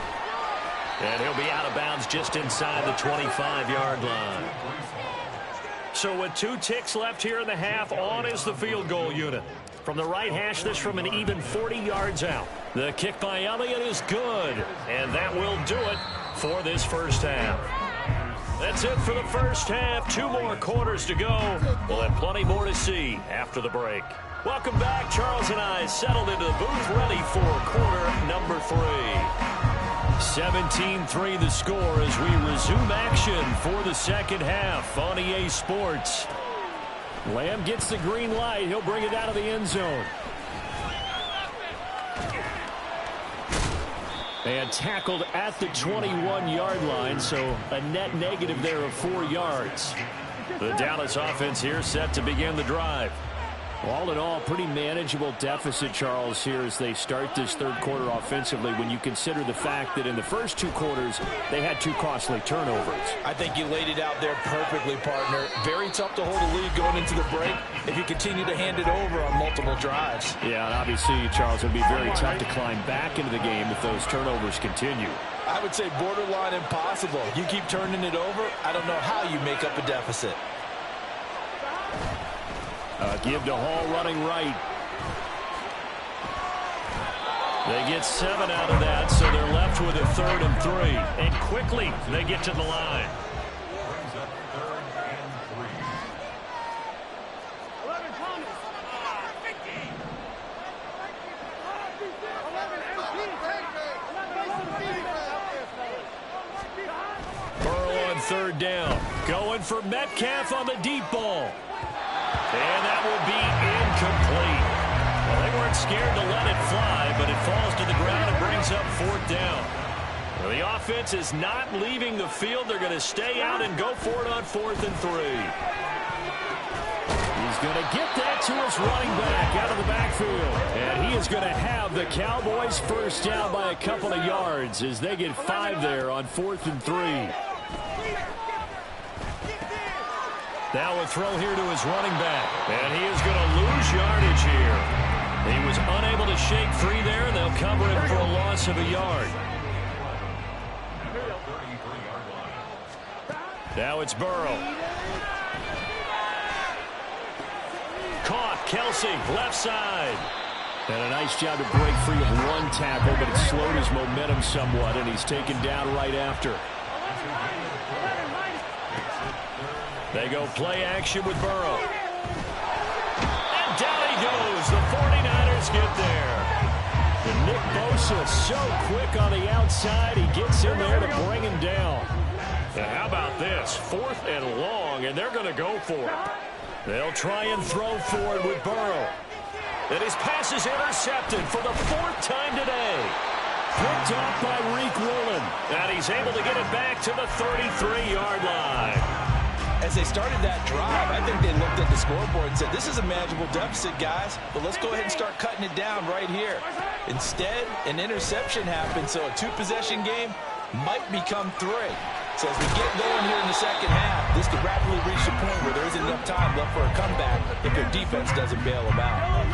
[SPEAKER 1] And he'll be out of bounds just inside the 25-yard line. So with 2 ticks left here in the half, on is the field goal unit. From the right hash, this from an even 40 yards out. The kick by Elliott is good. And that will do it for this first half. That's it for the first half. 2 more quarters to go. We'll have plenty more to see after the break. Welcome back. Charles and I settled into the booth, ready for quarter number 3. 17-3 the score as we resume action for the second half on EA Sports. Lamb gets the green light. He'll bring it out of the end zone. And tackled at the 21-yard line, so a net negative there of 4 yards. The Dallas offense here set to begin the drive. All in all, pretty manageable deficit, Charles, here as they start this third quarter offensively when you consider the fact that in the first 2 quarters, they had 2 costly turnovers.
[SPEAKER 5] I think you laid it out there perfectly, partner. Very tough to hold a lead going into the break if you continue to hand it over on multiple drives.
[SPEAKER 6] Yeah, and obviously, Charles, it would be very tough to climb back into the game if those turnovers continue.
[SPEAKER 5] I would say borderline impossible. You keep turning it over, I don't know how you make up a deficit.
[SPEAKER 6] Give to Hall running right.
[SPEAKER 1] They get 7 out of that, so they're left with a 3rd and 3. And quickly, they get to the line.
[SPEAKER 2] Brings up 3rd and 3.
[SPEAKER 3] 11 Thomas. 15. 11
[SPEAKER 1] Burrow on 3rd down. Going for Metcalf on the deep ball. And that will be incomplete. Well, they weren't scared to let it fly, but it falls to the ground and brings up 4th down. Well, the offense is not leaving the field. They're going to stay out and go for it on 4th and 3.
[SPEAKER 6] He's going to get that to his running back out of the backfield. And he is going to have the Cowboys first down by a couple of yards as they get 5 there on 4th and 3. Now a throw here to his running back. And he is going to lose yardage here. He was unable to shake free there, and they'll cover him for a loss of a yard. Now it's Burrow. Caught. Kelsey, left side. And a nice job to break free of 1 tackle, but it slowed his momentum somewhat, and he's taken down right after.
[SPEAKER 1] They go play action with Burrow. And down he goes. The 49ers get there. And Nick Bosa so quick on the outside. He gets in there to bring him down. And how about this? 4th and long, and they're going to go for it. They'll try and throw for it with Burrow. And his pass is intercepted for the 4th time today. Picked off by Reek Woolen. And he's able to get it back to the 33-yard line.
[SPEAKER 5] As they started that drive, I think they looked at the scoreboard and said, this is a manageable deficit, guys, but let's go ahead and start cutting it down right here. Instead, an interception happened, so a 2-possession game might become 3. So as we get going here in the second half, this offense could rapidly reach the point where there isn't enough time left for a comeback if their defense doesn't bail them out.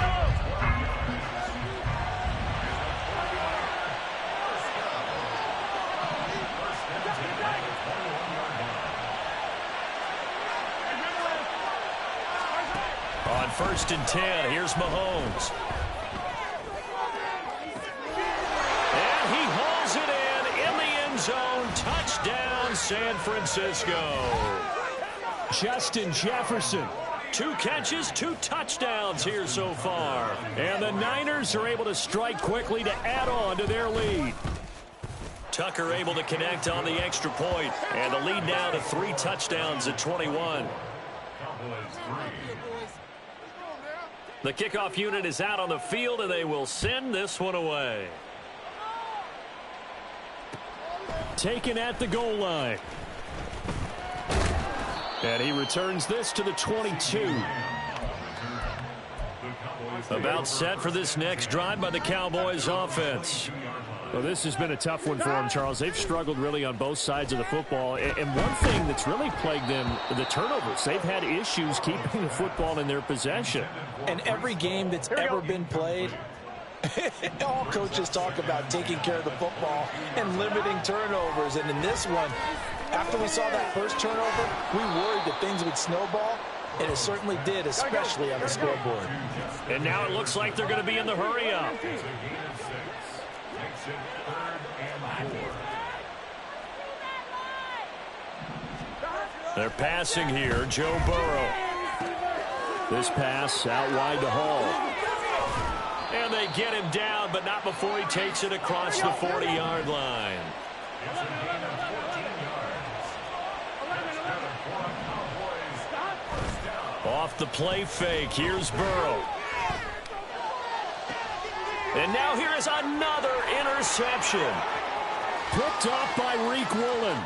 [SPEAKER 1] On 1st and 10, here's Mahomes. And he hauls it in the end zone. Touchdown, San Francisco.
[SPEAKER 6] Justin Jefferson.
[SPEAKER 1] 2 catches, 2 touchdowns here so far.
[SPEAKER 6] And the Niners are able to strike quickly to add on to their lead.
[SPEAKER 1] Tucker able to connect on the extra point. And the lead now to 3 touchdowns at 21. The kickoff unit is out on the field, and they will send this one away.
[SPEAKER 6] Taken at the goal line. And he returns this to the 22.
[SPEAKER 1] About set for this next drive by the Cowboys offense.
[SPEAKER 6] Well, this has been a tough one for them, Charles. They've struggled really on both sides of the football. And one thing that's really plagued them, the turnovers. They've had issues keeping the football in their possession.
[SPEAKER 5] And every game that's ever been played, all coaches talk about taking care of the football and limiting turnovers. And in this one, after we saw that first turnover, we worried that things would snowball. And it certainly did, especially on the scoreboard.
[SPEAKER 1] And now it looks like they're going to be in the hurry-up. They're passing here, Joe Burrow.
[SPEAKER 6] This pass out wide to Hall.
[SPEAKER 1] And they get him down, but not before he takes it across the 40-yard line. Off the play fake, here's Burrow. And now here is another interception.
[SPEAKER 6] Picked off by Reek Woolen.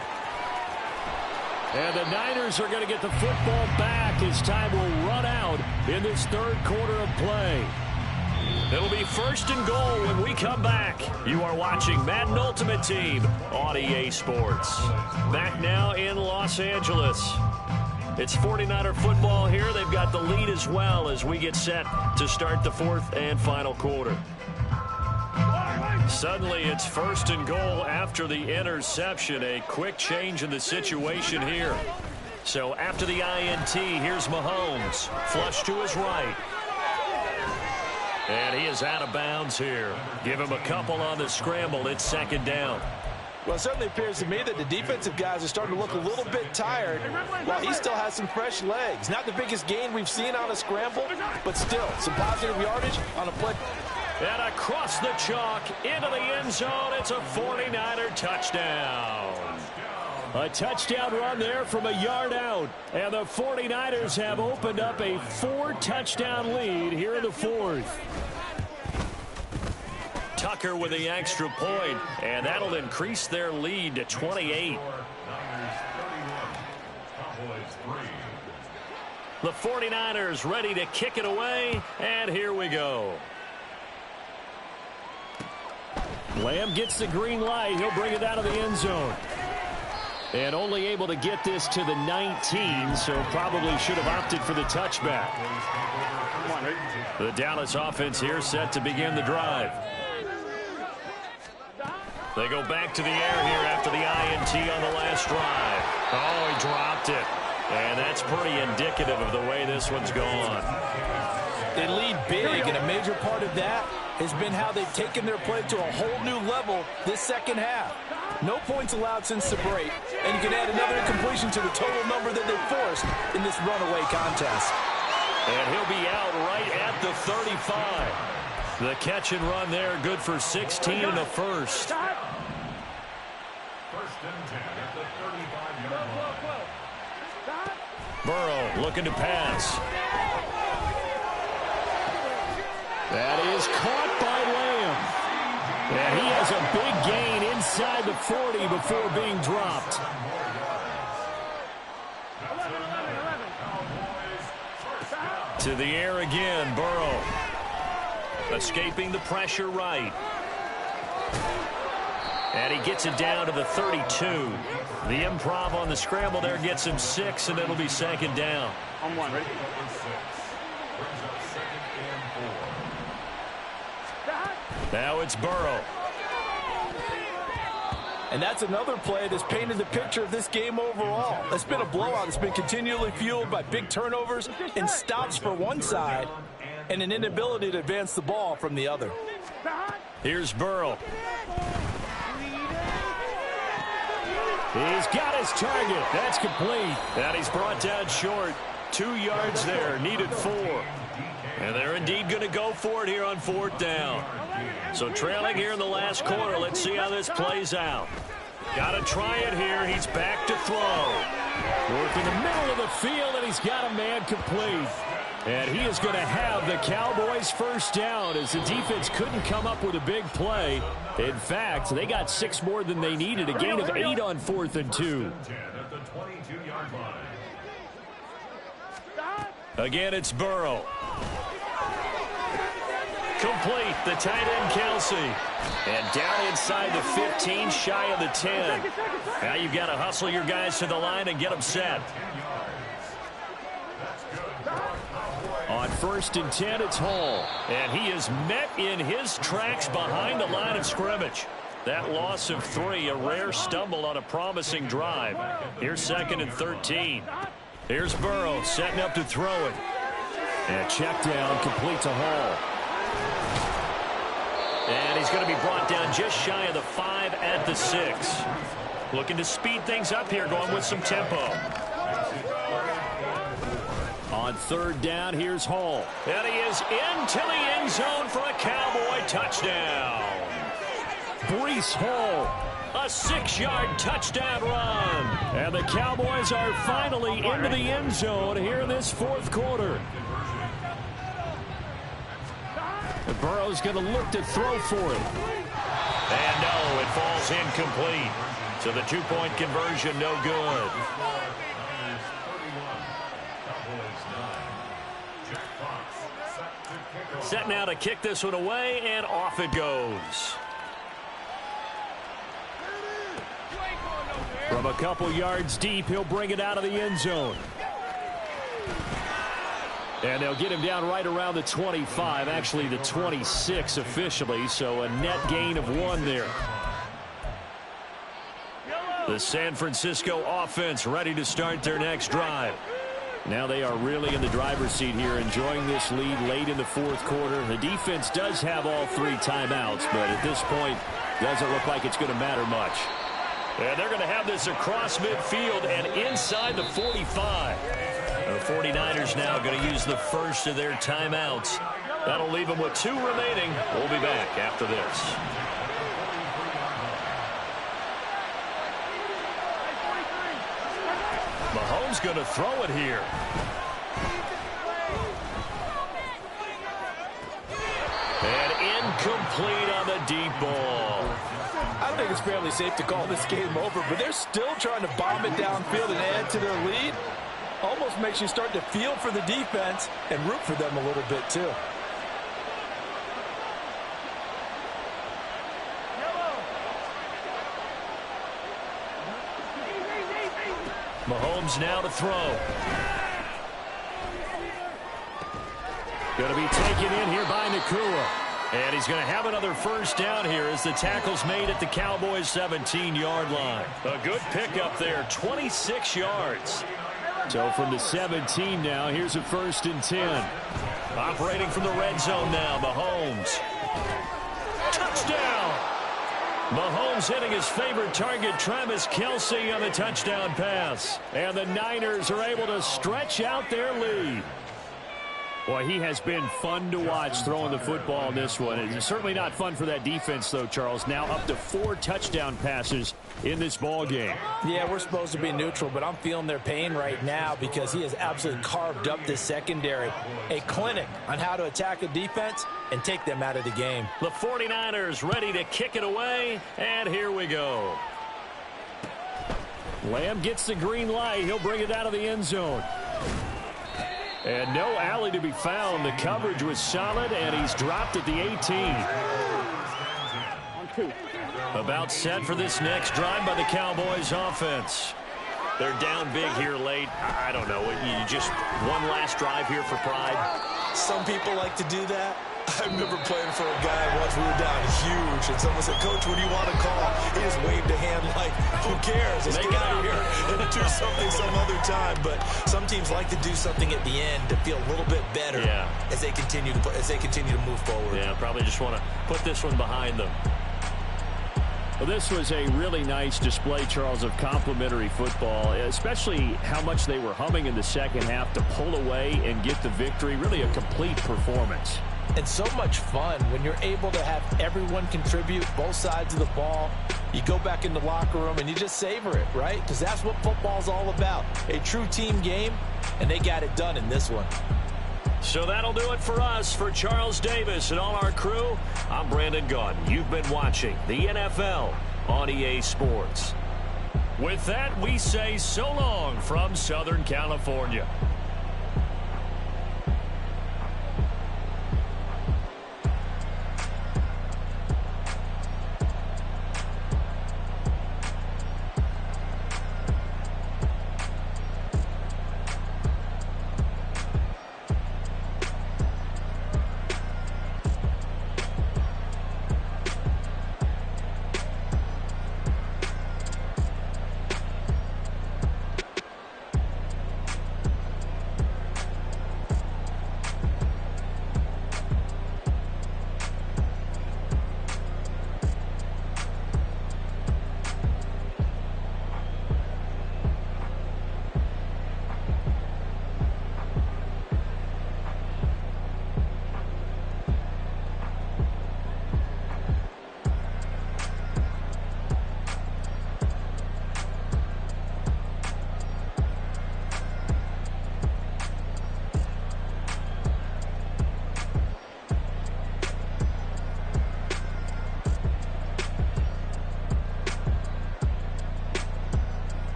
[SPEAKER 6] And the Niners are going to get the football back as time will run out in this third quarter of play.
[SPEAKER 1] It'll be 1st and goal when we come back. You are watching Madden Ultimate Team on EA Sports. Back now in Los Angeles. It's 49er football here. They've got the lead as well as we get set to start the 4th and final quarter. Suddenly, it's 1st and goal after the interception. A quick change in the situation here. So after the INT, here's Mahomes. Flush to his right. And he is out of bounds here. Give him a couple on the scramble. It's 2nd down.
[SPEAKER 5] Well, it certainly appears to me that the defensive guys are starting to look a little bit tired while he still has some fresh legs. Not the biggest gain we've seen on a scramble, but still some positive yardage on a play.
[SPEAKER 1] And across the chalk into the end zone. It's a 49er touchdown.
[SPEAKER 6] A touchdown run there from a yard out. And the 49ers have opened up a 4-touchdown lead here in the 4th.
[SPEAKER 1] Tucker with the extra point, and that'll increase their lead to 28. The 49ers ready to kick it away, and here we go.
[SPEAKER 6] Lamb gets the green light. He'll bring it out of the end zone. And only able to get this to the 19, so probably should have opted for the touchback. The Dallas offense here set to begin the drive.
[SPEAKER 1] They go back to the air here after the INT on the last drive. Oh, he dropped it. And that's pretty indicative of the way this one's gone.
[SPEAKER 5] They lead big, and a major part of that has been how they've taken their play to a whole new level this second half. No points allowed since the break, and you can add another incompletion to the total number that they forced in this runaway contest.
[SPEAKER 1] And he'll be out right at the 35. The catch and run there, good for 16 in the first.
[SPEAKER 2] 1st and 10 at the 35-yard line.
[SPEAKER 1] Burrow looking to pass.
[SPEAKER 6] That is caught by Lamb. And he has a big gain inside the 40 before being dropped.
[SPEAKER 1] To the air again, Burrow. Escaping the pressure right. And he gets it down to the 32. The improv on the scramble there gets him 6, and it'll be second down.
[SPEAKER 3] On one, ready?
[SPEAKER 1] Now it's Burrow.
[SPEAKER 5] And that's another play that's painted the picture of this game overall. It's been a blowout. It's been continually fueled by big turnovers and stops for one side and an inability to advance the ball from the other.
[SPEAKER 1] Here's Burrow. He's got his target. That's complete. And he's brought down short. 2 yards there. Needed 4. And they're indeed going to go for it here on 4th down. So trailing here in the last quarter. Let's see how this plays out. Got to try it here. He's back to throw.
[SPEAKER 6] Work in the middle of the field, and he's got a man complete. And he is going to have the Cowboys first down as the defense couldn't come up with a big play. In fact, they got 6 more than they needed. A gain of 8 on 4th and 2.
[SPEAKER 1] Again, it's Burrow. Complete, the tight end Kelsey. And down inside the 15, shy of the 10. Now you've got to hustle your guys to the line and get them set.
[SPEAKER 6] On 1st and 10, it's Hall.
[SPEAKER 1] And he is met in his tracks behind the line of scrimmage. That loss of 3, a rare stumble on a promising drive. Here's 2nd and 13. Here's Burrow setting up to throw it.
[SPEAKER 6] And check down, complete to Hall.
[SPEAKER 1] And he's going to be brought down just shy of the 5 at the 6. Looking to speed things up here, going with some tempo.
[SPEAKER 6] On 3rd down, here's Hall.
[SPEAKER 1] And he is into the end zone for a Cowboy touchdown.
[SPEAKER 6] Breece Hall.
[SPEAKER 1] A 6-yard touchdown run.
[SPEAKER 6] And the Cowboys are finally into the end zone here in this 4th quarter. And Burrow's going to look to throw for it.
[SPEAKER 1] And no, it falls incomplete. So the 2-point conversion, no good. Set now to kick this one away, and off it goes.
[SPEAKER 6] From a couple yards deep, he'll bring it out of the end zone. And they'll get him down right around the 25, actually the 26 officially, so a net gain of 1 there. The San Francisco offense ready to start their next drive. Now they are really in the driver's seat here, enjoying this lead late in the 4th quarter. The defense does have all 3 timeouts, but at this point, doesn't look like it's going to matter much.
[SPEAKER 1] And they're going to have this across midfield and inside the 45. The 49ers now going to use the first of their timeouts. That'll leave them with 2 remaining. We'll be back after this. Mahomes going to throw it here. And incomplete on the deep ball.
[SPEAKER 5] I think it's fairly safe to call this game over, but they're still trying to bomb it downfield and add to their lead. Almost makes you start to feel for the defense and root for them a little bit too.
[SPEAKER 1] Mahomes now to throw. Going to be taken in here by Nakua. And he's going to have another first down here as the tackle's made at the Cowboys' 17-yard line. A good pickup there, 26 yards.
[SPEAKER 6] So from the 17 now, here's a 1st and 10.
[SPEAKER 1] Operating from the red zone now, Mahomes. Touchdown! Mahomes hitting his favorite target, Travis Kelce, on the touchdown pass.
[SPEAKER 6] And the Niners are able to stretch out their lead. Boy, he has been fun to watch throwing the football in this one. It's certainly not fun for that defense, though, Charles. Now up to 4 touchdown passes in this ball game.
[SPEAKER 5] Yeah, we're supposed to be neutral, but I'm feeling their pain right now because he has absolutely carved up this secondary. A clinic on how to attack a defense and take them out of the game.
[SPEAKER 1] The 49ers ready to kick it away, and here we go.
[SPEAKER 6] Lamb gets the green light. He'll bring it out of the end zone. And no alley to be found. The coverage was solid, and he's dropped at the 18.
[SPEAKER 1] About set for this next drive by the Cowboys offense. They're down big here late. I don't know. You just one last drive here for pride.
[SPEAKER 4] Some people like to do that. I remember playing for a guy once. We were down huge, and someone said, "Coach, what do you want to call?" He just waved a hand like, "Who cares? Let's get out of here and do something some other time." But some teams like to do something at the end to feel a little bit better as they continue to move forward.
[SPEAKER 1] Yeah, probably just want to put this one behind them.
[SPEAKER 6] Well, this was a really nice display, Charles, of complimentary football, especially how much they were humming in the second half to pull away and get the victory. Really a complete performance.
[SPEAKER 5] And so much fun when you're able to have everyone contribute both sides of the ball. You go back in the locker room and you just savor it, right? Because that's what football's all about. A true team game, and they got it done in this one.
[SPEAKER 1] So that'll do it for us. For Charles Davis and all our crew, I'm Brandon Gaudin. You've been watching the NFL on EA Sports. With that, we say so long from Southern California.